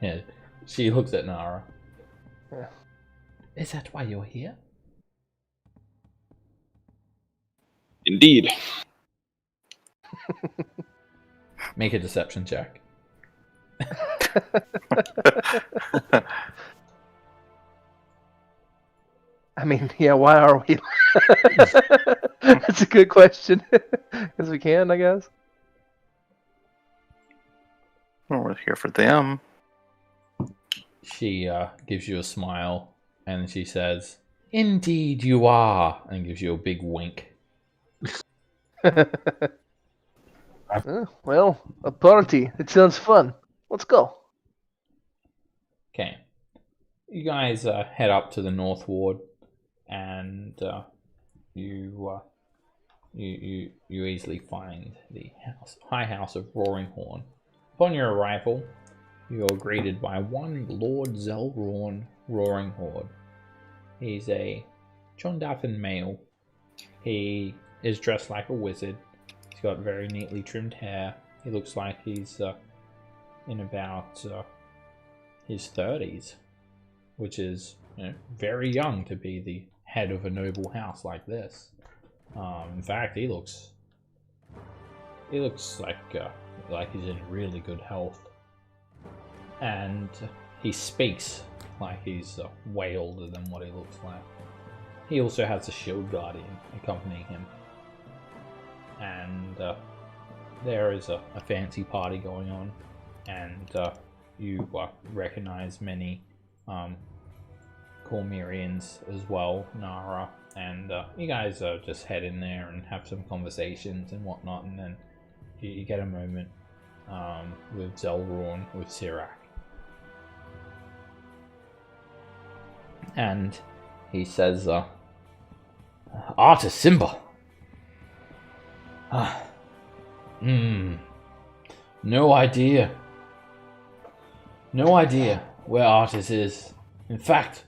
yeah, she looks at Nara. Yeah. Is that why you're here? Indeed. Make a deception check. I mean, yeah, why are we? That's a good question. Because we can, I guess. Well, we're here for them. She gives you a smile, and she says, Indeed you are, and gives you a big wink. Well, a party. It sounds fun. Let's go. Okay. You guys head up to the North Ward, and you easily find the High House of Roaring Horn. Upon your arrival, you are greeted by one Lord Zelrorn Roaring Horn. He's a Chondathan male. He is dressed like a wizard. He's got very neatly trimmed hair. He looks like he's in about his 30s, which is very young to be the head of a noble house like this. In fact, he looks like he's in really good health, and he speaks like he's way older than what he looks like. He also has a shield guardian accompanying him, and there is a fancy party going on, and you recognize many Cormyreans as well, Nara, and you guys just head in there and have some conversations and whatnot, and then you get a moment with Zelrorn, with Sirac. And he says, Artis Simba. No idea. No idea where Artis is. In fact,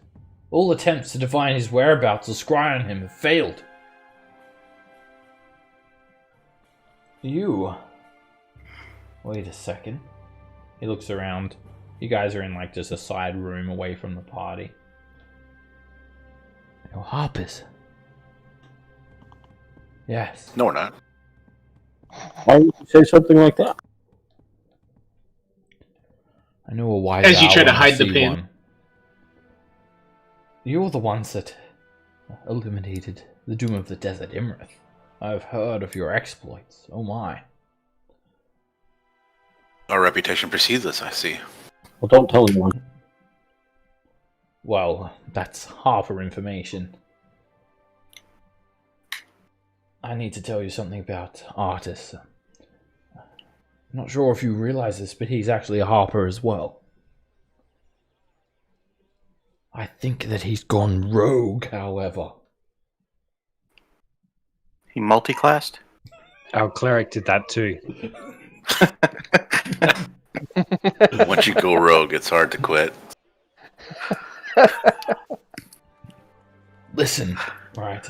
all attempts to divine his whereabouts or scry on him have failed. You... Wait a second. He looks around. You guys are in like just a side room away from the party. You're harpers. Yes. No, we're not. Why would you say something like that? I know a wise As you owl try to when I hide the see pin. one. You're the ones that eliminated the Doom of the Desert Imrith. I've heard of your exploits. Oh my. Our reputation precedes us, I see. Well, don't tell anyone. Well, that's half our information. I need to tell you something about Artis. I'm not sure if you realize this, but he's actually a harper as well. I think that he's gone rogue, however. He multi-classed? Our cleric did that too. Once you go rogue, it's hard to quit. Listen, right.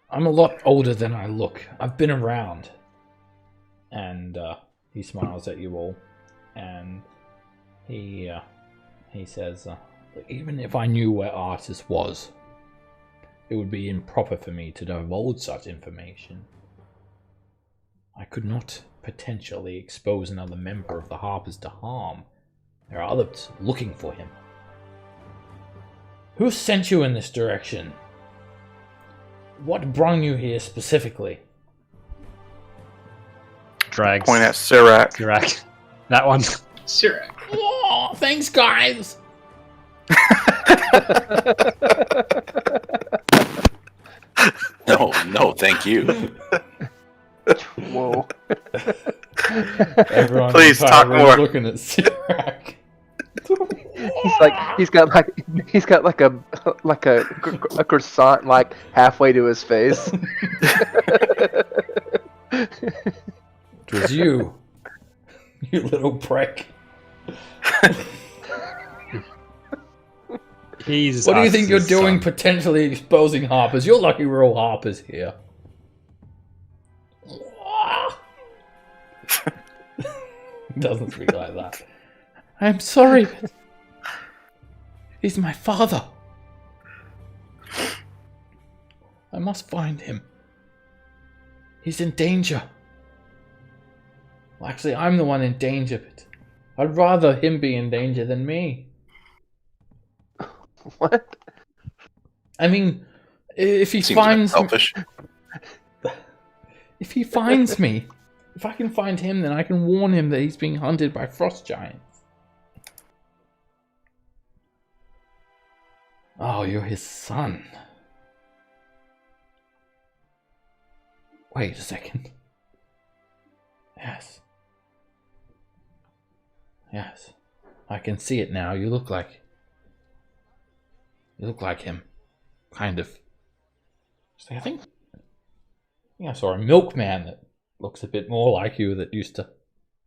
I'm a lot older than I look. I've been around. And he smiles at you all. And he says, even if I knew where Artis was, it would be improper for me to divulge such information. I could not potentially expose another member of the Harpers to harm. There are others looking for him. Who sent you in this direction? What brought you here specifically? Drags. Point at Sirac. Sirac. That one. Sirac. Oh, thanks, guys. No, thank you. Whoa. Everyone Please talk more. looking at Sirac. He's got like a croissant like halfway to his face. It was you. You little prick. What do you think you're doing potentially exposing Harpers? You're lucky we're all Harpers here. Doesn't speak like that. I'm sorry. He's my father. I must find him. He's in danger. Well, actually, I'm the one in danger, but I'd rather him be in danger than me. What? I mean, if he Seems finds selfish. if he finds me, if I can find him, then I can warn him that he's being hunted by frost giants. Oh, you're his son. Wait a second. Yes. Yes. I can see it now. You look like him. Kind of. I think I saw a milkman that looks a bit more like you that used to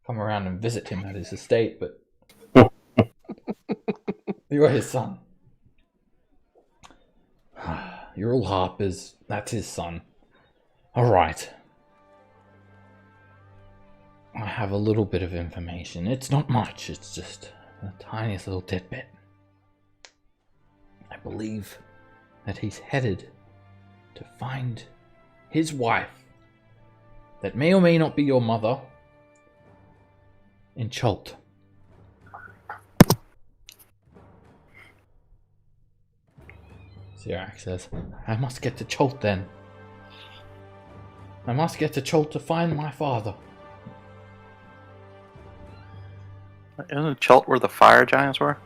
come around and visit him at his estate, but you're his son. Ural Harp that's his son. Alright. I have a little bit of information. It's not much, it's just the tiniest little tidbit. I believe that he's headed to find his wife, that may or may not be your mother, in Chult. Sirac says, I must get to Chult then. I must get to Chult to find my father. Isn't Chult where the fire giants were?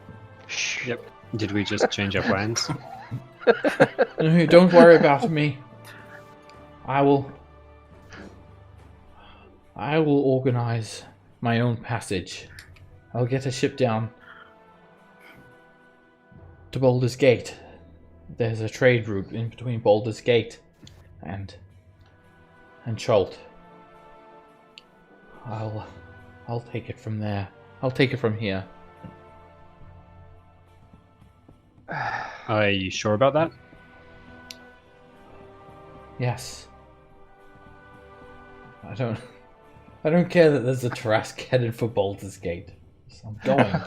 Yep. Did we just change our plans? No, don't worry about me. I will organize my own passage. I'll get a ship down to Baldur's Gate. There's a trade route in between Baldur's Gate and Chult. I'll take it from there. I'll take it from here. Are you sure about that? Yes. I don't care that there's a Trask headed for Baldur's Gate. So I'm going.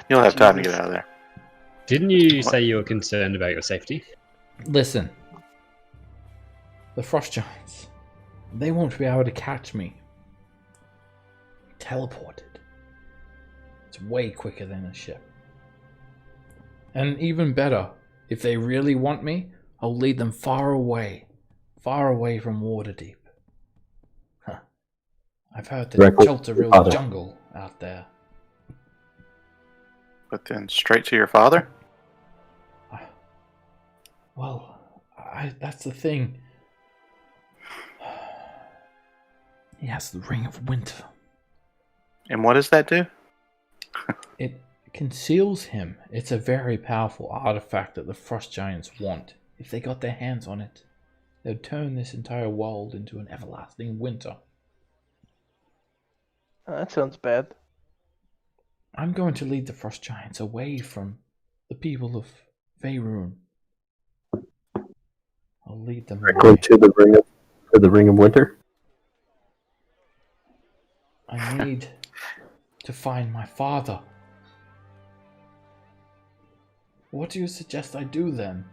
You'll have time to get out of there. Didn't you say you were concerned about your safety? Listen. The Frost Giants. They won't be able to catch me. Teleported. It's way quicker than a ship. And even better, if they really want me, I'll lead them far away from Waterdeep. Huh. I've heard that Chult's a real jungle out there. But then straight to your father? That's the thing. He has the Ring of Winter. And what does that do? It conceals him. It's a very powerful artifact that the Frost Giants want. If they got their hands on it, they'd turn this entire world into an everlasting winter. That sounds bad. I'm going to lead the Frost Giants away from the people of Faerun. I'll lead them Directly to the Ring of Winter. I need to find my father. What do you suggest I do then?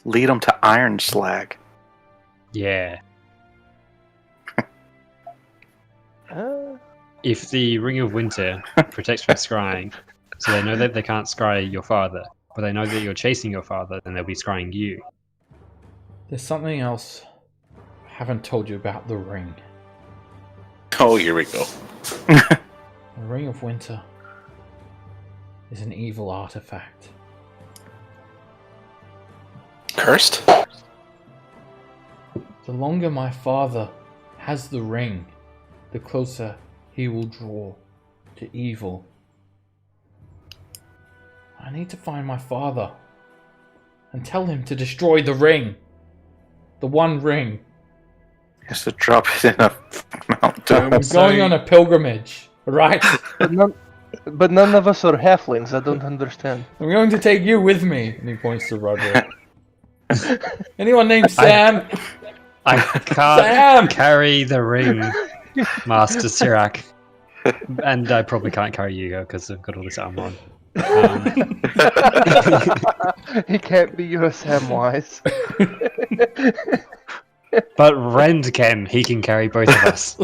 Lead them to Iron Slag. Yeah. If the Ring of Winter protects from scrying, so they know that they can't scry your father, but they know that you're chasing your father, then they'll be scrying you. There's something else I haven't told you about the ring. Oh, here we go. The Ring of Winter is an evil artifact. Cursed? The longer my father has the ring, the closer he will draw to evil. I need to find my father and tell him to destroy the ring. The one ring. He has to drop it in a Mount Doom. I'm going on a pilgrimage, right? But none of us are halflings. I don't understand. I'm going to take you with me. And he points to Roderick. Anyone named Sam? I can't carry the ring, Master Sirac. And I probably can't carry you because I've got all this armor on. He can't be your Samwise. But Rend can. He can carry both of us.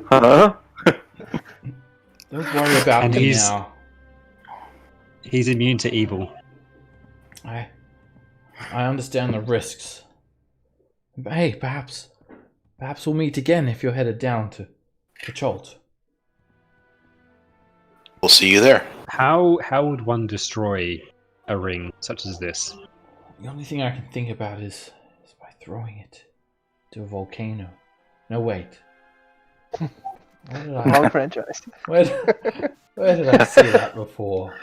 Huh? Don't worry about And me now. He's immune to evil. I understand the risks. But hey, perhaps we'll meet again if you're headed down to Chult. We'll see you there. How would one destroy a ring such as this? The only thing I can think about is by throwing it to a volcano. No, wait. Where did Wrong franchise. Where did I see that before?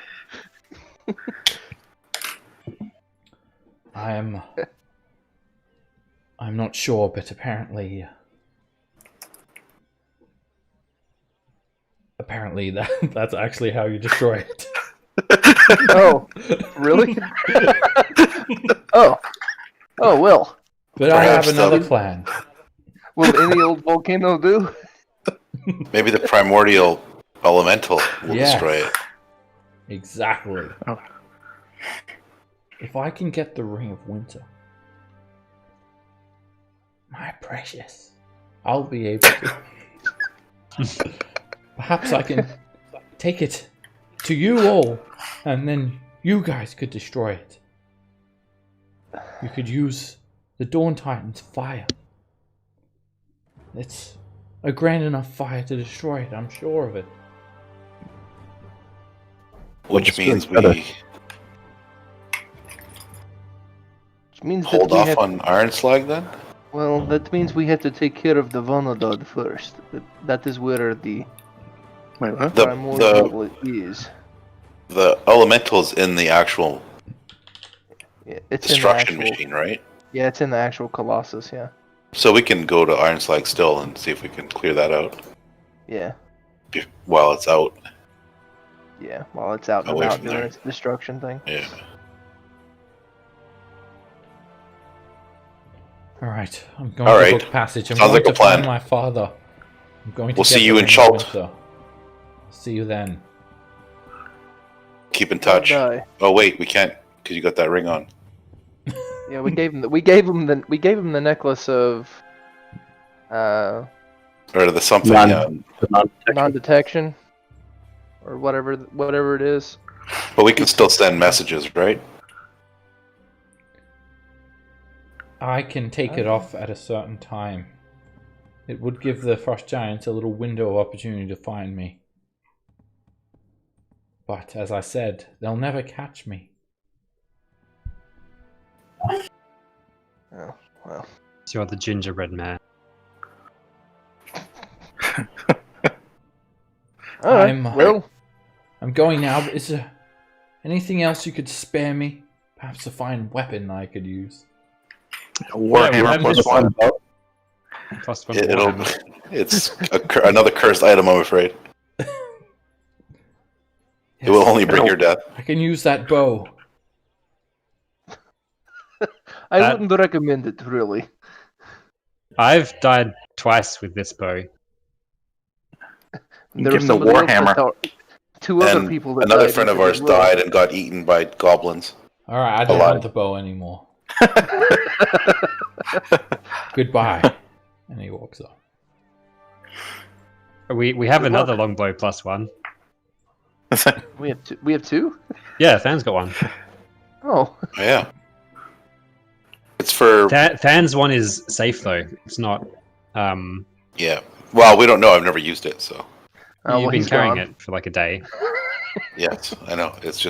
I'm not sure, but apparently that's actually how you destroy it. Oh, really? Oh, well. But I have Perhaps another plan. Will any old volcano do? Maybe the primordial elemental will Yes. destroy it. Exactly. Oh. If I can get the Ring of Winter, my precious, I'll be able to. Perhaps I can take it to you all, and then you guys could destroy it. You could use the Dawn Titan's fire. It's a grand enough fire to destroy it, I'm sure of it. Which means better. we Which means hold that we off have, on Iron Slag then? well, that means we have to take care of the Vonodod first. That is where the Wait, what? primordial is. The elemental's in the actual Yeah, it's destruction in the actual, machine, right? Yeah, it's in the actual Colossus. Yeah. So we can go to Iron Slag still and see if we can clear that out Yeah. while it's out. Yeah. While it's out and Away about from doing there. its destruction thing. Yeah. Alright, I'm going All to right. book passage. I'm Sounds going like a to find plan. my father. I'm going to We'll get see the you in Ring of Chult. Winter. See you then. Keep in touch. Die. Oh wait, we can't because you got that ring on. Yeah, we gave him the necklace of Or the something. non-detection or whatever it is. But we can still send messages, right? I can take it off at a certain time. It would give the Frost Giants a little window of opportunity to find me. But as I said, they'll never catch me. Oh, well. So you're the gingerbread man. Alright, I'm going now, but is there anything else you could spare me? Perhaps a fine weapon I could use. Warhammer plus one. Plus one It'll. Warhammer. It's another cursed item, I'm afraid. It will only bring your death. I can use that bow. I That- wouldn't recommend it, really. I've died twice with this bow. There Give were him the somebody else Warhammer. that two other And people that another died friend of with it ours as well. died and got eaten by goblins. Alright, I don't Alive. want the bow anymore. Goodbye. And he walks off. We have another longbow plus one. We have two. We have two? Yeah, Than's got one. Oh, Oh, yeah. It's for Than's one is safe though. It's not. yeah. Well, we don't know. I've never used it, so well, You've been he's carrying gone. it for like a day. yes, I know. It's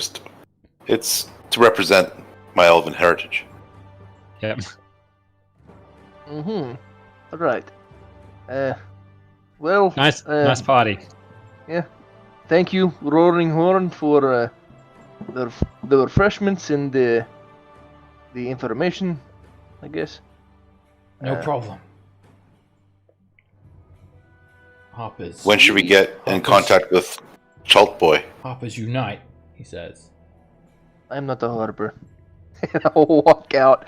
to represent my elven heritage. Yep. Mm-hmm. All right. Well. Nice party. Thank you, Roaring Horn, for the refreshments and the information, I guess. No problem. Harper's. When should we get in contact with Chult Boy? Harper's unite, he says. I'm not a harbor. And I'll walk out.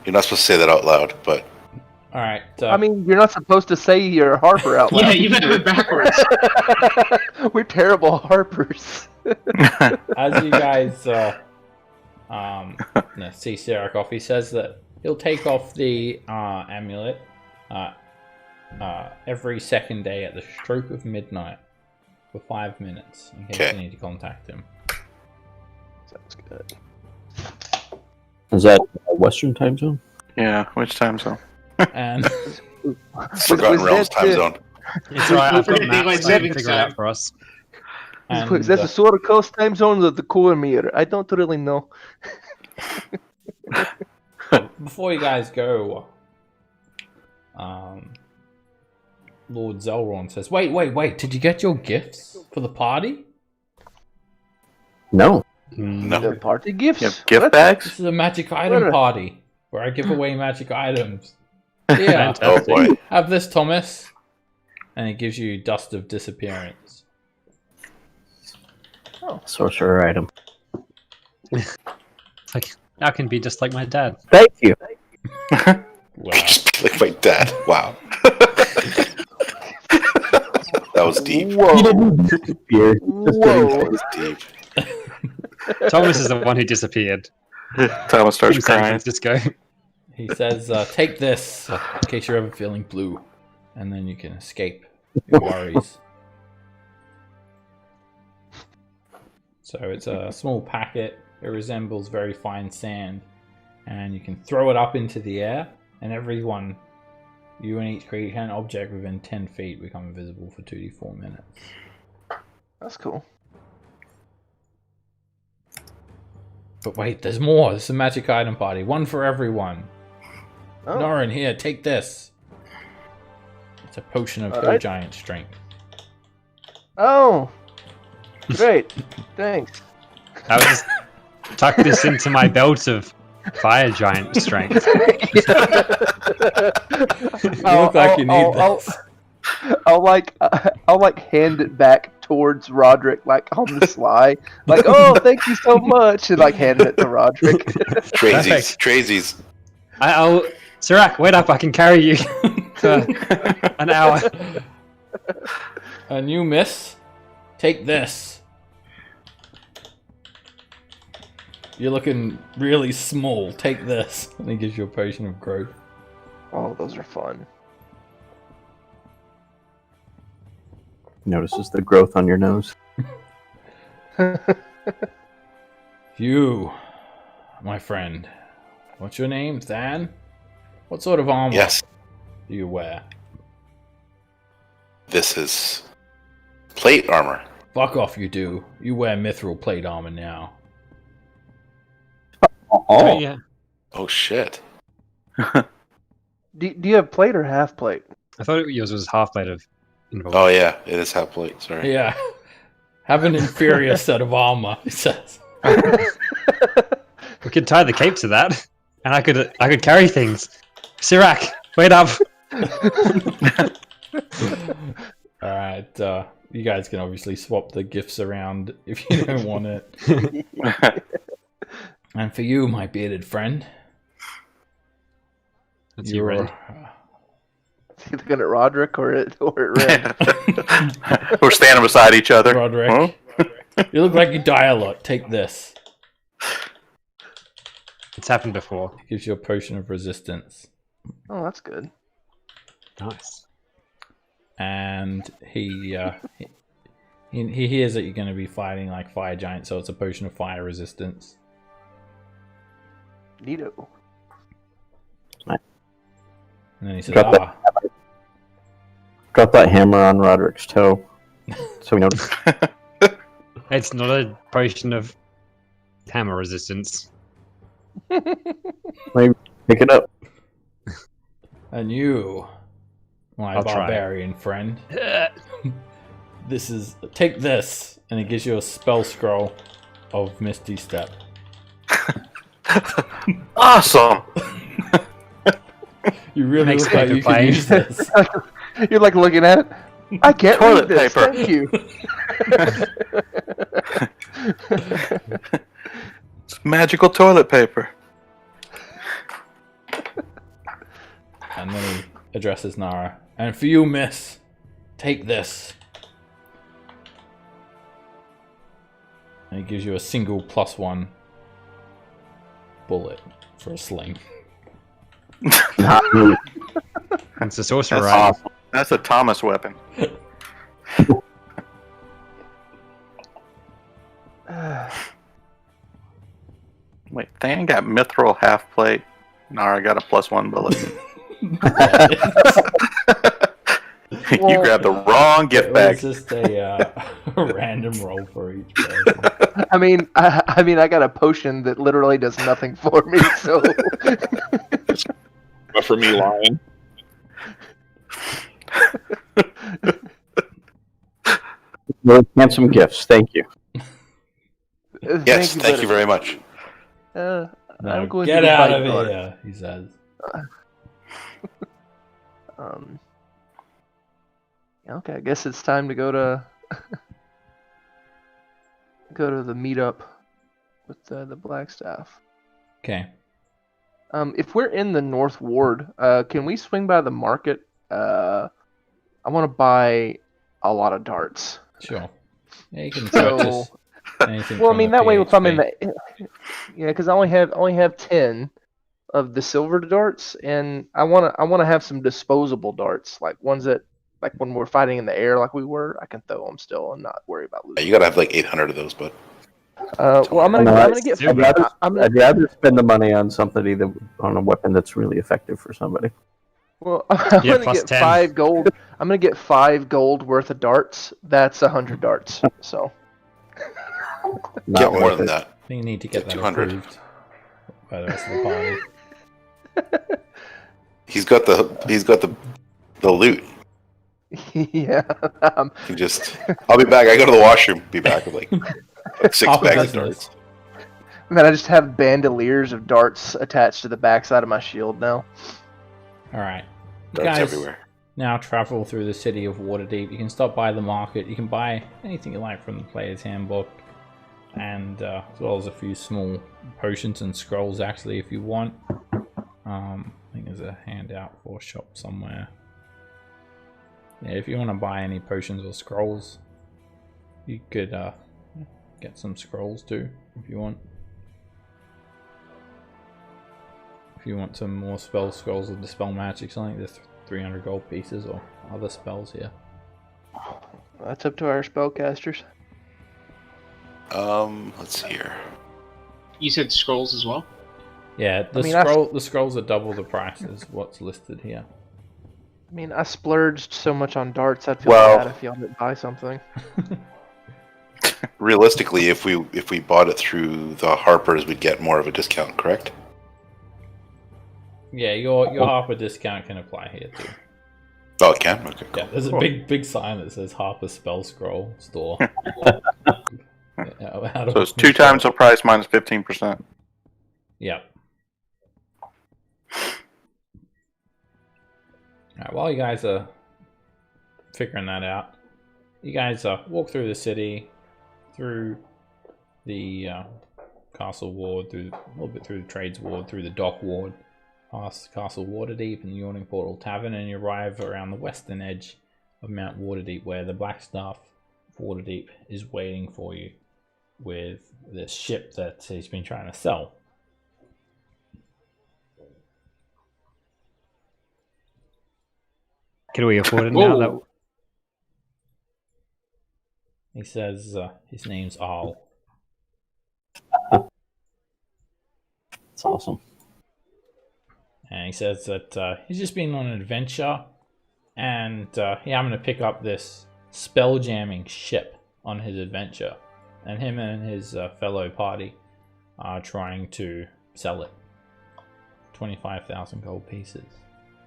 You're not supposed to say that out loud, but Alright. I mean, you're not supposed to say you're a harper out loud. Yeah, you have it backwards. We're terrible harpers. as you guys see Sarakoff, he says that he'll take off the amulet every second day at the stroke of midnight for 5 minutes in case Okay. you need to contact him. Sounds good. Is that Western time zone? Yeah, which time zone? And Forgotten Realms time zone. It's alright, I've got Daylight maps, I can savings figure it time. out for us. Is that the Sword Coast time zone or the Kuamir? I don't really know. before you guys go, Lord Zelron says, wait, did you get your gifts for the party? No. No. The party gifts? You have gift What? bags? This is a magic item Where? party where I give away magic items. Yeah, Oh boy. have this, Thomas. And it gives you Dust of Disappearance. Sorcerer item. It's like, I can be just like my dad. Thank you. Wow. Just like my dad. Wow. That was deep. Whoa. Disappear. Whoa. That was deep. Thomas is the one who disappeared. Thomas starts In San crying. Francisco. He says, take this in case you're ever feeling blue. And then you can escape your worries. So it's a small packet. It resembles very fine sand. And you can throw it up into the air. And everyone, you and each creature and object within 10 feet become invisible for 2d4 minutes. That's cool. But wait, there's more. This is a magic item party. One for everyone. Oh. Norin, here, take this. It's a potion of hill Alright. giant strength. Oh. Great. Thanks. I was tuck this into my belt of fire giant strength. You look like you need this. I'll like hand it back towards Roderick, like on the sly, like, oh, thank you so much, and like hand it to Roderick. Crazies. I'll Sirac, wait up, I can carry you for an hour. And you, miss, take this. You're looking really small. Take this. And he gives you a potion of growth. Oh, those are fun. Notices the growth on your nose. You, my friend. What's your name? Than? What sort of armor Yes. do you wear? This is plate armor. Fuck off, you do. You wear mithril plate armor now. Oh, yeah. Oh shit. Do you have plate or half plate? I thought yours was half plate of involved. Oh yeah, it is half plate. Sorry. Yeah. Have an inferior set of armor, he says. We could tie the cape to that, and I could carry things. Sirac, wait up. Alright, you guys can obviously swap the gifts around if you don't want it. And for you, my bearded friend, That's you, Red. Is he looking at Roderick or at Red? We're standing beside each other. Roderick. You look like you die a lot. Take this. It's happened before. It gives you a potion of resistance. Oh, that's good. Nice. And he hears that you're going to be fighting like fire giants, so it's a potion of fire resistance. Neato. And then he says, Drop that hammer on Roderick's toe, so we notice. It's not a potion of hammer resistance. Maybe pick it up. and you, my I'll try. barbarian friend, take this, and it gives you a spell scroll of Misty Step. Awesome. You really Makes look like you paper can use this. You're like looking at it. I can't Toilet read this. paper. Thank you. It's magical toilet paper. And then he addresses Nara. And for you, miss, take this. And he gives you a single +1 bullet for a sling. Not really. It's a sorcerer, That's right? awesome. That's a Thomas weapon. Wait, Than got mithril half plate. Nara got a +1 bullet. You grabbed the wrong gift It bag. was just a random roll for each person. I mean, I got a potion that literally does nothing for me. So But for me lying. Handsome gifts, thank you. Yes, thank you very much. No, I'm going get to go out buy of darts. here, he says. Okay, I guess it's time to go to the meetup with the Blackstaff. Okay. If we're in the North Ward, can we swing by the market? I want to buy a lot of darts. Sure. Yeah, you can So, purchase anything. well, I from mean the that way if I'm in PHP. the because I only have 10 of the silver darts, and I wanna have some disposable darts, like ones that like when we're fighting in the air like we were, I can throw them still and not worry about Yeah, losing. you gotta have like 800 of those, but Well, I'm gonna get. Silver. I'd rather spend the money on something on a weapon that's really effective for somebody. Well, I'm Yeah, gonna plus get 10. 5 gold. I'm gonna get 5 gold worth of darts. That's 100 darts. So Not get more worth than it. that. You need to get Get that 200. approved by the rest of the party. He's got the loot. yeah, He just, I'll be back. I go to the washroom. Be back with like 6 Half a bags of business. darts. man, I just have bandoliers of darts attached to the backside of my shield now. Alright. You Darts guys everywhere. now travel through the city of Waterdeep. You can stop by the market. You can buy anything you like from the player's handbook. And as well as a few small potions and scrolls actually if you want. I think there's a handout for a shop somewhere. Yeah, if you want to buy any potions or scrolls, you could get some scrolls too if you want. If you want some more spell scrolls or dispel magic, something, there's 300 gold pieces or other spells here. That's up to our spellcasters. Let's see here. You said scrolls as well? Yeah, the the scrolls are double the price as what's listed here. I mean, I splurged so much on darts. I'd feel Well- bad if y'all didn't buy something. Realistically, if we bought it through the Harpers, we'd get more of a discount, correct? Yeah, your Harper discount can apply here too. Oh, it can? Okay, cool. Yeah, there's a big sign that says Harper Spell Scroll Store. So it's 2 times the price minus 15%. Yeah. Alright, while you guys are figuring that out, you guys walk through the city, through the castle ward, a little bit through the trades ward, through the dock ward, past Castle Waterdeep and the Yawning Portal Tavern, and you arrive around the western edge of Mount Waterdeep, where the Blackstaff of Waterdeep is waiting for you with this ship that he's been trying to sell. Can we afford it now? That... He says his name's Arl. That's awesome. And he says that he's just been on an adventure, and yeah, I'm going to pick up this spell jamming ship on his adventure, and him and his fellow party are trying to sell it. 25,000 gold pieces.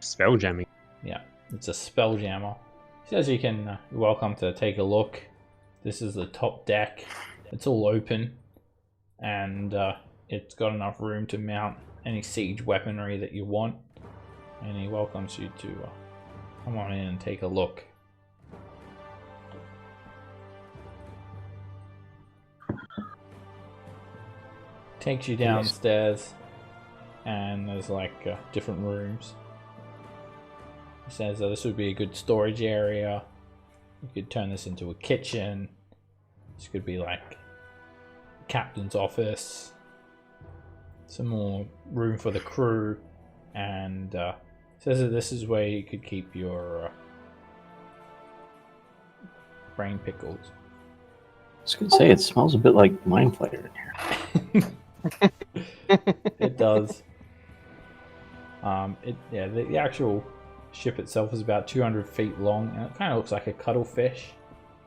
Spell jamming. Yeah, it's a spell jammer. He says you can, you're welcome to take a look. This is the top deck. It's all open, and it's got enough room to mount any siege weaponry that you want. And he welcomes you to come on in and take a look. Takes you downstairs, and there's like different rooms. He says this would be a good storage area. You could turn this into a kitchen. This could be like captain's office. Some more room for the crew, and says that this is where you could keep your brain pickles. I was going to say, it smells a bit like Mind Flayer in here. It does. The actual ship itself is about 200 feet long, and it kind of looks like a cuttlefish.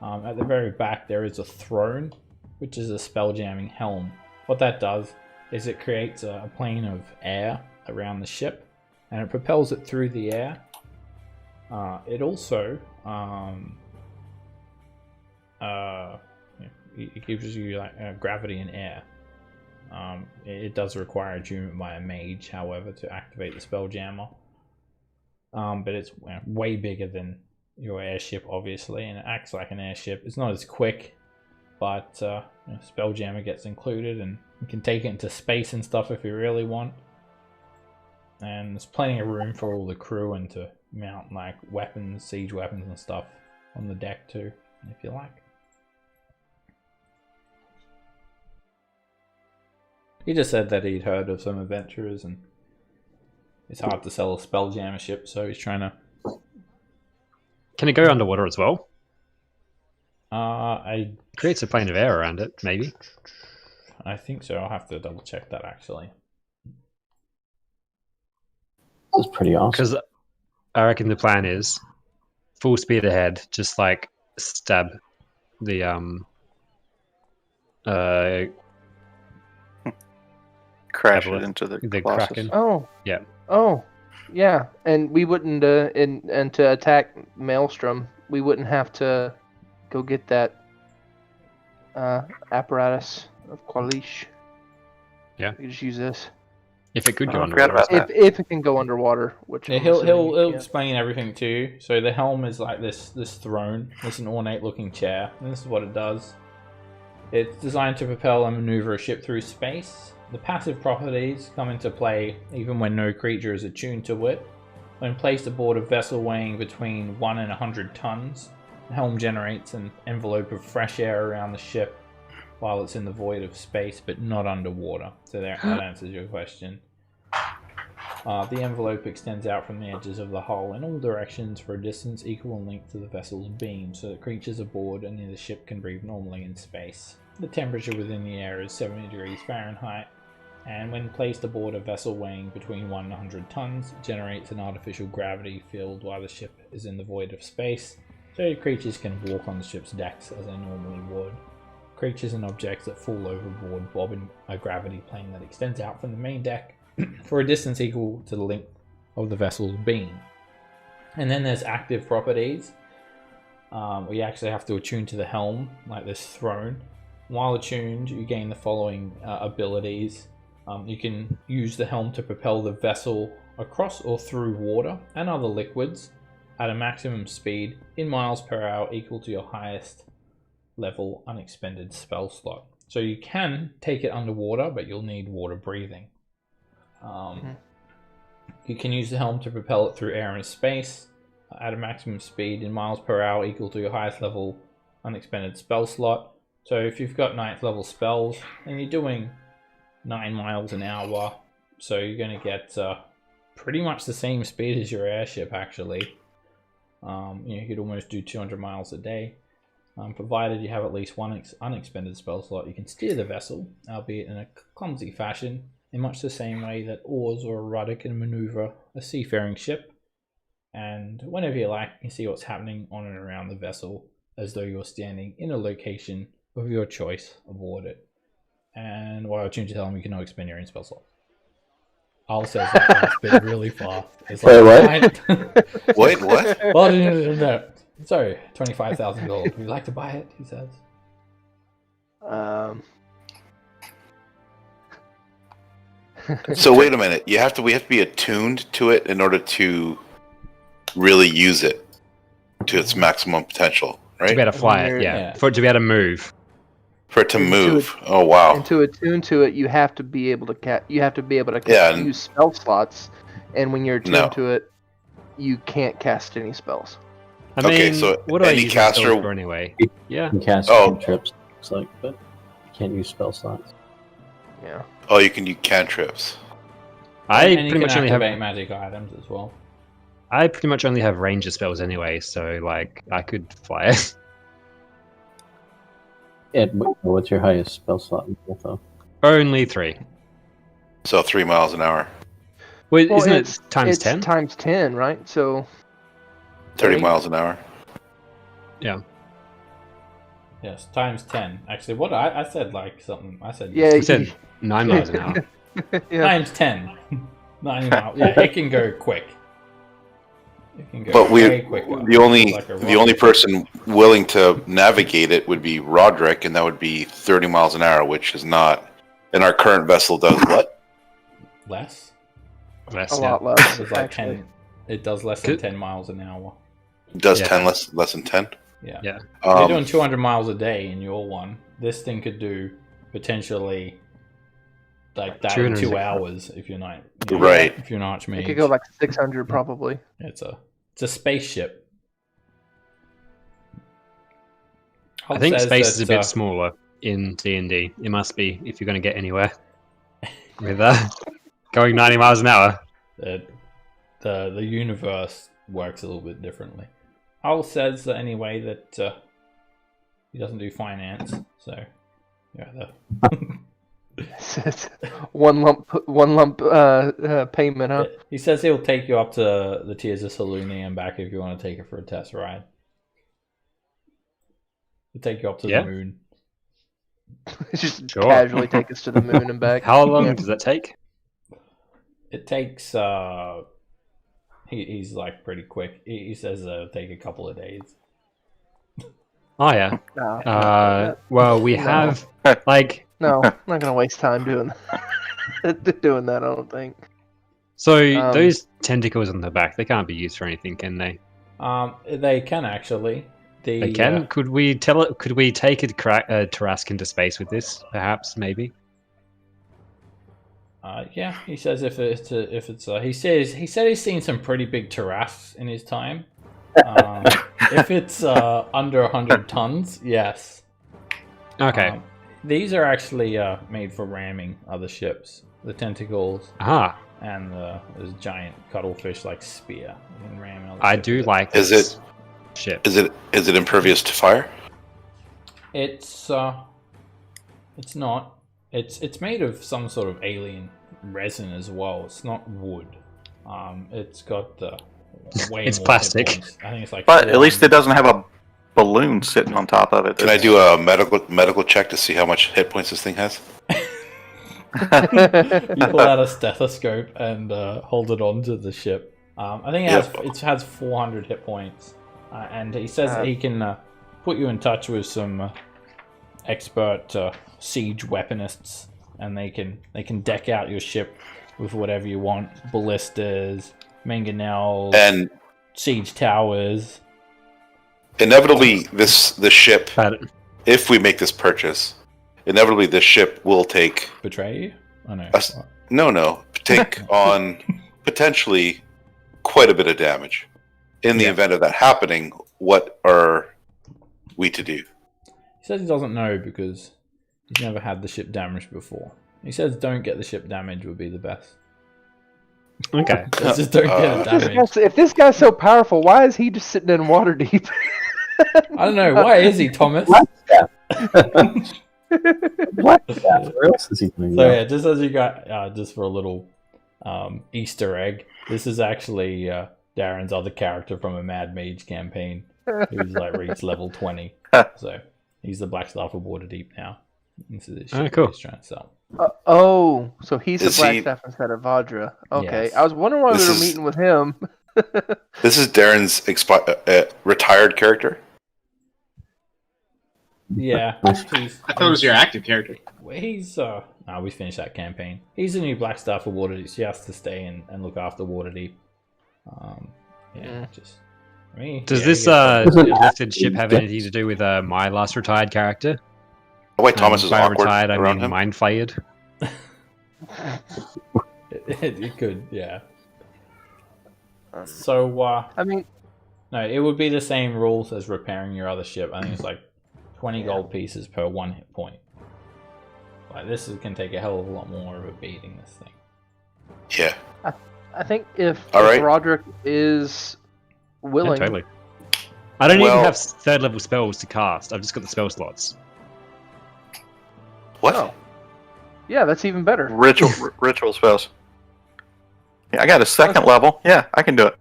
At the very back there is a throne, which is a spell-jamming helm. What that does is it creates a plane of air around the ship, and it propels it through the air. It also it gives you like gravity and air. It does require attunement by a mage, however, to activate the spelljammer. But it's way bigger than your airship, obviously, and it acts like an airship. It's not as quick, but spelljammer gets included, and you can take it into space and stuff if you really want. And there's plenty of room for all the crew and to mount like weapons, siege weapons and stuff on the deck too, if you like. He just said that he'd heard of some adventurers, and it's hard to sell a spelljammer ship, so he's trying to... Can it go underwater as well? I Creates a plane of air around it, maybe. I think so. I'll have to double check that actually. That's pretty awesome. Because I reckon the plan is full speed ahead, just like stab the Crash Tablet. it into the The Colossus. Kraken. Oh. Yeah. Oh. Yeah, and we wouldn't and to attack Maelstrom, we wouldn't have to go get that apparatus of Qualish. Yeah. We could just use this. If it could go I forgot underwater. about that. If it can go underwater, which Yeah, I'm he'll assuming it can. explain everything to you. So the helm is like this throne. It's an ornate looking chair, and this is what it does. It's designed to propel and maneuver a ship through space. The passive properties come into play even when no creature is attuned to it. When placed aboard a vessel weighing between 1 and 100 tons, the helm generates an envelope of fresh air around the ship while it's in the void of space, but not underwater. So that answers your question. The envelope extends out from the edges of the hull in all directions for a distance equal in length to the vessel's beam, so that creatures aboard and near the ship can breathe normally in space. The temperature within the air is 70 degrees Fahrenheit, and when placed aboard a vessel weighing between 1 and 100 tons, it generates an artificial gravity field while the ship is in the void of space, so creatures can walk on the ship's decks as they normally would. Creatures and objects that fall overboard bob in a gravity plane that extends out from the main deck for a distance equal to the length of the vessel's beam. And then there's active properties. We actually have to attune to the helm, like this throne. While attuned, you gain the following abilities. You can use the helm to propel the vessel across or through water and other liquids at a maximum speed in miles per hour equal to your highest level unexpended spell slot. So you can take it underwater, but you'll need water breathing. You can use the helm to propel it through air and space at a maximum speed in miles per hour equal to your highest level unexpended spell slot. So if you've got 9th level spells and you're doing 9 miles an hour, so you're going to get pretty much the same speed as your airship actually. You could almost do 200 miles a day. Provided you have at least one unexpended spell slot, you can steer the vessel, albeit in a clumsy fashion, in much the same way that oars or a rudder can maneuver a seafaring ship. And whenever you like, you can see what's happening on and around the vessel as though you're standing in a location of your choice aboard it. And while attuned to the helm, you can now expend your own spell slot. I'll say that last bit really fast. It's like, Wait, what? Wait, what? Well, no. Sorry, 25,000 gold. Would you like to buy it? He says. So wait a minute. We have to be attuned to it in order to really use it to its maximum potential, To be right? able to fly it, yeah. Yeah. For it to be able to move. For it to And to move. Oh wow. And to attune to it, you have to be able to Yeah, and- use spell slots, and when you're attuned No. to it, you can't cast any spells. I Okay, mean, so what do I any use my spells caster- for anyway? Yeah. You can cast Oh. trips, looks like, but you can't use spell slots. Yeah. Oh, you can do cantrips. I and you pretty can much only have activate magic items as well. I pretty much only have ranger spells anyway, so like I could fly it. Ed, what's your highest spell slot in both, though? Only 3. So 3 miles an hour. Well, Well, isn't it's it times it's 10? times 10, right? So 30 Right. miles an hour. Yes, times 10. Actually, what I said like something. I said yeah, I said 9 miles an hour. yeah. times 10. 90 miles. Yeah, it can go quick. It can go But way quicker. the only Like a the only rocket. person willing to navigate it would be Roderick, and that would be 30 miles an hour, which is not. And our current vessel does what? Less. Less, A yeah. lot less. It's like actually. 10. It does less than Could- 10 miles an hour. Does Yeah. 10 less than 10? Yeah. Yeah. You're doing 200 miles a day in your one. This thing could do potentially like that in 200. 2 hours if you're not Right. If you're an archmage. It could go like 600 probably. It's a spaceship. I think Says space is a that, bit smaller in D&D. It must be if you're going to get anywhere with going 90 miles an hour. The universe works a little bit differently. Hull says that anyway that he doesn't do finance, so yeah. one lump payment, huh? He says he'll take you up to the Tears of Saluni and back if you want to take it for a test ride. He'll take you up to Yeah. the moon. Just Sure. casually take us to the moon and back. How long Yeah. does that take? It takes he's like pretty quick. He says it'll take a couple of days. Oh, yeah. No, Well, we No. have, like... no, I'm not gonna waste time doing that. Doing that, I don't think. So, Um, those tentacles on the back, they can't be used for anything, can they? They can actually. They can? Could we take a Tarask into space with this, perhaps, maybe? Yeah, he says if it's he said he's seen some pretty big Tarasques in his time. If it's under 100 tons, yes. Okay. These are actually made for ramming other ships. The tentacles Aha. and this giant cuttlefish like spear. You can ram other I ships do with like Is this it- ship. Is it impervious to fire? It's not. It's made of some sort of alien resin as well. It's not wood. It's got way It's more plastic. hit points. I think it's like. But at least 400. it doesn't have a balloon sitting on top of it. Can I do a medical check to see how much hit points this thing has? You pull out a stethoscope and hold it onto the ship. I think it has 400 hit points, and he says that he can put you in touch with some expert siege weaponists, and they can deck out your ship with whatever you want: ballistas, mangonels, And siege towers. inevitably, this ship, But if we make this purchase, inevitably this ship will take Betray you? Oh no. take on potentially quite a bit of damage. In the event of that happening, what are we to do? He says he doesn't know because he's never had the ship damaged before. He says don't get the ship damaged would be the best. okay. Just don't get it damaged. If this guy's so powerful, why is he just sitting in water deep? I don't know. Why is he, Thomas? What else is he doing? So now? yeah, just as you got, just for a little Easter egg, this is actually Darren's other character from a Mad Mage campaign, who's like reached level 20. So he's the Black Staff of Waterdeep now. This is his ship that cool. he's trying to sell. So he's Is the Black he- Staff instead of Vadra. Okay, Yes. I was wondering why This we were is- meeting with him. This is Darren's retired character. Yeah, I thought it was your active character. He's no, we finished that campaign. He's the new Black Staff of Waterdeep. So he has to stay and look after Waterdeep. Just. I mean, Does yeah, this he gets- lifted ship have anything to do with my last retired character? Oh wait, Thomas is By awkward retired, I around mean him. mind flayed. it could, yeah. So, I mean, no, it would be the same rules as repairing your other ship. I think it's like 20 gold pieces per 1 hit point. Like, can take a hell of a lot more of a beating, this thing. Yeah. I think if All right. Roderick is Yeah, willing, totally. I don't even Well- have third level spells to cast. I've just got the spell slots. What? Oh. Yeah, that's even better. Ritual spells. Yeah, I got a second level. Yeah, I can do it.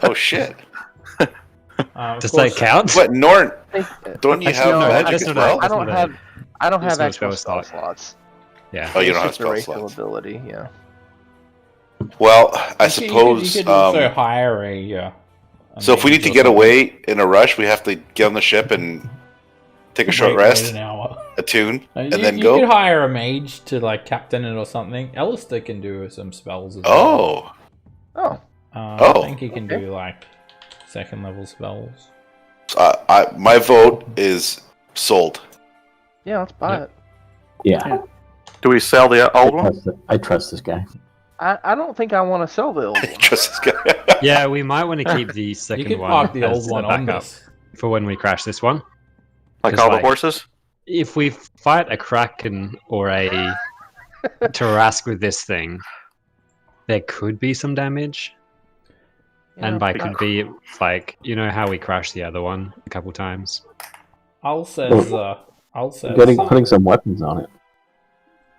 Oh shit! Does that count? What, Norn? Don't you have no, magic that's as not well? I don't have. I don't It's have not a actual spell spell slot. slots. Yeah. Oh, you It's don't have just a spell racial slots. ability. Yeah. Well, I suppose. You could also hire a So if we need to mage or get something. away in a rush, we have to get on the ship and take a short Wait rest, an hour. attune, and you, then you go. could hire a mage to like captain it or something. Alistair can do some spells as well. Oh, Oh. I think he can do like second level spells. my vote is sold. Yeah, let's buy it. Yeah, Do we sell the old one? I trust this guy. I don't think I want to sell the old one. Trust this guy. Yeah, we might want to keep the You second could one park the as old the one on backup this. for when we crash this one. Like 'Cause, all the like, horses? If we fight a Kraken or a Tarask with this thing, there could be some damage. And by could be, it's like, you know how we crashed the other one a couple times? I'll says Putting some weapons on it.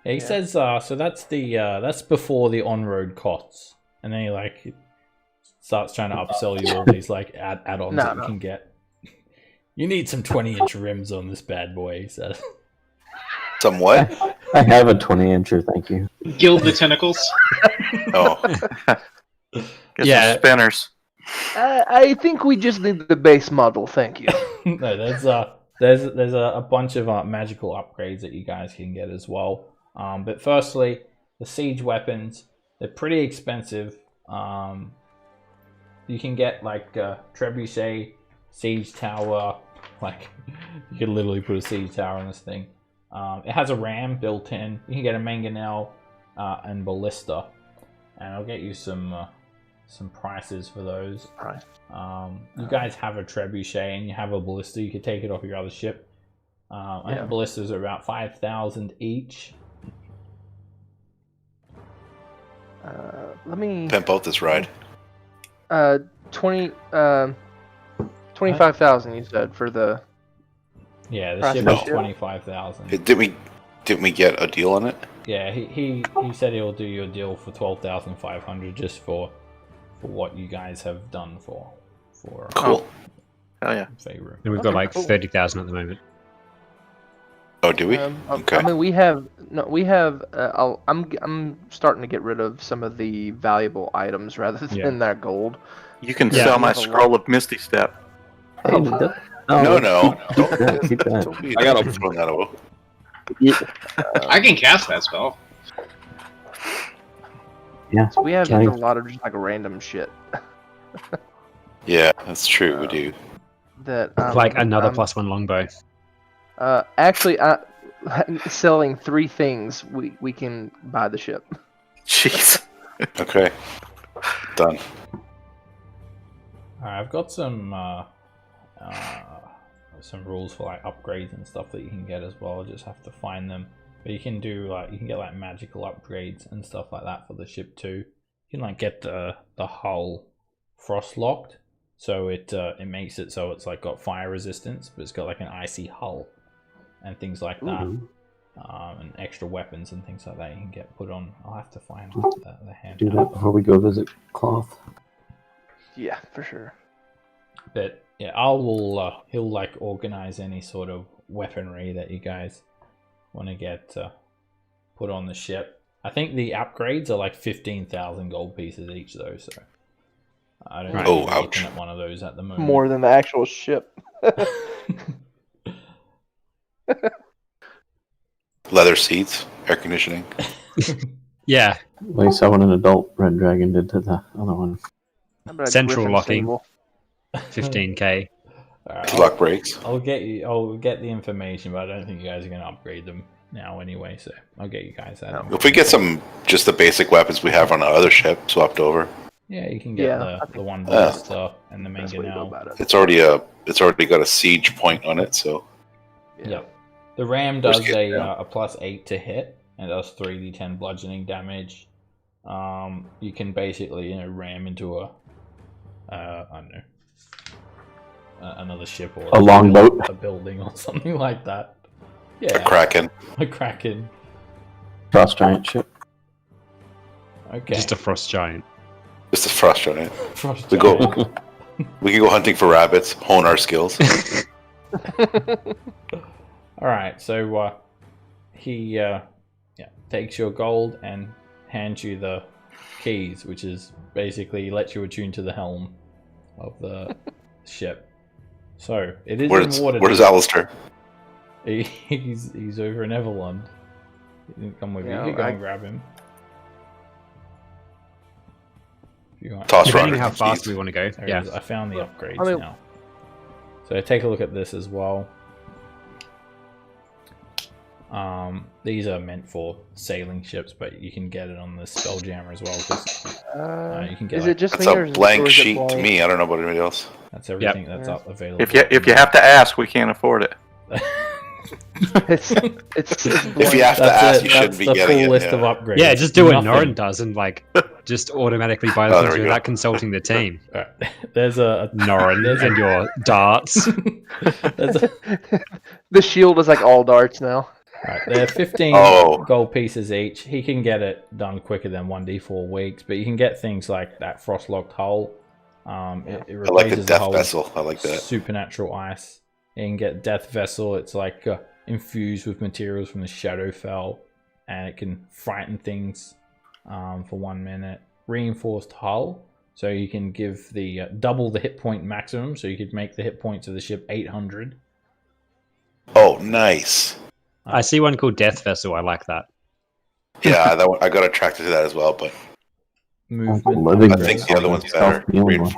he says so that's that's before the on-road costs, and then he like starts trying to upsell you all these like add-ons that you can get. You need some 20-inch rims on this bad boy, he says. Some what? I have a 20-incher, thank you. Gild the tentacles. Oh, Get some spinners. I think we just need the base model. Thank you. No, there's a bunch of magical upgrades that you guys can get as well. But firstly, the siege weapons, they're pretty expensive. You can get like trebuchet, siege tower, like you could literally put a siege tower on this thing. It has a ram built in. You can get a mangonel and ballista, and I'll get you some prices for those. You guys have a trebuchet and you have a ballista. You could take it off your other ship. I think ballistas are about 5,000 each. Let me pimp out this ride. 25,000 you said for the. Yeah, the ship No. is 25,000. Didn't we get a deal on it? Yeah, he said he'll do you a deal for 12,500 just for what you guys have done for Cool. Hell yeah. Faerun. And we've got like cool. 30,000 at the moment. Oh, do we? I mean, we have. I'm starting to get rid of some of the valuable items rather than that gold. You can Yeah. sell my scroll of Misty Step. Hey, No. Keep that. I got to throw that away. I can cast that spell. Yeah. So we have Johnny. a lot of just like random shit Yeah, that's true. We do. that. Like another +1 longbow. Actually, selling 3 things, we can buy the ship. Jeez. Okay. Done. Alright, I've got some rules for like upgrades and stuff that you can get as well. I just have to find them. But you can do like get like magical upgrades and stuff like that for the ship too. You can like get the hull frost locked, so it makes it so it's like got fire resistance, but it's got like an icy hull and things like that. And extra weapons and things like that you can get put on. I'll have to find the hand. Do that before we go visit Cloth. Yeah, for sure. But yeah, he'll like organize any sort of weaponry that you guys want to get put on the ship. I think the upgrades are like 15,000 gold pieces each though, so I don't know if you're looking at one of those at the moment. More than the actual ship. Leather seats, air conditioning. Yeah, We saw what an adult red dragon did to the other one. How about a Central griffin locking. sable? 15k. Alright, Lock breaks. I'll get the information, but I don't think you guys are going to upgrade them now anyway, so I'll get you guys that. If we get just the basic weapons we have on the other ship swapped over, Yeah, you can get I the one ballista and the That's the way to go mangonel. about it. it's already got a siege point on it. So Yeah. Yep. The ram does Where's it? a +8 to hit, and it does 3d10 bludgeoning damage. You can basically ram into a I don't know, another ship or A longboat. a building or something like that. Yeah, a kraken. a kraken. Frost giant ship. Okay. Just a frost giant. Just a frost giant. Frost We giant. go. We can go hunting for rabbits, hone our skills. All right, so he takes your gold and hands you the keys, which is basically lets you attune to the helm of the ship. So it is in water. Where's Alistair? He's over in Everland. He didn't come with you. You can go and grab him. If you want. Toss Depending Roderick how the fast keys. we want to go. There it Yeah. is. I found the upgrades I mean- now. So take a look at this as well. These are meant for sailing ships, but you can get it on the Spelljammer as well. 'Cause, you can get is like- it just That's me or a is blank it sheet to blank? me. I don't know about anybody else. that's everything that's Yeah. up available. If you have to ask, we can't afford it. It's If you have to That's ask, it. you shouldn't That's be the getting full it. list yeah. of upgrades. Yeah, just do what Nothing. Norin does and like just automatically buy Oh, things there we go. without consulting the team. Alright. There's a Norin There's and your darts. there's a, the shield is like all darts now. Right, they're 15 Oh. gold pieces each. He can get it done quicker than 1d4 weeks, but you can get things like that frost-locked hull. It I like the replaces the death hull with vessel. I like that. supernatural ice. You can get death vessel. It's like infused with materials from the Shadowfell, and it can frighten things for 1 minute. Reinforced hull, so you can give the double the hit point maximum. So you could make the hit points of the ship 800. Oh, nice. I see one called Death Vessel. I like that. Yeah, that one, I got attracted to that as well, but Movement. Living I think the other one's better. Self-healing one.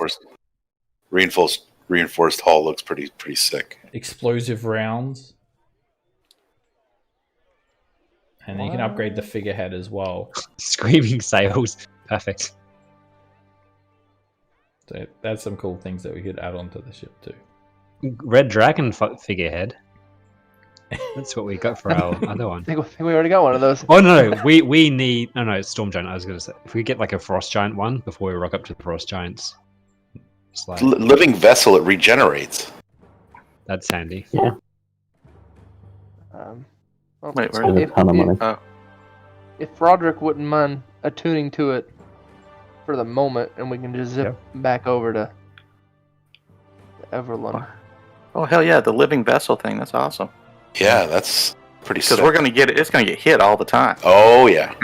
Reinforced hull looks pretty sick. Explosive rounds. And then you can upgrade the figurehead as well. Screaming sails. Perfect. So that's some cool things that we could add onto the ship too. Red Dragon figurehead. That's what we got for our other one. I think we already got one of those. Oh no, we need it's Storm Giant. I was gonna say if we get like a Frost Giant one before we rock up to the Frost Giants. It's like Living vessel, it regenerates. that's handy. Well, Wait, It's where? a ton of money. if Roderick wouldn't mind attuning to it for the moment, and we can just zip back over to Everland. Oh hell yeah, the living vessel thing. That's awesome. Yeah, that's pretty Because sick. we're gonna get it. It's gonna get hit all the time. Oh yeah.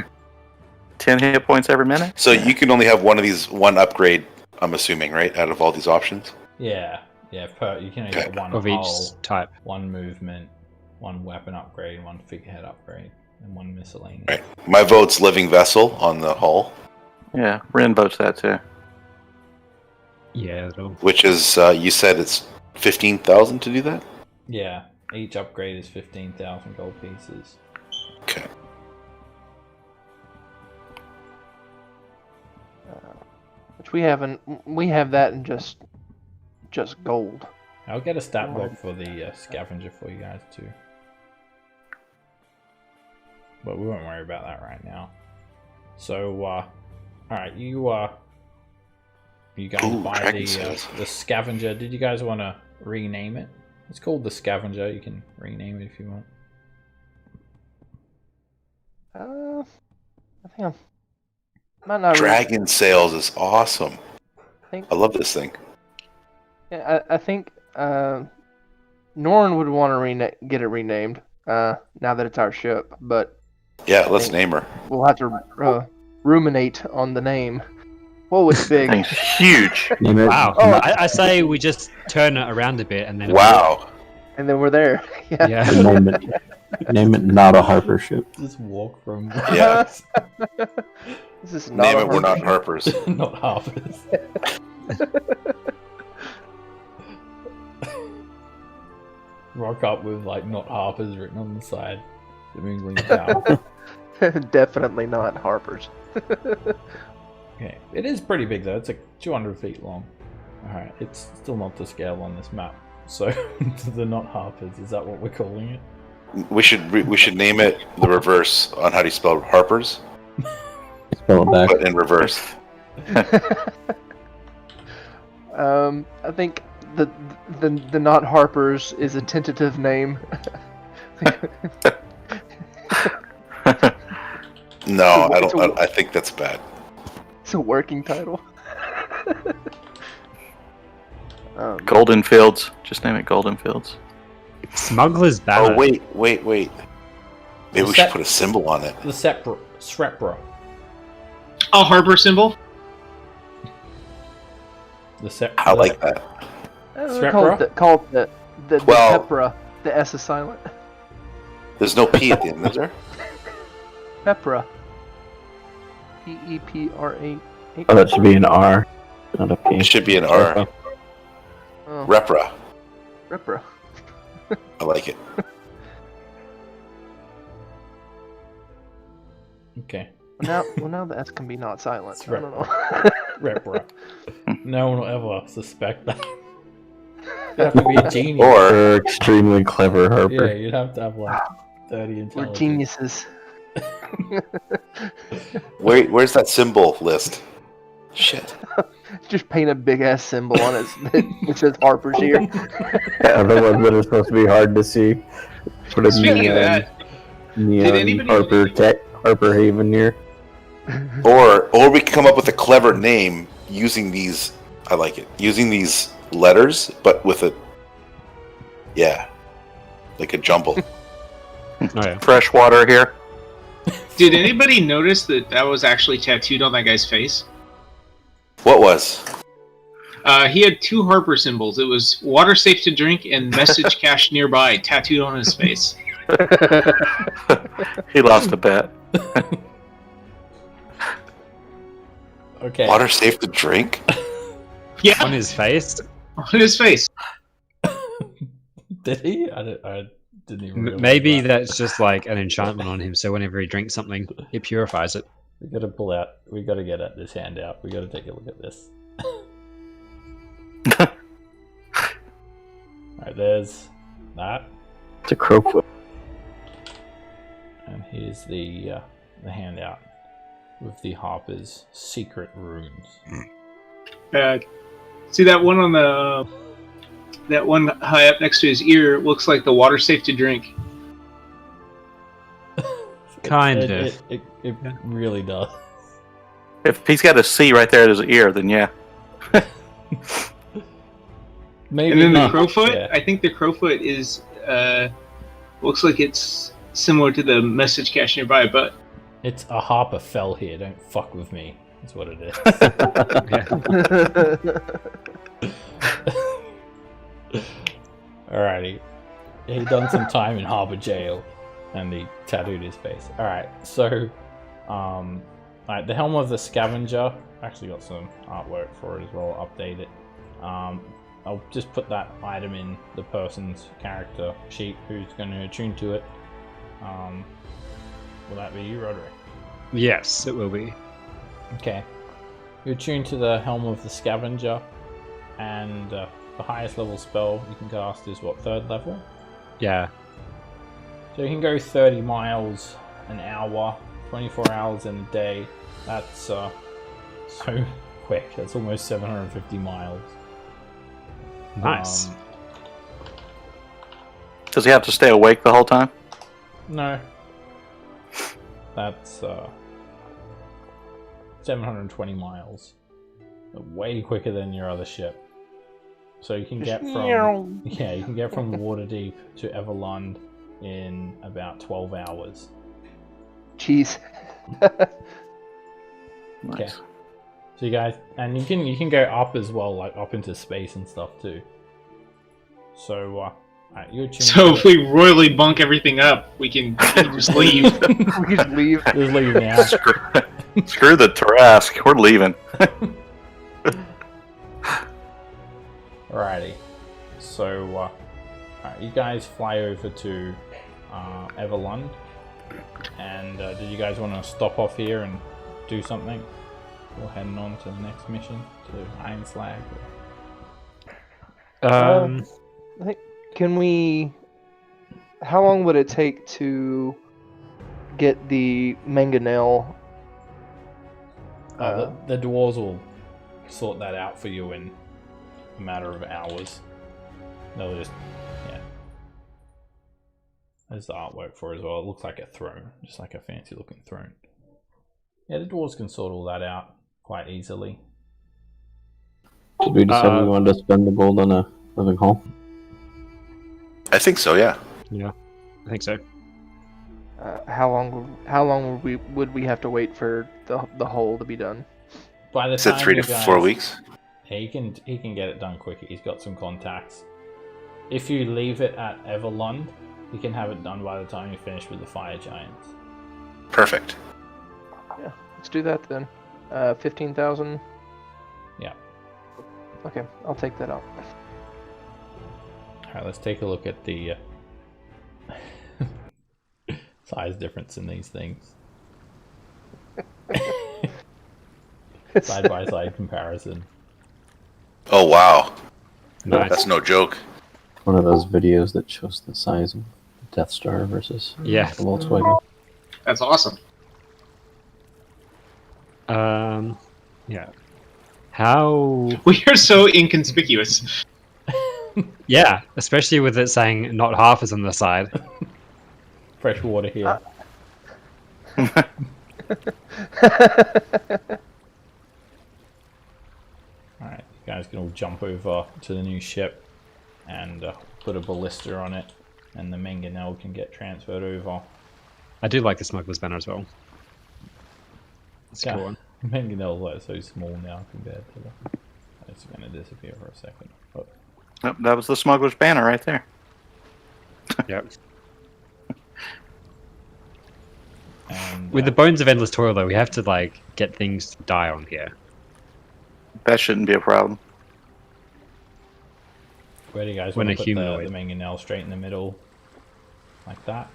10 hit points every minute. So you can only have one upgrade, I'm assuming, right? Out of all these options. Yeah, you can only get one Of each hull, type. one movement, one weapon upgrade, one figurehead upgrade, and one miscellaneous. Right. My vote's living vessel on the hull, Yeah, Ren votes that too. Yeah, it'll which is you said it's 15,000 to do that. Yeah, each upgrade is 15,000 gold pieces. Okay. Which we haven't. We have that in just gold. I'll get a stat block for the scavenger for you guys too. But we won't worry about that right now. So, alright, you guys Ooh, buy dragon cells. the scavenger. Did you guys want to rename it? It's called the scavenger. You can rename it if you want. I think I'm. Might not. Dragon Sails is awesome. think- I love this thing. Yeah, I think Norn would want to get it renamed. Now that it's our ship, but Yeah, let's name her. we'll have to ruminate on the name. Whoa, it's big. Thing's huge. Name it- Wow. Oh. I say we just turn it around a bit and then Wow. And then we're there. Yeah. Yeah. Name it not a Harper ship. Just walk from. Yeah. This is not Name a it. We're not Harper. Harpers. Not Harper's. Rock up with like not Harper's written on the side. The Moongling's down. Definitely not Harper's. Okay, it is pretty big though. It's like 200 feet long. Alright, it's still not to scale on this map. So the not Harper's, is that what we're calling it? We should name it the reverse on how do you spell Harpers, Spell it back. but in reverse. I think the not Harper's is a tentative name. No, I It's don't. I think that's bad. It's a working title. Golden Fields. Just name it Golden Fields. Smuggler's Banner. Oh, wait. Maybe we should put a symbol on it. The Srepra. A harbor symbol? I like that. Call it the Well- Pepra. The S is silent. There's no P at the end, is there? Pepra. P-E-P-R-A. Oh, that should be an R, not a P. It should be an R. Oh, Repra. Pepra. I like it. Okay. Well, now the S can be not silent. It's I don't know. Repra. No one will ever suspect that. You have to be a genius. Or extremely clever Harper. Yeah, you'd have to have like 30 We're intelligence. geniuses. Where's that symbol list? Shit. Just paint a big ass symbol on it that says Harper's here. Yeah, the ones that are supposed to be hard to see. Put a Speaking of that, neon anybody- Harper Haven here. Or we can come up with a clever name using these. I like it. Using these letters, but with a like a jumble. Oh, yeah. Fresh water here. did anybody notice that was actually tattooed on that guy's face? What was? He had two harbor symbols. It was water safe to drink and message cache nearby tattooed on his face. He lost a bet. Okay. Water safe to drink? Yeah, On his face. on his face. Did he? I didn't even realize Maybe that. that's just like an enchantment on him, so whenever he drinks something, it purifies it. We gotta get at this handout. We gotta take a look at this. Alright, there's that. It's a crowfoot. And here's the handout with the Harper's secret rooms. See that one on that one high up next to his ear looks like the water safe to drink. Kind It of. really does. If he's got a C right there at his ear, then yeah. Maybe And then the not. crowfoot, Yeah. I think the crowfoot is looks like it's similar to the message cache nearby, but It's a Harper fell here. Don't fuck with me. That's what it is. Alrighty. He done some time in Harbour Jail, and he tattooed his face. Alright, so, alright, the Helm of the Scavenger. Actually got some artwork for it as well. I'll update it. I'll just put that item in the person's character sheet who's going to attune to it. Will that be you, Roderick? Yes, it will be. Okay. You're tuned to the Helm of the Scavenger, and the highest level spell you can cast is what, 3rd level? Yeah. So you can go 30 miles an hour, 24 hours in a day. That's so quick. That's almost 750 miles. Nice. Does he have to stay awake the whole time? No. That's 720 miles. Way quicker than your other ship. So you can get from you can get from Waterdeep to Everlund in about 12 hours. Jeez. Okay. So you guys, and you can go up as well, like up into space and stuff too. So alright, you're tuned so to if we royally bunk everything up, we can just leave. We just leave. just leave now. Screw the Trask. We're leaving. Alrighty. So alright, you guys fly over to Everlund, and did you guys want to stop off here and do something? We're heading on to the next mission to Iron Slag. I think, can we? How long would it take to get the mangonel? The dwarves will sort that out for you in a matter of hours. They'll just, There's the artwork for it as well. It looks like a throne, just like a fancy looking throne. Yeah, the dwarves can sort all that out quite easily. Did we decide we wanted to spend the gold on a living hole? I think so, yeah. Yeah, I think so. How long would we have to wait for the hole to be done? By the Is it time 3 to you guys, 4 weeks? he can get it done quicker. He's got some contacts. If you leave it at Everlund, he can have it done by the time you finish with the fire giants. Perfect. Yeah, let's do that then. 15,000. Yeah. Okay, I'll take that out. All right, let's take a look at the size difference in these things. Side by side comparison. Oh, wow. Nice. That's no joke. One of those videos that shows the size of Death Star versus Yeah. the Volkswagen. That's awesome. Yeah. How? We are so inconspicuous. Yeah, especially with it saying not half is on the side. Fresh water here. Alright, you guys can all jump over to the new ship and put a ballista on it, and the mangonel can get transferred over. I do like the smuggler's banner as well. It's a cool one. Mangonel is so small now compared to the... It's going to disappear for a second. Oh. Yep, that was the smuggler's banner right there. Yep. And, With the Bones of Endless Toil, though, we have to like get things to die on here. That shouldn't be a problem. where do you guys when want to a put the humanoid. mangonel straight in the middle? Like that?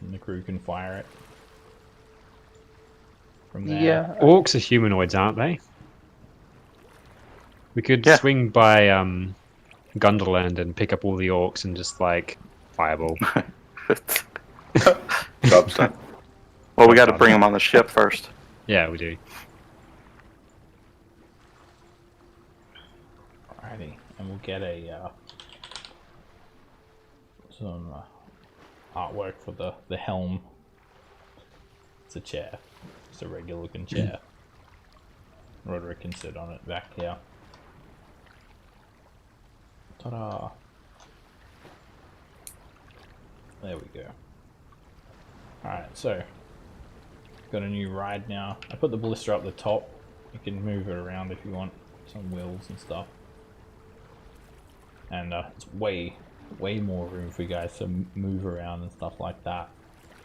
And the crew can fire it. From there. Yeah. Orcs are humanoids, aren't they? We could Yeah. swing by Gunderland and pick up all the orcs and just like fireball. Job's done. Well, we got to bring them on the ship first. Yeah, we do. Alrighty, and we'll get a some artwork for the helm. It's a chair. It's a regular looking chair. Roderick can sit on it back here. Ta-da! There we go. Alright, so got a new ride now. I put the ballista up the top. You can move it around if you want, some wheels and stuff. And it's way more room for you guys to move around and stuff like that.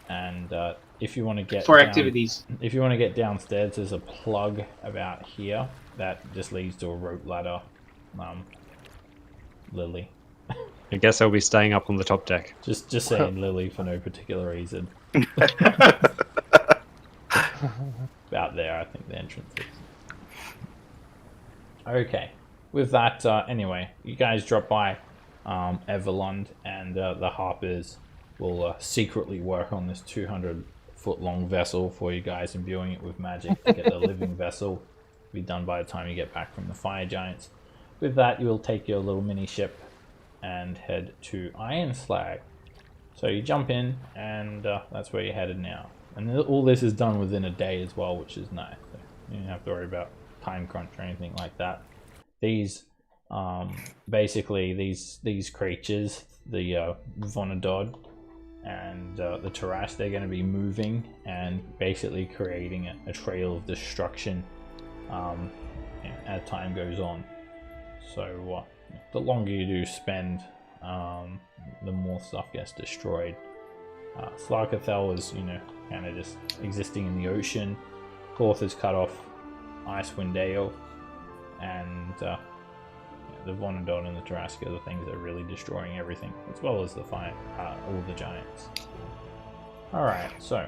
And if you want to get For down, activities. if you want to get downstairs, there's a plug about here that just leads to a rope ladder. Lily. I guess I'll be staying up on the top deck. Just saying Lily for no particular reason. About there, I think the entrance is. Okay, with that, anyway, you guys drop by Everlund, and the Harpers will secretly work on this 200-foot long vessel for you guys, imbuing it with magic to get the living vessel. Be done by the time you get back from the Fire Giants. With that, you will take your little mini ship and head to Iron Slag. So you jump in, and that's where you're headed now. And all this is done within a day as well, which is nice. So you don't have to worry about time crunch or anything like that. These, basically, these creatures, the Vonadod and the Tarash, they're going to be moving and basically creating a trail of destruction as time goes on. So the longer you do spend, the more stuff gets destroyed. Slarkathel is, kind of just existing in the ocean. Korth is cut off Icewind Dale, and the Vonadon and the Tarrasque are the things that are really destroying everything, as well as the all the giants. Alright, so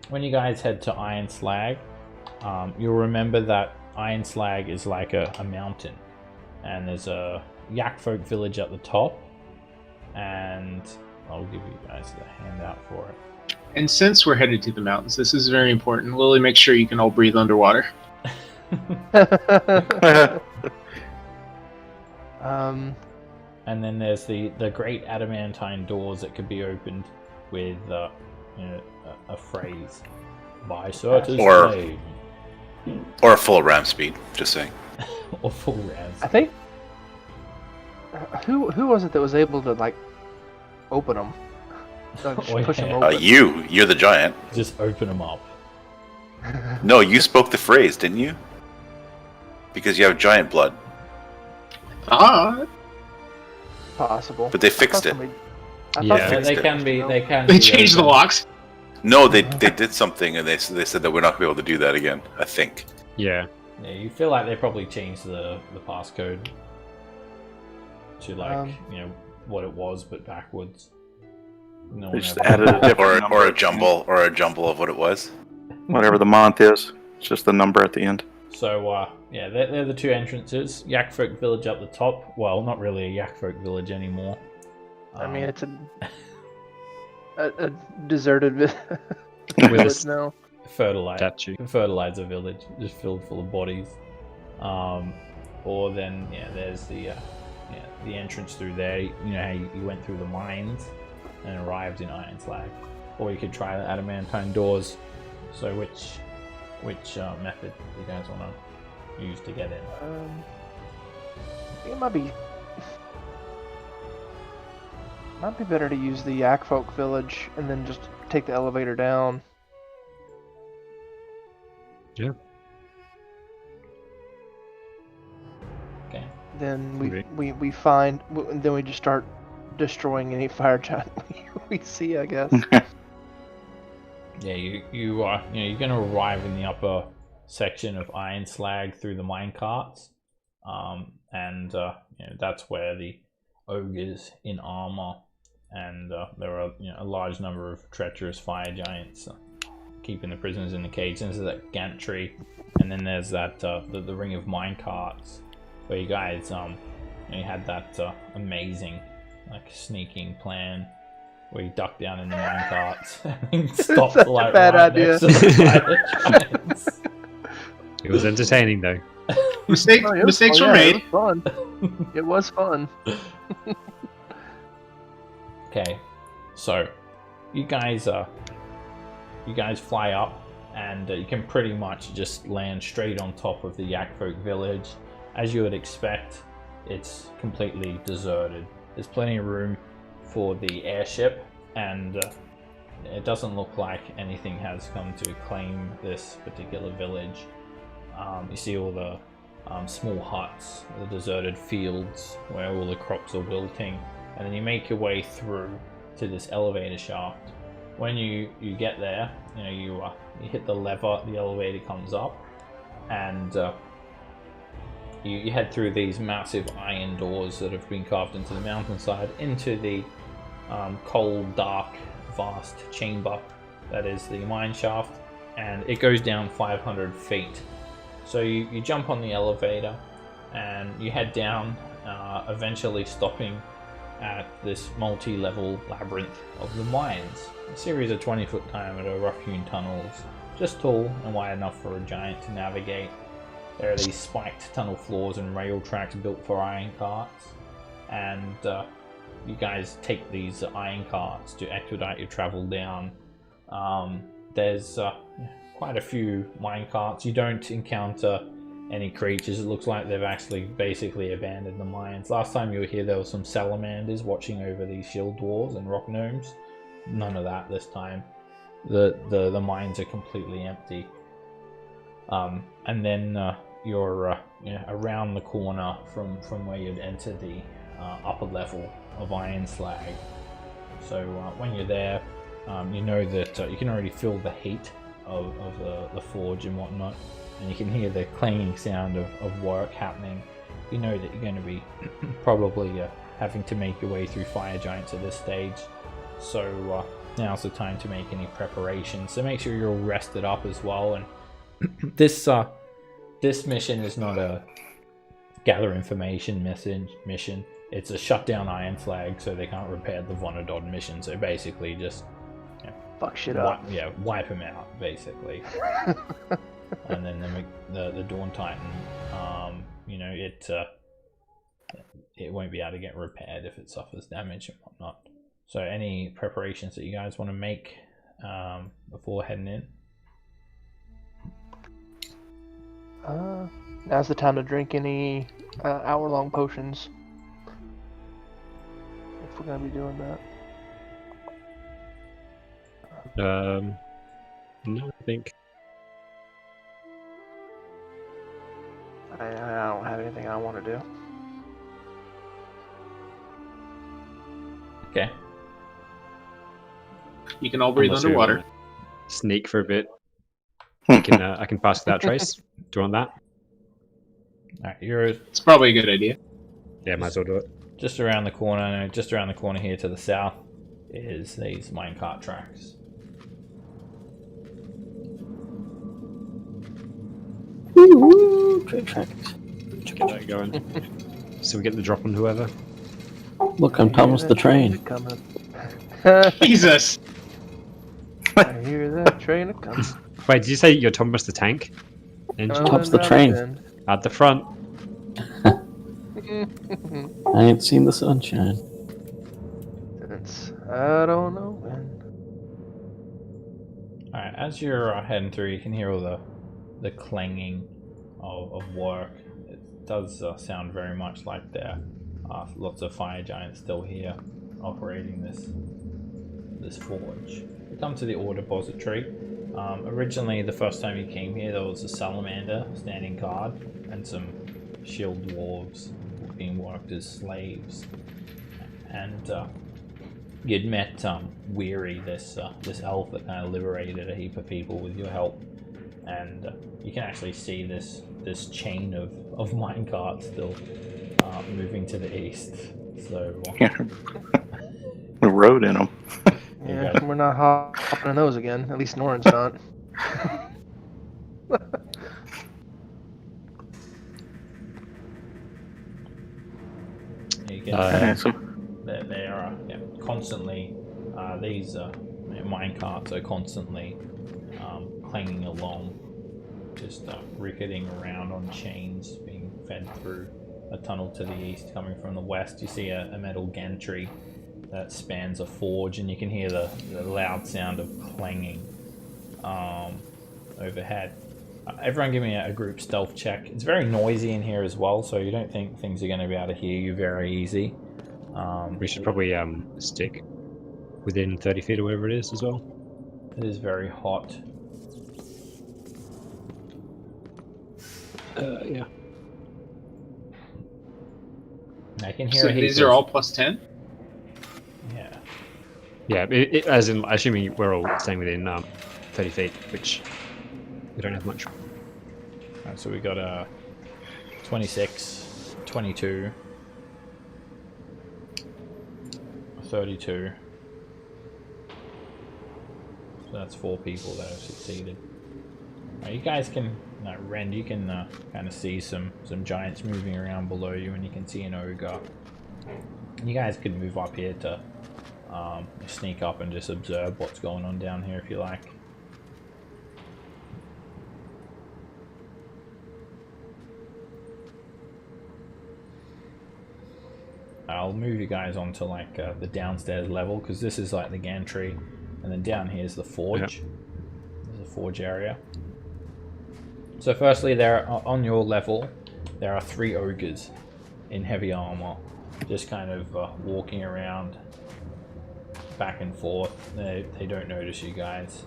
when you guys head to Iron Slag, you'll remember that Iron Slag is like a mountain, and there's a Yak folk village at the top, and I'll give you guys the handout for it. And since we're headed to the mountains, this is very important. Lily, make sure you can all breathe underwater. And then there's the great adamantine doors that could be opened with a phrase. By Certus Or- Blade. Or a full ram speed. Just saying. Or full res. I think. Who was it that was able to like open them? Just Oh, push them yeah. open. You're the giant. Just open them up. No, you spoke the phrase, didn't you? Because you have giant blood. Ah, Possible. But they fixed it. Yeah. They can be. They can. they be changed the opened. locks. No, they did something, and they said that we're not going to be able to do that again. I think. Yeah. Yeah, you feel like they probably changed the passcode to like what it was, but backwards. No They one just ever- added a different number. Or a jumble of what it was. Whatever the month is. It's just the number at the end. So yeah, they're the two entrances. Yakfolk Village up the top. Well, not really a Yakfolk Village anymore. I mean, it's a deserted With village a now. statue. Fertilizer village, just filled full of bodies. Or then there's the entrance through there. You know how you went through the mines and arrived in Iron Slag. Or you could try the adamantine doors. So which method do you guys want to use to get in? I think it might be better to use the Yakfolk village and then just take the elevator down. Yeah. Okay. Then Okay. then we just start destroying any fire giant we see, I guess. Yeah, you're going to arrive in the upper section of Iron Slag through the mine carts, and that's where the ogres in armor and there are a large number of treacherous fire giants keeping the prisoners in the cage. And there's that gantry, and then there's that the ring of mine carts where you guys you had that amazing sneaking plan. where you duck down in the mine carts and stop Such the light a bad right idea. next to the giants. It was entertaining though. Mistakes were made. It was fun. It was fun. Okay, so you guys fly up, and you can pretty much just land straight on top of the Yakfolk village. As you would expect, it's completely deserted. There's plenty of room for the airship, and it doesn't look like anything has come to claim this particular village. You see all the small huts, the deserted fields where all the crops are wilting, and then you make your way through to this elevator shaft. When you get there, you hit the lever, the elevator comes up, and you head through these massive iron doors that have been carved into the mountainside into the cold, dark, vast chamber that is the mine shaft, and it goes down 500 feet. So you jump on the elevator and you head down, eventually stopping at this multi-level labyrinth of the mines. A series of 20-foot diameter rough-hewn tunnels, just tall and wide enough for a giant to navigate. There are these spiked tunnel floors and rail tracks built for iron carts, and you guys take these iron carts to expedite your travel down. There's quite a few mine carts. You don't encounter any creatures. It looks like they've actually basically abandoned the mines. Last time you were here, there were some salamanders watching over these shield dwarves and rock gnomes. None of that this time. The mines are completely empty. And then you're around the corner from where you'd enter the upper level of Iron Slag. So when you're there, you know that you can already feel the heat of the forge and whatnot, and you can hear the clanging sound of work happening. You know that you're going to be probably having to make your way through fire giants at this stage. So now's the time to make any preparations. So make sure you're all rested up as well. And this mission is not a gather information mission. It's a shut down Iron Slag so they can't repair the Vonadod mission. So basically just Fuck shit up. wipe them out basically. And then the Dawn Titan, it won't be able to get repaired if it suffers damage and whatnot. So any preparations that you guys want to make before heading in? Now's the time to drink any hour-long potions. If we're gonna be doing that. No, I think. I don't have anything I want to do. Okay. You can all breathe Unless you underwater. wanna Sneak for a bit. I can pass without trace. Do you want that? Alright, you're It's probably a good idea. Yeah, might as well do it. just around the corner. No, just around the corner here to the south is these minecart tracks. Woo, train tracks. Get that going. So we get the drop on whoever. Look, I'm Thomas the Train. Coming. Jesus! I hear that train coming. Wait, did you say you're Thomas the Tank? Engine? Thomas the train. At the front. I ain't seen the sunshine. Since I don't know when. Alright, as you're heading through, you can hear all the clanging of work. It does sound very much like there are lots of fire giants still here operating this forge. You come to the ore depository. Originally, the first time you came here, there was a salamander standing guard and some shield dwarves being worked as slaves. And you'd met Weary, this elf that kind of liberated a heap of people with your help. And you can actually see this chain of minecarts still moving to the east. So The road in them. Yeah, we're not hopping on those again. At least Norin's not. you can So, they are constantly these minecarts are constantly clanging along, just ricketing around on chains, being fed through a tunnel to the east. Coming from the west, you see a metal gantry that spans a forge, and you can hear the loud sound of clanging overhead. Everyone give me a group stealth check. It's very noisy in here as well, so you don't think things are going to be able to hear you very easy. We should probably stick within 30 feet or whatever it is as well. It is very hot. Yeah. I can hear So a heap these of- are all plus 10? Yeah. Yeah, as in, assuming we're all staying within 30 feet, which we don't have much. Alright, so we got a 26, 22, 32. So that's 4 people that have succeeded. You guys can, Rend, you can kind of see some giants moving around below you, and you can see an ogre. You guys could move up here to sneak up and just observe what's going on down here if you like. I'll move you guys onto like the downstairs level, because this is like the gantry, and then down here is the forge. Yep. There's a forge area. So firstly, there on your level, there are 3 ogres in heavy armor, just kind of walking around back and forth. They don't notice you guys.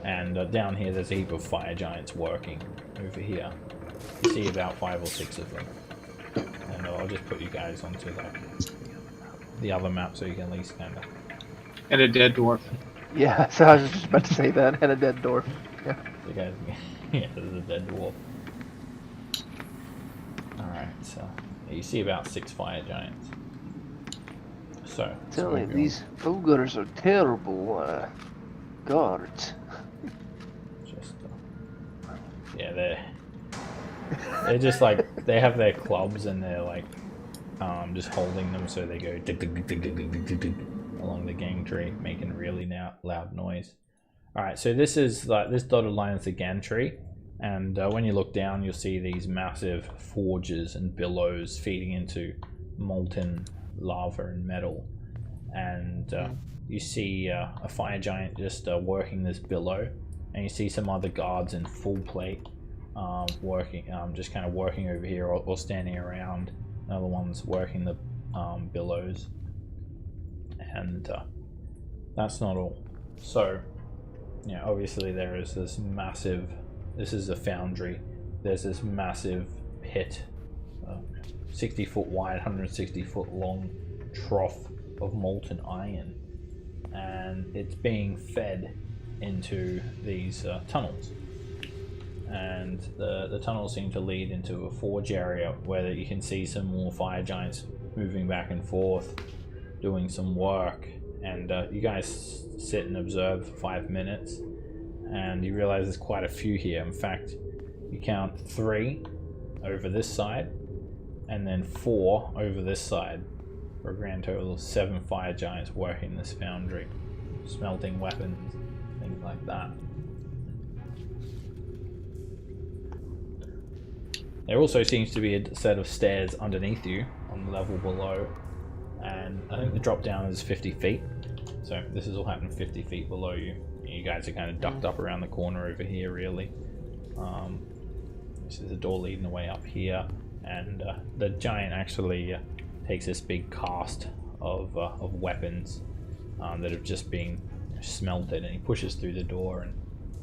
And down here, there's a heap of fire giants working over here. You see about 5 or 6 of them. And I'll just put you guys onto like the other map so you can at least kind of. And a dead dwarf. Yeah, so I was just about to say that. And a dead dwarf. Yeah. You guys, yeah, there's a dead dwarf. Alright, so you see about 6 fire giants. So, Tell you, these ogres are terrible guards. Just, yeah, they're just like, they have their clubs and they're like, just holding them so they go dig, dig, dig, dig, dig, dig, dig, dig, along the gantry, making a really loud noise. Alright, so this is like, this dotted line is the gantry, and when you look down, you'll see these massive forges and billows feeding into molten lava and metal. And you see a fire giant just working this billow, and you see some other guards in full plate working, just kind of working over here or standing around. Another one's working the billows, and that's not all. So, obviously there is this massive. This is a foundry. There's this massive pit, 60 foot wide, 160 foot long trough of molten iron, and it's being fed into these tunnels. And the tunnels seem to lead into a forge area where you can see some more fire giants moving back and forth, doing some work. And you guys sit and observe for 5 minutes, and you realize there's quite a few here. In fact, you count 3 over this side, and then 4 over this side, for a grand total of 7 fire giants working this foundry, smelting weapons, things like that. There also seems to be a set of stairs underneath you on the level below, and I think the drop down is 50 feet. So this is all happening 50 feet below you. You guys are kind of ducked up around the corner over here, really. This is a door leading the way up here, and the giant actually takes this big cast of weapons that have just been smelted, and he pushes through the door, and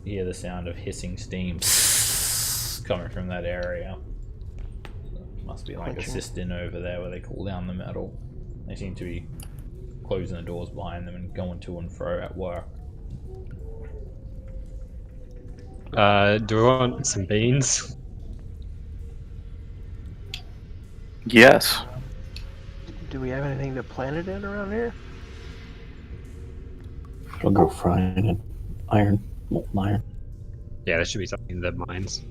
you hear the sound of hissing steam coming from that area. Must be like a cistern over there where they cool down the metal. They seem to be closing the doors behind them and going to and fro at work. Do we want some beans? Yes. Do we have anything to plant it in around here? It'll go frying in iron, molten iron. Yeah, there should be something in the mines.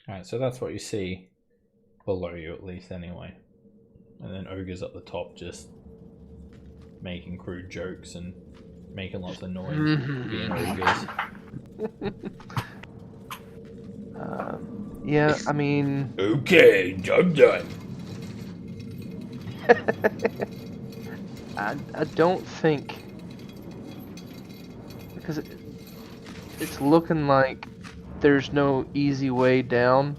Alright, so that's what you see below you, at least, anyway. And then ogres at the top just making crude jokes and making lots of noise, being ogres. Yeah, I mean... Okay, I'm done. I don't think... Because it's looking like there's no easy way down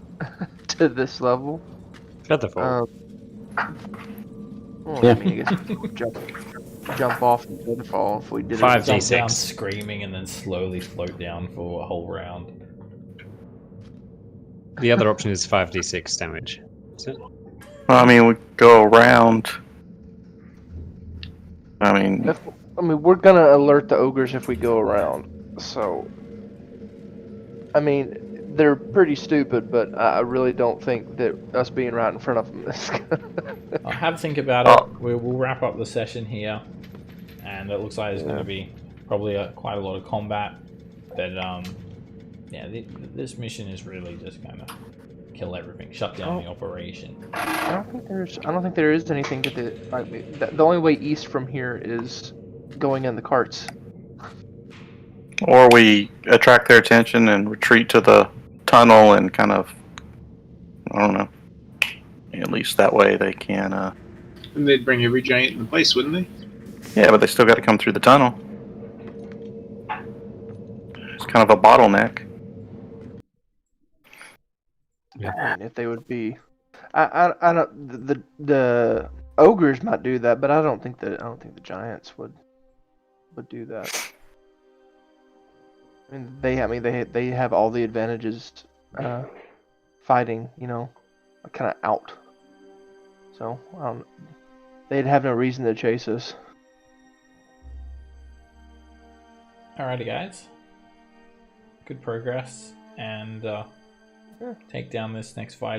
to this level. Got the fall. Well, I mean, I guess we would jump off and go to fall if we did 5d6. Jump down screaming and then slowly float down for a whole round. The other option is 5d6 damage. Is it? Well, I mean, we go around. I mean, we're gonna alert the ogres if we go around. So, I mean, they're pretty stupid, but I really don't think that us being right in front of them is gonna... I'll have a think about it. We'll wrap up the session here, and it looks like there's going to be probably quite a lot of combat. But yeah, this mission is really just kind of kill everything, shut down the operation. I don't think there is anything to do. Like, the only way east from here is going in the carts. or we attract their attention and retreat to the tunnel and kind of, I don't know. At least that way they can. And they'd bring every giant in place, wouldn't they? Yeah, but they still got to come through the tunnel. It's kind of a bottleneck. I mean, if they would be, I don't. The ogres might do that, but I don't think the giants would do that. I mean, they have all the advantages, fighting. Kind of out. So they'd have no reason to chase us. Alrighty, guys. Good progress, and take down this next fire